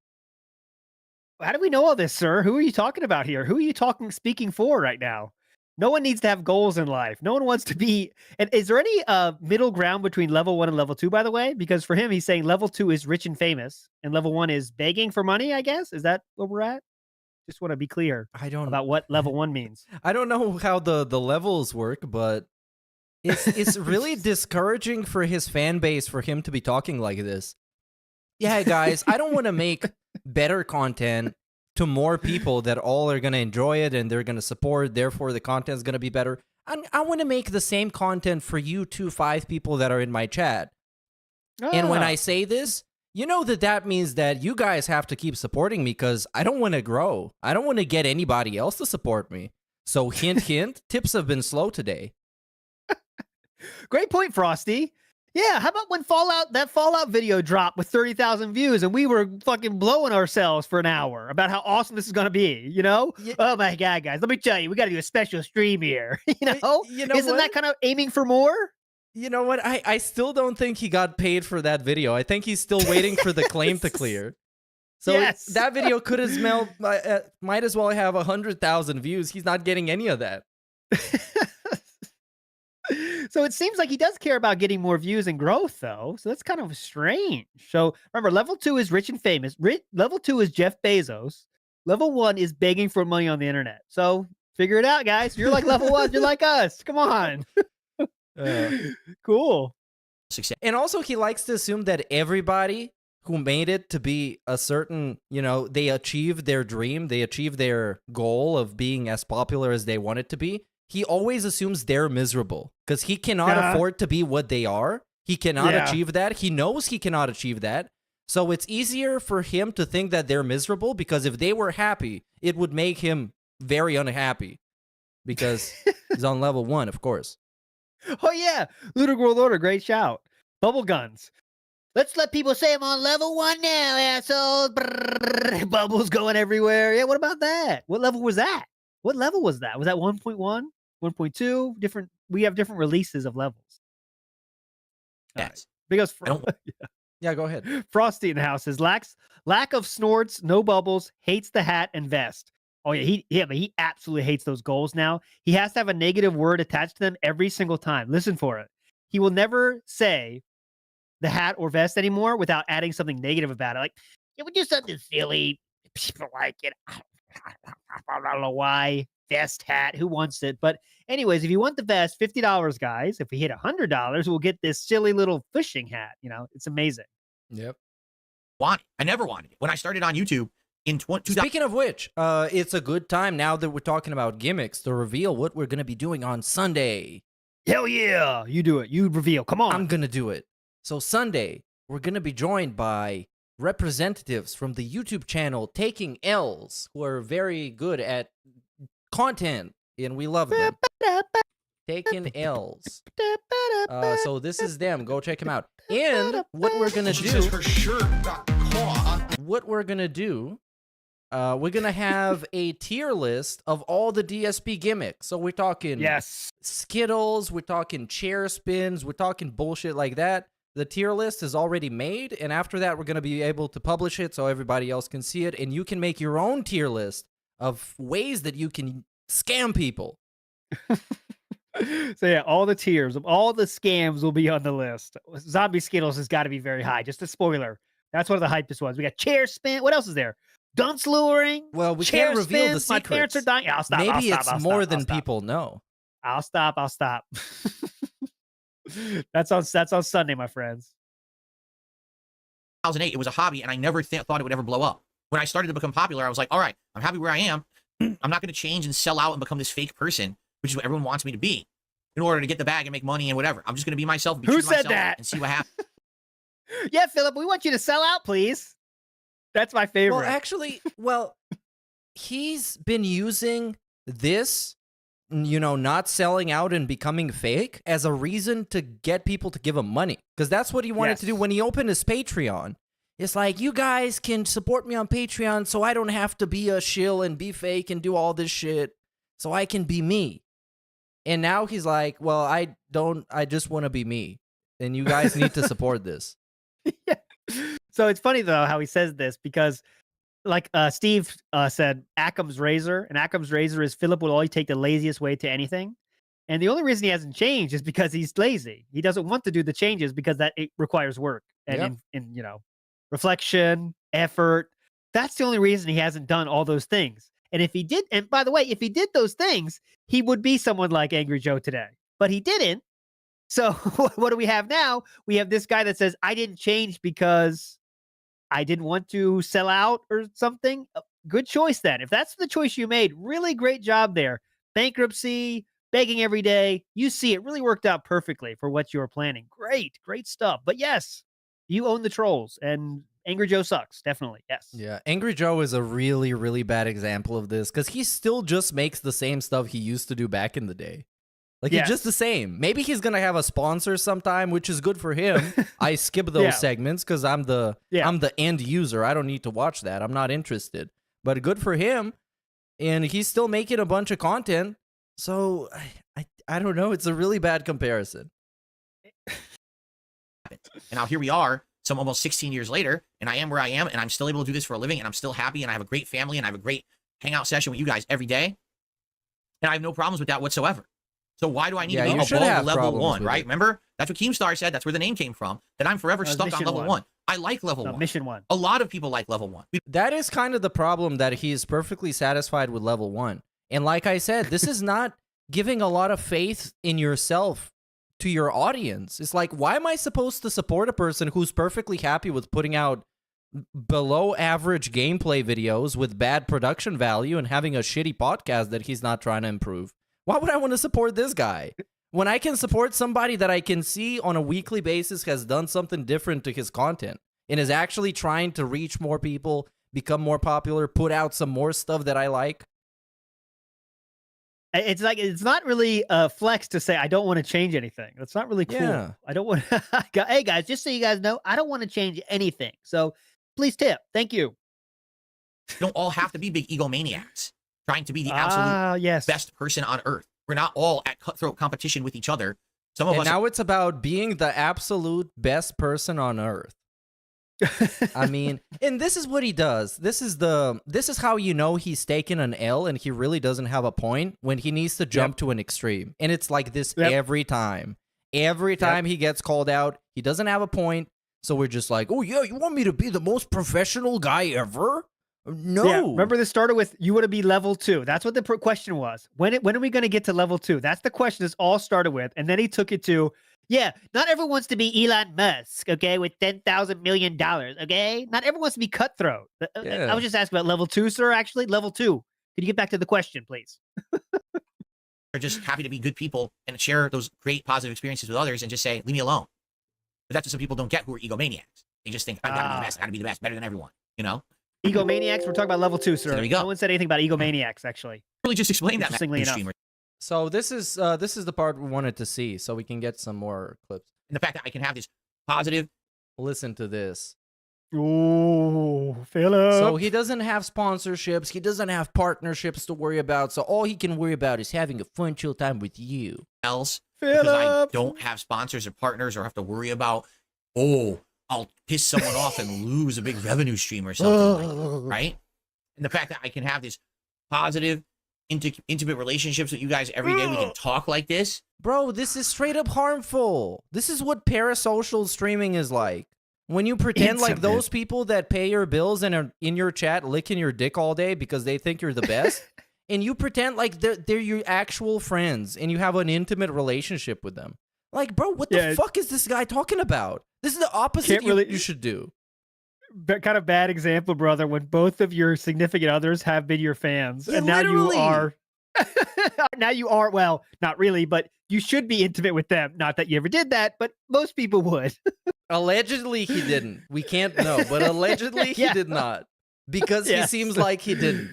How do we know all this, sir? Who are you talking about here? Who are you speaking for right now? No one needs to have goals in life. No one wants to be. And is there any middle ground between level 1 and level 2, by the way? Because for him, he's saying level 2 is rich and famous, and level 1 is begging for money, I guess. Is that where we're at? Just want to be clear about what level 1 means. I don't know how the levels work, but it's really discouraging for his fan base for him to be talking like this. Yeah, guys, I don't want to make better content to more people that all are going to enjoy it and they're going to support, therefore the content is going to be better. I want to make the same content for you 5 people that are in my chat. And when I say this, you know that means that you guys have to keep supporting me because I don't want to grow. I don't want to get anybody else to support me. So hint, hint, tips have been slow today. Great point, Frosty. Yeah, how about when that Fallout video dropped with 30,000 views and we were fucking blowing ourselves for an hour about how awesome this is going to be, you know? Yeah. Oh my God, guys, let me tell you, we got to do a special stream here, you know? Isn't that kind of aiming for more? You know what? I still don't think he got paid for that video. I think he's still waiting for the claim to clear. So that video could have might as well have 100,000 views. He's not getting any of that. So it seems like he does care about getting more views and growth, though. So that's kind of strange. So remember, level 2 is rich and famous. Level 2 is Jeff Bezos. Level 1 is begging for money on the internet. So figure it out, guys. You're like level 1. You're like us. Come on. Cool. Success. And also, he likes to assume that everybody who made it to be a certain, you know, they achieved their dream, they achieved their goal of being as popular as they want it to be. He always assumes they're miserable because he cannot afford to be what they are. He cannot achieve that. He knows he cannot achieve that. So it's easier for him to think that they're miserable because if they were happy, it would make him very unhappy because he's on level 1, of course. Oh, yeah. Ludic World Order. Great shout. Bubble guns. Let's let people say I'm on level 1 now, assholes. Brrr, bubbles going everywhere. Yeah, what about that? What level was that? What level was that? Was that 1.1, 1.2? Different. We have different releases of levels. Yes. Because yeah, go ahead. Frosty in the house says lack of snorts, no bubbles, hates the hat and vest. Oh yeah, he absolutely hates those goals now. He has to have a negative word attached to them every single time. Listen for it. He will never say the hat or vest anymore without adding something negative about it. Like, it would do something silly. People like it. I don't know why. Vest, hat, who wants it? But anyways, if you want the vest, $50, guys. If we hit $100, we'll get this silly little fishing hat. You know, it's amazing. Yep. I never wanted it. When I started on YouTube in 2000. Speaking of which, it's a good time now that we're talking about gimmicks to reveal what we're going to be doing on Sunday. Hell yeah. You do it. You reveal. Come on. I'm going to do it. So Sunday, we're going to be joined by representatives from the YouTube channel Taking L's, who are very good at content, and we love them. Taking L's. So this is them. Go check them out. And what we're going to do... What we're going to do... we're going to have a tier list of all the DSP gimmicks. So we're talking Skittles, we're talking chair spins, we're talking bullshit like that. The tier list is already made, and after that, we're going to be able to publish it so everybody else can see it, and you can make your own tier list of ways that you can scam people. So yeah, all the tiers of all the scams will be on the list. Zombie Skittles has got to be very high. Just a spoiler. That's one of the hypest ones. We got chair spin. What else is there? Dunce luring. Well, we can't reveal the secrets. My parents are dying. Yeah, I'll stop. Maybe it's more than people know. I'll stop. That's on Sunday, my friends. 2008, it was a hobby, and I never thought it would ever blow up. When I started to become popular, I was like, all right, I'm happy where I am. I'm not going to change and sell out and become this fake person, which is what everyone wants me to be, in order to get the bag and make money and whatever. I'm just going to be myself. Be Who true to said myself that? And see what happens. Yeah, Philip, we want you to sell out, please. That's my favorite. Well, actually, he's been using this, not selling out and becoming fake as a reason to get people to give him money. Because that's what he wanted to do when he opened his Patreon. It's like, you guys can support me on Patreon so I don't have to be a shill and be fake and do all this shit, so I can be me. And now he's like, well, I just want to be me. And you guys need to support this. Yeah. So it's funny, though, how he says this, because like Steve said, Occam's razor, and Occam's razor is Philip will always take the laziest way to anything. And the only reason he hasn't changed is because he's lazy. He doesn't want to do the changes because it requires work and reflection, effort. That's the only reason he hasn't done all those things. And if he did, and by the way, if he did those things, he would be someone like Angry Joe today. But he didn't. So what do we have now? We have this guy that says, I didn't change because I didn't want to sell out or something. Good choice then. If that's the choice you made, really great job there. Bankruptcy, begging every day. You see, it really worked out perfectly for what you were planning. Great stuff. But yes, you own the trolls, and Angry Joe sucks. Definitely. Yes. Yeah. Angry Joe is a really, really bad example of this because he still just makes the same stuff he used to do back in the day. Like, he's just the same. Maybe he's going to have a sponsor sometime, which is good for him. I skip those segments because I'm the end user. I don't need to watch that. I'm not interested. But good for him. And he's still making a bunch of content. So, I don't know. It's a really bad comparison. And now here we are, some almost 16 years later, and I am where I am, and I'm still able to do this for a living, and I'm still happy, and I have a great family, and I have a great hangout session with you guys every day. And I have no problems with that whatsoever. So why do I need to go above level 1, right? Remember? That's what Keemstar said. That's where the name came from. That I'm forever stuck on level 1. I like level 1. Mission 1. A lot of people like level 1. That is kind of the problem, that he is perfectly satisfied with level 1. And like I said, this is not giving a lot of faith in yourself to your audience. It's like, why am I supposed to support a person who's perfectly happy with putting out below average gameplay videos with bad production value and having a shitty podcast that he's not trying to improve? Why would I want to support this guy when I can support somebody that I can see on a weekly basis has done something different to his content and is actually trying to reach more people, become more popular, put out some more stuff that I like? It's like, it's not really a flex to say, I don't want to change anything. That's not really cool. Yeah. I don't want hey guys, just so you guys know, I don't want to change anything. So please tip. Thank you. You don't all have to be big egomaniacs trying to be the absolute best person on earth. We're not all at cutthroat competition with each other. Some of us. Now it's about being the absolute best person on earth. I mean, and this is what he does. This is how you know he's taken an L and he really doesn't have a point, when he needs to jump to an extreme. And it's like this every time. Every time he gets called out, he doesn't have a point. So we're just like, oh yeah, you want me to be the most professional guy ever? No. Yeah. Remember, this started with, you want to be level 2. That's what the question was. When are we going to get to level 2? That's the question this all started with. And then he took it to, not everyone wants to be Elon Musk, okay, with $10,000 million, okay? Not everyone wants to be cutthroat. I was just asking about level 2, sir, actually. Level 2. Could you get back to the question, please? Are just happy to be good people and share those great positive experiences with others and just say, leave me alone. But that's what some people don't get, who are egomaniacs. They just think, I gotta be the best, better than everyone, you know? Egomaniacs, we're talking about level 2, sir. So there we go. No one said anything about egomaniacs, actually. Really just explain that, Interestingly enough. So this is the part we wanted to see, so we can get some more clips. And the fact that I can have this positive. Listen to this. Ooh, Philip. So he doesn't have sponsorships. He doesn't have partnerships to worry about. So all he can worry about is having a fun, chill time with you. Else, because I don't have sponsors or partners or have to worry about, I'll piss someone off and lose a big revenue stream or something, right? And the fact that I can have this positive, intimate relationships with you guys every day, we can talk like this. Bro, this is straight up harmful. This is what parasocial streaming is like. When you pretend like those people that pay your bills and are in your chat licking your dick all day because they think you're the best, and you pretend like they're your actual friends and you have an intimate relationship with them. Like, bro, what the fuck is this guy talking about? This is the opposite you should do. Kind of bad example, brother, when both of your significant others have been your fans. Yeah, and now literally. you are. Now you are, well, not really, but you should be intimate with them. Not that you ever did that, but most people would. Allegedly, he didn't. We can't know, but allegedly, he did not. Because he seems like he didn't.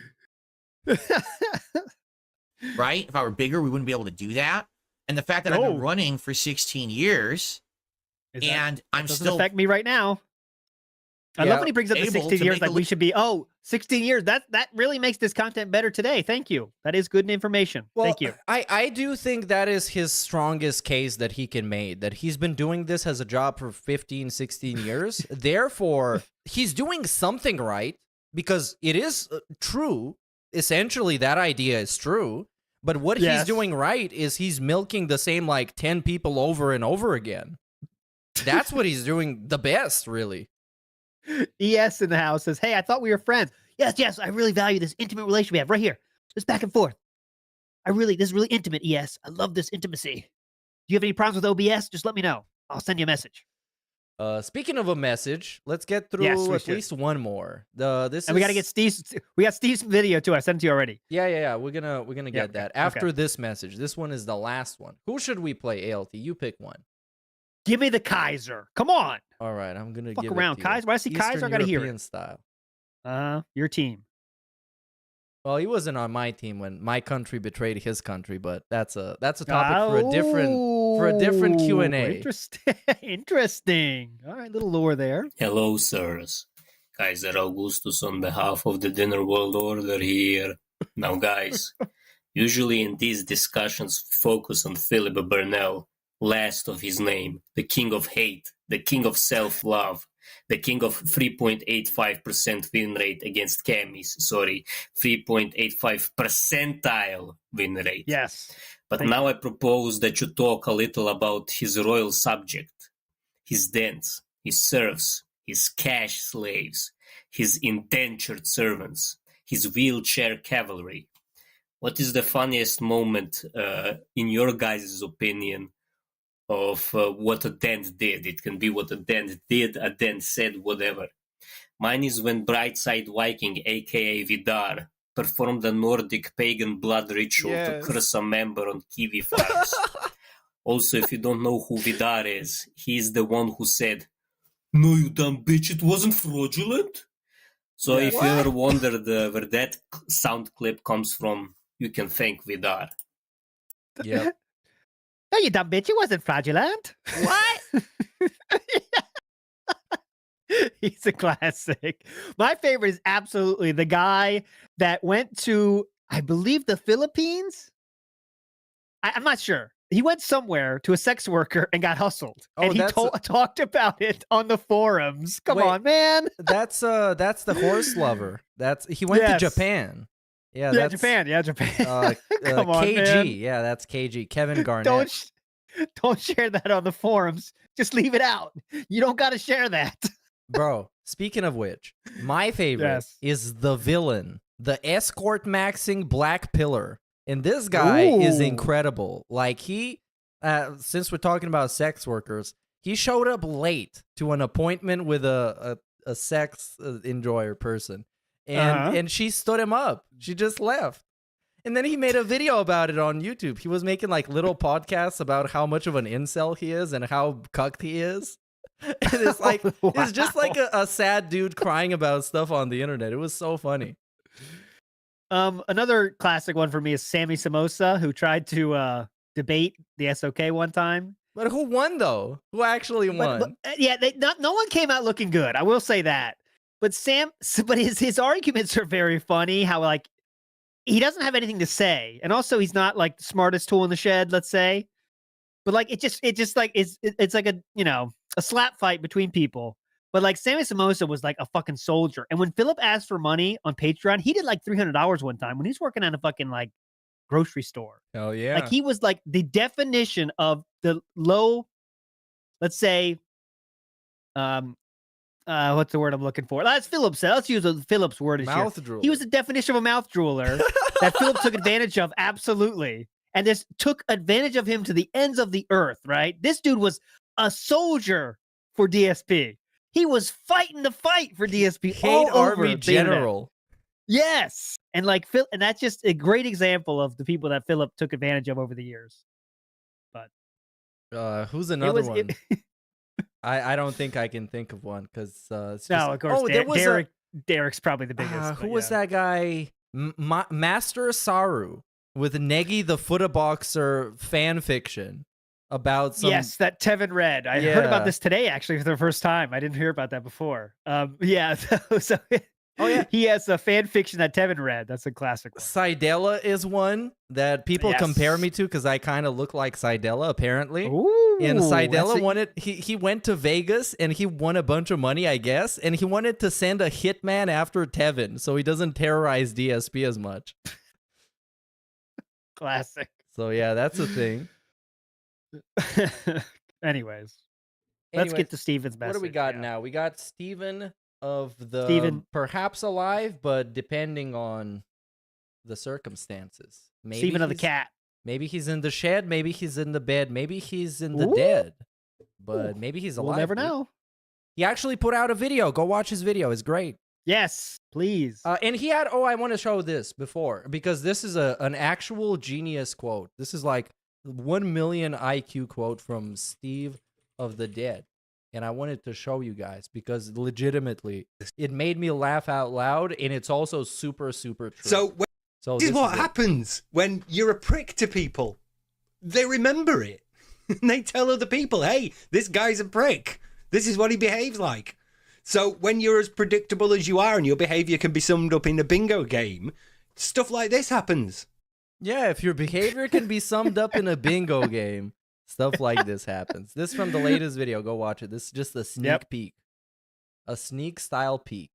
Right? If I were bigger, we wouldn't be able to do that. And the fact that I've been running for 16 years and I'm doesn't still affect me right now. I love when he brings up the 16 years, like we should be, 16 years. That really makes this content better today. Thank you. That is good information. Well, Thank you. I do think that is his strongest case that he can make, that he's been doing this as a job for 15, 16 years. Therefore, he's doing something right because it is true. Essentially, that idea is true. But what he's doing right is he's milking the same 10 people over and over again. That's what he's doing the best, really. ES in the house says, hey, I thought we were friends. Yes, I really value this intimate relationship we have right here. Just back and forth. This is really intimate, ES. I love this intimacy. Do you have any problems with OBS? Just let me know. I'll send you a message. Speaking of a message, let's get through at least one more. We gotta get Steve's. We got Steve's video too. I sent it to you already. Yeah. We're gonna get that after this message. This one is the last one. Who should we play? ALT, you pick one. Give me the Kaiser. Come on. All right, I'm gonna fuck give around. it to Kaiser. When I see Eastern Kaiser, I gotta European hear it. Style. Your team. Well, he wasn't on my team when my country betrayed his country, but that's a topic for a different Q&A. Interesting. All right, little lore there. Hello, sirs. Kaiser Augustus on behalf of the Dinner World Order here. Now, guys, usually in these discussions, focus on Philip Burnell, last of his name, the king of hate, the king of self-love, the king of 3.85% win rate against Camis. 3.85 percentile win rate. Yes. But now I propose that you talk a little about his royal subject, his dens, his serfs, his cash slaves, his indentured servants, his wheelchair cavalry. What is the funniest moment, in your guys' opinion, of what a dent did? It can be what a dent did, a dent said, whatever. Mine is when Brightside Viking, aka Vidar, performed a Nordic pagan blood ritual to curse a member on Kiwi farms. Also, if you don't know who Vidar is, he is the one who said, "No, you dumb bitch, it wasn't fraudulent." So if you ever wondered where that sound clip comes from, you can thank Vidar. Yep. No, you dumb bitch. It wasn't fraudulent. What? He's a classic. My favorite is absolutely the guy that went to, I believe, the Philippines. I'm not sure. He went somewhere to a sex worker and got hustled. And he talked about it on the forums. Come on, man. That's the horse lover. He went to Japan. Yeah, Japan. Come on, KG. man. Yeah, that's KG. Kevin Garnett. Don't share that on the forums. Just leave it out. You don't got to share that. Bro, speaking of which, my favorite is the villain, the escort maxing Black Pillar. And this guy is incredible. Like since we're talking about sex workers, he showed up late to an appointment with a sex enjoyer person. And she stood him up. She just left. And then he made a video about it on YouTube. He was making little podcasts about how much of an incel he is and how cucked he is. And it's it's just like a sad dude crying about stuff on the internet. It was so funny. Another classic one for me is Sammy Samosa, who tried to debate the SOK one time. But who won though? Who actually won? No one came out looking good. I will say that. But his arguments are very funny. How he doesn't have anything to say, and also he's not the smartest tool in the shed, let's say. But it's like a slap fight between people. But Sammy Samosa was a fucking soldier. And when Philip asked for money on Patreon, he did $300 one time when he's working at a fucking grocery store. Oh yeah. He was the definition of the low, let's say, what's the word I'm looking for? That's Phillips said. Let's use Phillips' word. Mouth He drooler. was the definition of a mouth drooler that Philip took advantage of. Absolutely. And this took advantage of him to the ends of the earth, right? This dude was a soldier for DSP. He was fighting the fight for DSP. Kate all over Army the internet. General. Yes. And like Phil, and that's just a great example of the people that Philip took advantage of over the years. But who's another one? I don't think I can think of one because no, of course. there was Derek's probably the biggest. who was that guy? Master Saru with Negi the Footer Boxer fan fiction about some. Yes, that Tevin read. I heard about this today actually for the first time. I didn't hear about that before. Yeah. So oh yeah, he has a fan fiction that Tevin read. That's a classic one. Sidella is one that people compare me to because I kind of look like Sidella apparently. Ooh, and Sidella wanted he went to Vegas and he won a bunch of money, I guess, and he wanted to send a hitman after Tevin so he doesn't terrorize DSP as much. Classic. So yeah, that's a thing. Anyways, let's get to Steven's message. What do we got now? We got Steven of the perhaps alive, but depending on the circumstances. Maybe Steven of the cat. Maybe he's in the shed. Maybe he's in the bed. Maybe he's in the dead. But maybe he's alive. We'll never know. He actually put out a video. Go watch his video. It's great. Yes, please. And he had, I want to show this before, because this is an actual genius quote. This is like 1 million IQ quote from Steve of the Dead. And I wanted to show you guys because legitimately it made me laugh out loud, and it's also super, super true. So this is what happens when you're a prick to people. They remember it. They tell other people, hey, this guy's a prick. This is what he behaves like. So when you're as predictable as you are and your behavior can be summed up in a bingo game, stuff like this happens. Yeah, if your behavior can be summed up in a bingo game, stuff like this happens. This is from the latest video. Go watch it. This is just a sneak peek. A sneak style peek.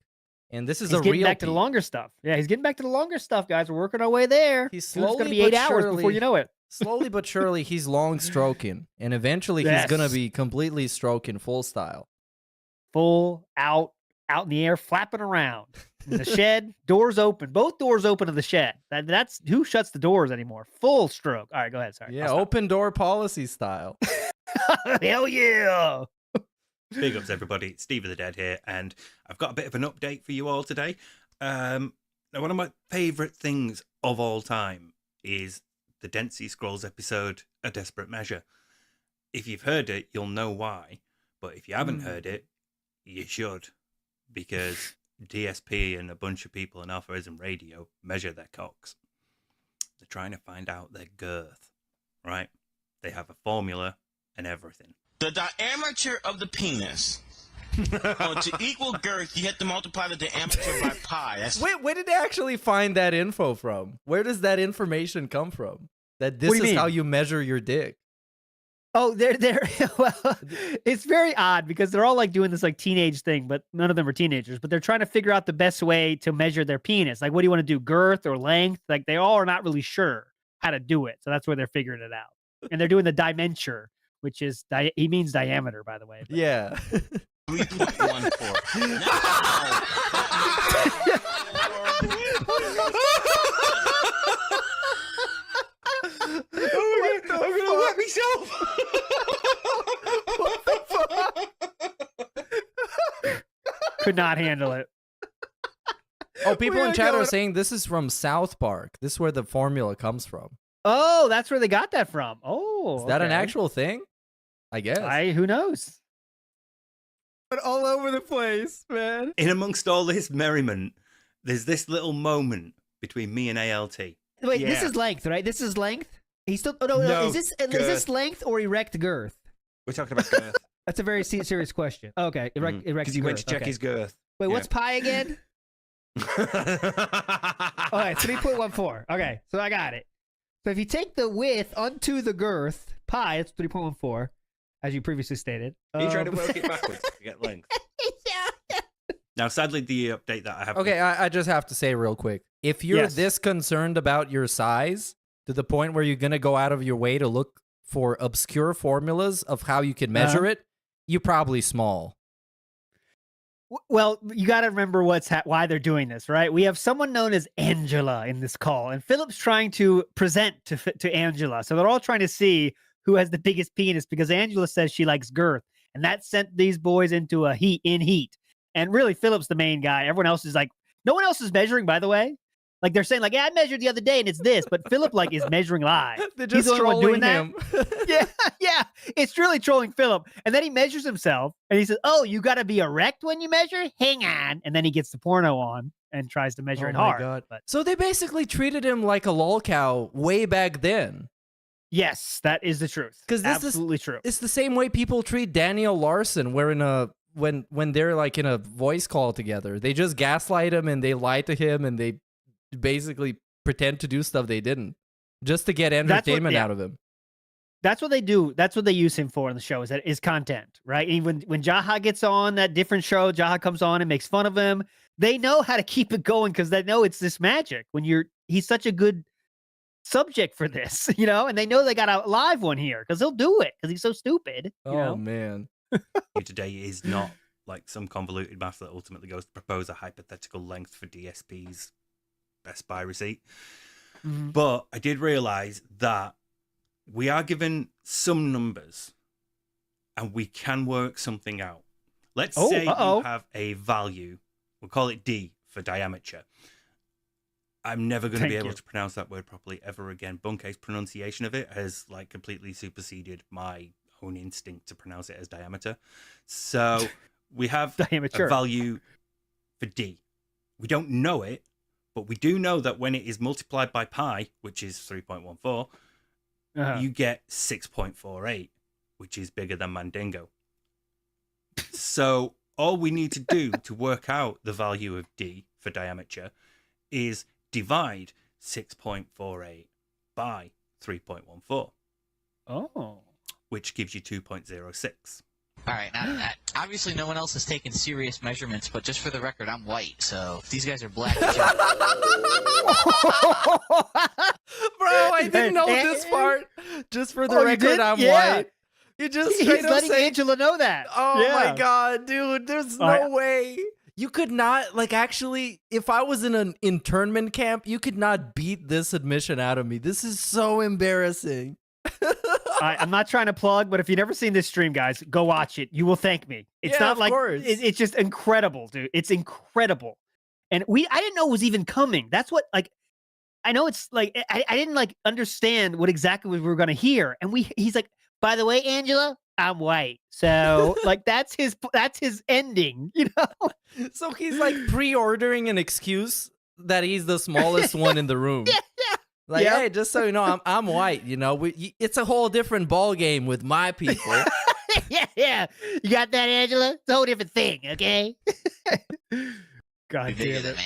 And this is he's a real getting back to the longer stuff. Yeah, he's getting back to the longer stuff, guys. We're working our way there. He's It's going to be slowly 8 but hours surely- before you know it. Slowly but surely, he's long stroking. And eventually, he's Yes. going to be completely stroking full style. Full out in the air, flapping around. In the shed, doors open. Both doors open of the shed. That's who shuts the doors anymore. Full stroke. All right, go ahead. Sorry. Yeah, open door policy style. Hell yeah. Big ups, everybody. Steve of the Dead here, and I've got a bit of an update for you all today. Now, one of my favourite things of all time is the Densey Scrolls episode, A Desperate Measure. If you've heard it, you'll know why, but if you haven't heard it, you should, because DSP and a bunch of people in Alphaism Radio measure their cocks. They're trying to find out their girth, right? They have a formula and everything. The diameter of the penis. To equal girth, you have to multiply the diameter by pi. That's Wait, where did they actually find that info from? Where does that information come from? That this What do you is mean? how you measure your dick. Oh, they're well, it's very odd because they're all like doing this like teenage thing, but none of them are teenagers, but they're trying to figure out the best way to measure their penis. Like, what do you want to do? Girth or length? Like, they all are not really sure how to do it. So that's where they're figuring it out. And they're doing the dimenture, which is, he means diameter, by the way. But- Yeah. 3.14. I'm gonna wet myself. Could not handle it. Oh, people Where in are chat are going? saying this is from South Park. This is where the formula comes from. Oh, that's where they got that from. Oh, Is that an okay. actual thing? I guess. Who knows? But all over the place, man. In amongst all this merriment, there's this little moment between me and ALT. Wait, this is length, right? This is length. He's still. Oh no, no. No, Is this girth. length or erect girth? We're talking about girth. That's a very serious question. Okay, erect Because he went to girth, check okay. his girth. Wait, Yeah. what's pi again? Okay, 3.14. Okay, so I got it. So if you take the width onto the girth, pi, it's 3.14, as you previously stated. Are you trying to work it backwards to get length? Now, sadly, the update that I have. Okay, I just have to say real quick. If you're Yes. this concerned about your size to the point where you're going to go out of your way to look for obscure formulas of how you can measure it, you're probably small. Well, you got to remember why they're doing this, right? We have someone known as Angela in this call, and Philip's trying to present to Angela. So they're all trying to see who has the biggest penis because Angela says she likes girth, and that sent these boys into a heat. And really, Philip's the main guy. Everyone else is like, no one else is measuring, by the way. Like they're saying, like, yeah, I measured the other day and it's this, but Philip like is measuring live. They're He's just the only one doing trolling that. him. Yeah, it's really trolling Philip. And then he measures himself and he says, "Oh, you got to be erect when you measure? Hang on." And then he gets the porno on and tries to measure Oh it my hard. God. But So they basically treated him like a lol cow way back then. yes, that is the truth. Because this Absolutely true. It's the same way people treat Daniel Larson, where when they're like in a voice call together, they just gaslight him and they lie to him and they basically pretend to do stuff they didn't, just to get entertainment out of him. That's what they do. That's what they use him for in the show is content, right? Even when Jaha gets on that different show, Jaha comes on and makes fun of him. They know how to keep it going because they know it's this magic. He's such a good subject for this, and they know they got a live one here because he'll do it because he's so stupid. Man. Today is not like some convoluted math that ultimately goes to propose a hypothetical length for DSP's Best Buy receipt. Mm-hmm. But I did realize that we are given some numbers and we can work something out. Let's say you have a value. We'll call it D for diameter. I'm never going to be able to pronounce that word properly ever again. Bunke's pronunciation of it has like completely superseded my own instinct to pronounce it as diameter. So we have a value for D. We don't know it, but we do know that when it is multiplied by pi, which is 3.14, you get 6.48, which is bigger than Mandingo. So all we need to do to work out the value of D for diameter is divide 6.48 by 3.14. Oh. Which gives you 2.06. All right, now, obviously no one else has taken serious measurements, but just for the record, I'm white, so if these guys are black. Bro, I didn't know this part. Just for the record, I'm white. You just straight up letting say, Angela know that. Oh Yeah. my God, dude, there's no way. You could not, actually, if I was in an internment camp, you could not beat this admission out of me. This is so embarrassing. I'm not trying to plug, but if you've never seen this stream, guys, go watch it. You will thank me. It's not like it's just incredible, dude. It's incredible, and I didn't know it was even coming. That's what I know. It's like I didn't understand what exactly we were gonna hear, and he's like, by the way, Angela, I'm white, so that's his ending, So he's pre-ordering an excuse that he's the smallest one in the room. Hey, just so you know, I'm white. It's a whole different ball game with my people. yeah. You got that, Angela? It's a whole different thing, okay? God damn it!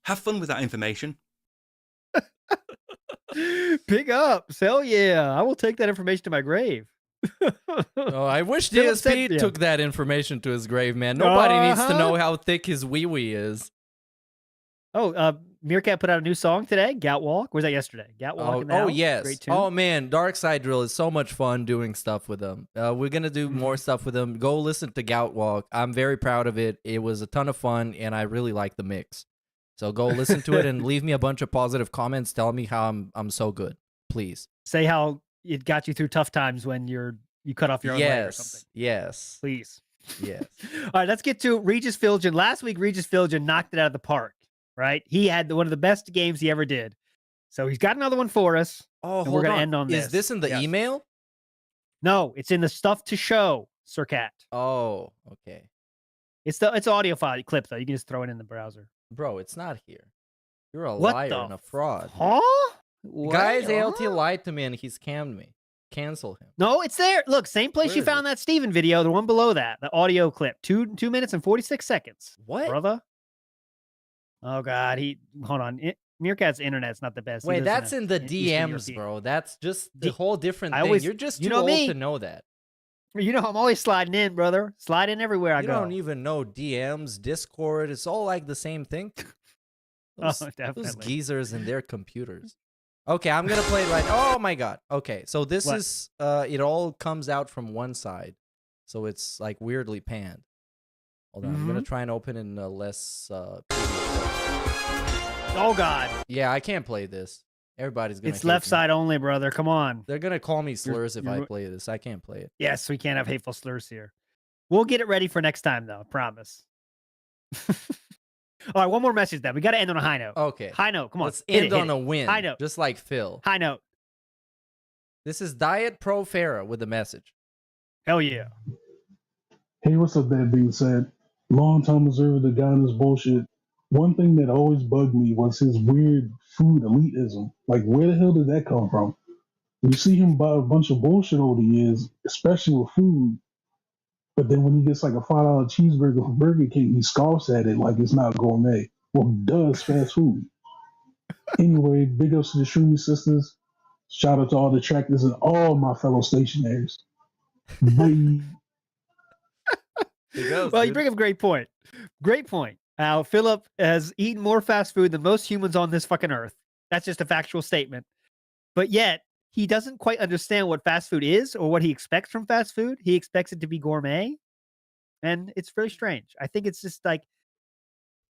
Have fun with that information. Big ups, hell yeah! I will take that information to my grave. I wish DSP took that information to his grave, man. Nobody needs to know how thick his wee-wee is. Meerkat put out a new song today, Gout Walk. Was that yesterday? Gout Walk. Oh yes. Great tune. Oh man, Dark Side Drill is so much fun doing stuff with them. We're gonna do more stuff with them. Go listen to Gout Walk. I'm very proud of it. It was a ton of fun, and I really like the mix. So go listen to it and leave me a bunch of positive comments. Tell me how I'm so good, please. Say how it got you through tough times when you cut off your own leg or something. Yes. Please. Yes. All right, let's get to Regis Philgen. Last week, Regis Philgen knocked it out of the park, right? He had one of the best games he ever did. So he's got another one for us. Oh, and we're going to end on this. Is this in the email? No, it's in the stuff to show, Sir Cat. Oh, okay. It's audio file clip, though. You can just throw it in the browser. Bro, it's not here. You're a liar and a fraud. Huh? Guys, ALT lied to me and he scammed me. Cancel him. No, it's there. Look, same place you found that Steven video, the one below that, the audio clip. 2 minutes and 46 seconds. What? Brother? Oh, God. Hold on. Meerkat's internet's not the best. Wait, that's in the DMs, bro. That's just the whole different thing. You're just too old to know that. You know, I'm always sliding in, brother. Slide in everywhere I go. You don't even know DMs, Discord. It's all like the same thing. Those definitely. Those geezers and their computers. Okay, I'm gonna play it right. Oh my god. Okay, so this What? is it all comes out from one side, so it's like weirdly panned. Hold on, I'm gonna try and open in a less. Oh God. Yeah, I can't play this. Everybody's gonna. It's left side only, brother. Come on. They're gonna call me slurs if I you're- play this. I can't play it. Yes, we can't have hateful slurs here. We'll get it ready for next time, though. I promise. All right, one more message then. We got to end on a high note. Okay. High note. Come on. Let's Hit end it, hit on it. a win. High note. Just like Phil. High note. This is Diet Pro Farah with a message. Hell yeah. Hey, what's up? That being said, long time observer that got in this bullshit. One thing that always bugged me was his weird food elitism. Like, where the hell did that come from? You see him buy a bunch of bullshit over the years, especially with food. But then when he gets like a $5 cheeseburger from Burger King, he scoffs at it like it's not gourmet. Well, duh, it's fast food. Anyway, big ups to the Shroomy sisters. Shout out to all the tractors and all my fellow stationaries. Bye. Well, you bring up a great point. Great point. Philip has eaten more fast food than most humans on this fucking earth. That's just a factual statement. But yet, he doesn't quite understand what fast food is or what he expects from fast food. He expects it to be gourmet. And it's very strange. I think it's just like,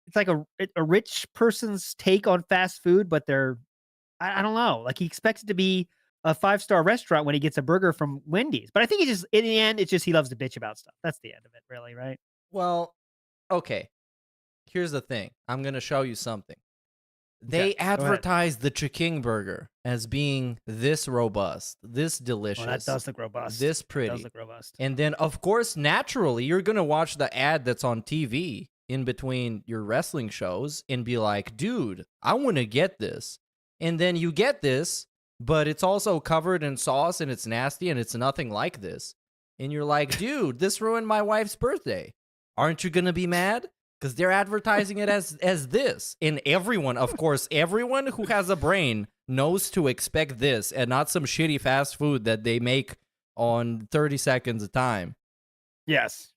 it's like a rich person's take on fast food, but I don't know. Like he expects it to be a 5-star restaurant when he gets a burger from Wendy's. But I think in the end, it's just he loves to bitch about stuff. That's the end of it, really, right? Well, okay. Here's the thing. I'm going to show you something. They advertise the Chiking burger as being this robust, this delicious. Well, that does look robust. This pretty. It does look robust. And then, of course, naturally, you're going to watch the ad that's on TV in between your wrestling shows and be like, dude, I want to get this. And then you get this, but it's also covered in sauce and it's nasty and it's nothing like this. And you're like, dude, this ruined my wife's birthday. Aren't you going to be mad? Because they're advertising it as this. And everyone, of course, everyone who has a brain knows to expect this and not some shitty fast food that they make on 30 seconds a time. Yes.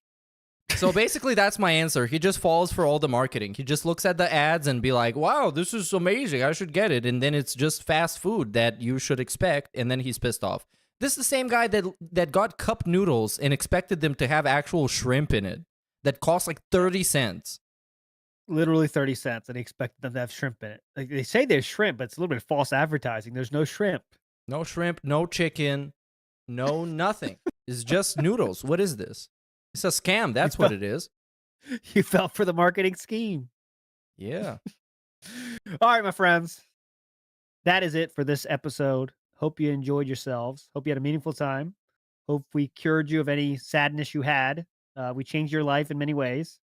So basically, that's my answer. He just falls for all the marketing. He just looks at the ads and be like, wow, this is amazing. I should get it. And then it's just fast food that you should expect. And then he's pissed off. This is the same guy that got cup noodles and expected them to have actual shrimp in it. That cost like 30 cents. Literally 30 cents, and he expected them to have shrimp in it. Like they say there's shrimp, but it's a little bit of false advertising. There's no shrimp. No shrimp, no chicken, no nothing. It's just noodles. What is this? It's a scam. That's what it is. You fell for the marketing scheme. Yeah. All right, my friends. That is it for this episode. Hope you enjoyed yourselves. Hope you had a meaningful time. Hope we cured you of any sadness you had. We changed your life in many ways.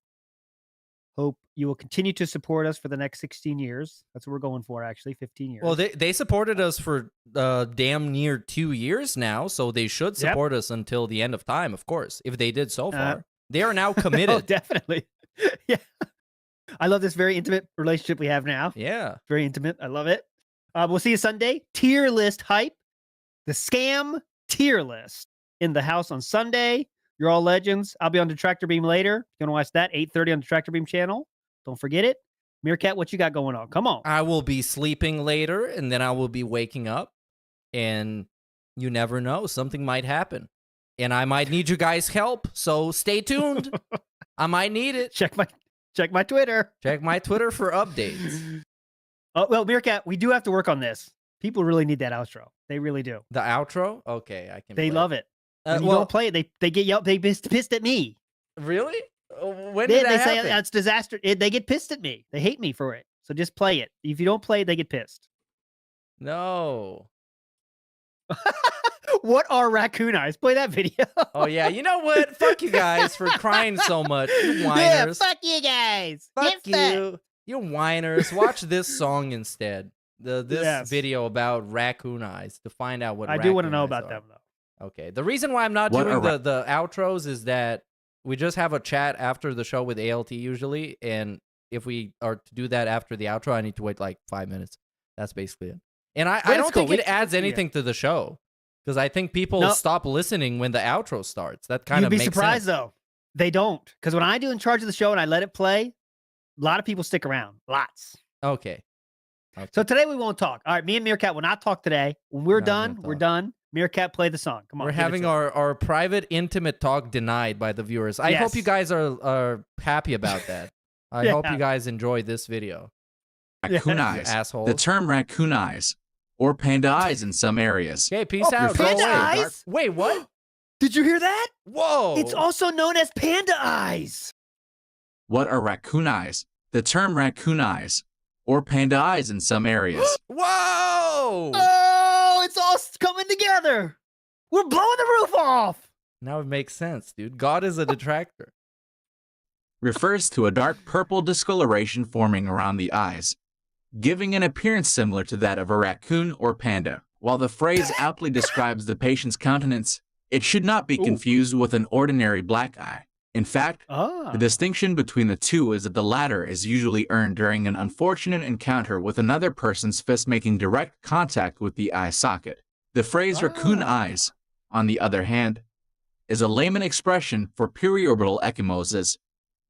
Hope you will continue to support us for the next 16 years. That's what we're going for, actually, 15 years. Well, they supported us for damn near 2 years now, so they should support us until the end of time, of course, if they did so far. They are now committed. Oh, definitely. Yeah. I love this very intimate relationship we have now. Yeah. Very intimate. I love it. We'll see you Sunday. Tier list hype. The scam tier list in the house on Sunday. You're all legends. I'll be on Detractor Beam later. You want to watch that? 8:30 on Detractor Beam channel. Don't forget it. Meerkat, what you got going on? Come on. I will be sleeping later, and then I will be waking up, and you never know. Something might happen, and I might need you guys' help, so stay tuned. I might need it. Check my Twitter. Check my Twitter for updates. Oh, well, Meerkat, we do have to work on this. People really need that outro. They really do. The outro? Okay, I can They play love it. When you well- don't play it, they get yelled. They pissed at me. Really? When did They that say happen? it's disaster. They get pissed at me. They hate me for it. So just play it. If you don't play it, they get pissed. No. What are raccoon eyes? Play that video. Oh, yeah. You know what? Fuck you guys for crying so much. You Yeah, whiners. fuck you guys. Fuck Get fat. you. You whiners. Watch this song instead. This Yes. video about raccoon eyes to find out what I do want to raccoon know eyes about are. them, though. Okay. The reason why I'm not What doing are the outros is that we just have a chat after the show with ALT usually. And if we are to do that after the outro, I need to wait like 5 minutes. That's basically it. And I But it's don't cool. think it adds anything to the show. Because I think people stop listening when the outro starts. That kind You'd of be makes surprised, sense. though. They don't. Because when I do In Charge of the Show and I let it play, a lot of people stick around. Lots. Okay. So today we won't talk. All right, me and Meerkat will not talk today. When we're Not done, gonna we're talk. done. Meerkat, play the song. Come on. We're give it having to us. our private, intimate talk denied by the viewers. I hope Yes. you guys are happy about that. I Yeah. hope you guys enjoy this video. Raccoon You eyes. assholes. The term raccoon eyes, or panda eyes in some areas. Okay, peace out. Go Panda away. eyes? Wait, what? Did you hear that? Whoa. It's also known as panda eyes. What are raccoon eyes? The term raccoon eyes, or panda eyes in some areas. Whoa! Oh, it's all coming together. We're blowing the roof off. Now it makes sense, dude. God is a detractor. Refers to a dark purple discoloration forming around the eyes, giving an appearance similar to that of a raccoon or panda. While the phrase aptly describes the patient's countenance, it should not be confused with an ordinary black eye. In fact, the distinction between the two is that the latter is usually earned during an unfortunate encounter with another person's fist making direct contact with the eye socket. The phrase raccoon eyes, on the other hand, is a layman expression for periorbital ecchymosis,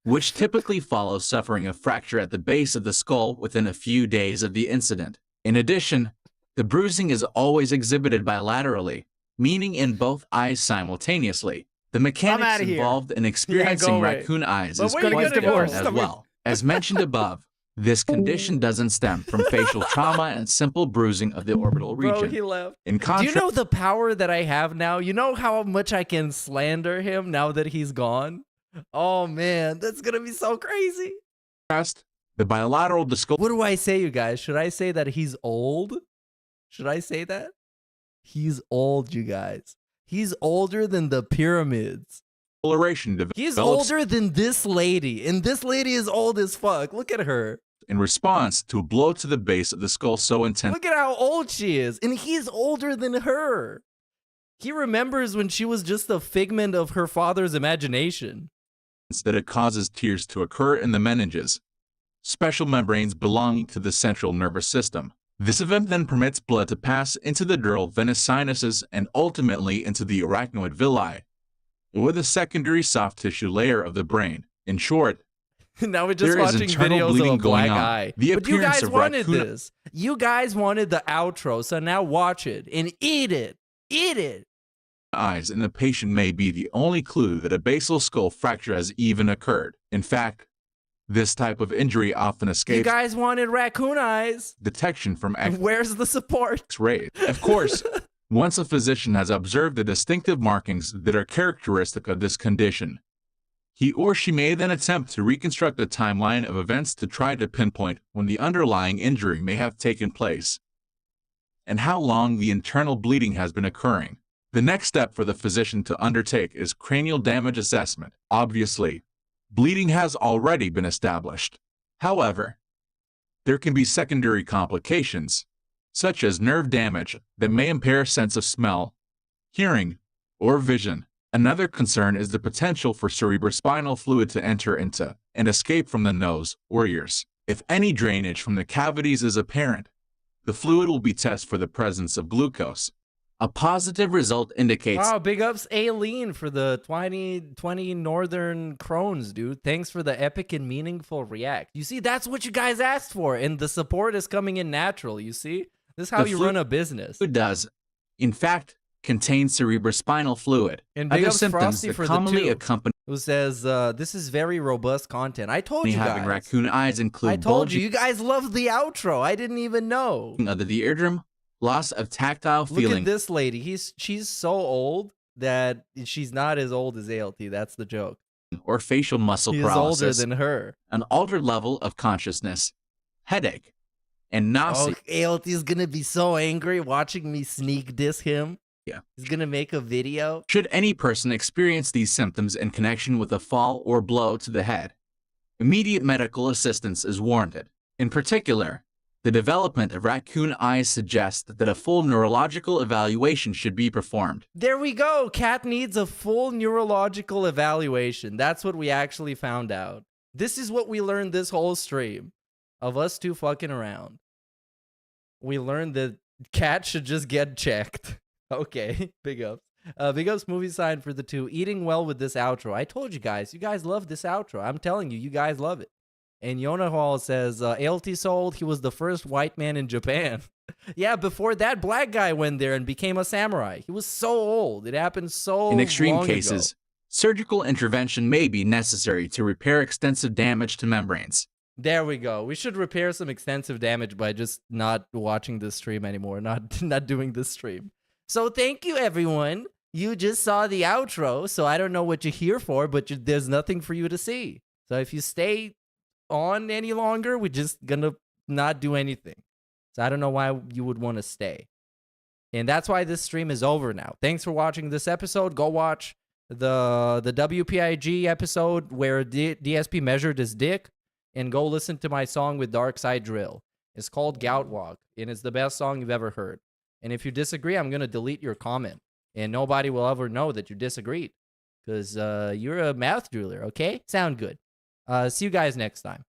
which typically follows suffering a fracture at the base of the skull within a few days of the incident. In addition, the bruising is always exhibited bilaterally, meaning in both eyes simultaneously. The mechanics outta here. involved in experiencing away. raccoon eyes But is where you quite gonna go? different as well. As mentioned above, this condition doesn't stem from facial trauma and simple bruising of the orbital region. Bro, he left. In Do contrast, you know the power that I have now? You know how much I can slander him now that he's gone? Oh, man. That's going to be so crazy. the bilateral discoloration. What do I say, you guys? Should I say that he's old? Should I say that? He's old, you guys. He's older than the pyramids. He's older than this lady, and this lady is old as fuck. Look at her. In response to a blow to the base of the skull so intense Look at how old she is, and he's older than her. He remembers when she was just a figment of her father's imagination. that it causes tears to occur in the meninges, special membranes belonging to the central nervous system. This event then permits blood to pass into the dural venous sinuses and ultimately into the arachnoid villi, with a secondary soft tissue layer of the brain. In short, Now we're just there is watching internal videos of bleeding a black going on. eye. The But you appearance guys of wanted raccoon- this. You guys wanted the outro, so now watch it and eat it. Eat it. eyes in the patient may be the only clue that a basal skull fracture has even occurred. In fact, this type of injury often You escapes guys wanted raccoon eyes. detection from Where's the support? X-rays. Of course, once a physician has observed the distinctive markings that are characteristic of this condition, he or she may then attempt to reconstruct a timeline of events to try to pinpoint when the underlying injury may have taken place and how long the internal bleeding has been occurring. The next step for the physician to undertake is cranial damage assessment. Obviously, bleeding has already been established. However, there can be secondary complications, such as nerve damage that may impair sense of smell, hearing, or vision. Another concern is the potential for cerebrospinal fluid to enter into and escape from the nose or ears. If any drainage from the cavities is apparent, the fluid will be tested for the presence of glucose. A positive result indicates Wow, big ups Aileen for the 2020 Northern Crones, dude. Thanks for the epic and meaningful react. You see, that's what you guys asked for, and the support is coming in natural, you see? This is how The you fluid run a business. does, in fact, contain cerebrospinal fluid. And big Other ups symptoms Frosty that for the commonly two, accompany who says, this is very robust content. I told you having guys. raccoon eyes include I told you. bulging You guys love the outro. I didn't even know. of the eardrum, loss of tactile Look feeling, at this lady. She's so old that she's not as old as ALT. That's the joke. or facial muscle He is older paralysis, than her. an altered level of consciousness, headache, and nausea. Oh, ALT is gonna be so angry watching me sneak diss him. Yeah. He's gonna make a video. Should any person experience these symptoms in connection with a fall or blow to the head, immediate medical assistance is warranted. In particular, the development of raccoon eyes suggests that a full neurological evaluation should be performed. There we go. Cat needs a full neurological evaluation. That's what we actually found out. This is what we learned this whole stream of us two fucking around. We learned that Cat should just get checked. Okay, big ups. Big ups movie sign for the two. Eating well with this outro. I told you guys love this outro. I'm telling you, you guys love it. And Yona Hall says, ALT sold, he was the first white man in Japan. Yeah, before that black guy went there and became a samurai. He was so old. It happened so In extreme long cases, ago. surgical intervention may be necessary to repair extensive damage to membranes. There we go. We should repair some extensive damage by just not watching this stream anymore, not doing this stream. So thank you, everyone. You just saw the outro, so I don't know what you're here for, but there's nothing for you to see. So if you stay on any longer, we're just gonna not do anything. So I don't know why you would want to stay. And that's why this stream is over now. Thanks for watching this episode. Go watch the WPIG episode where DSP measured his dick, and go listen to my song with Dark Side Drill. It's called Gout Walk, and it's the best song you've ever heard. And if you disagree, I'm going to delete your comment, and nobody will ever know that you disagreed, because you're a mouth driller, okay? Sound good. See you guys next time.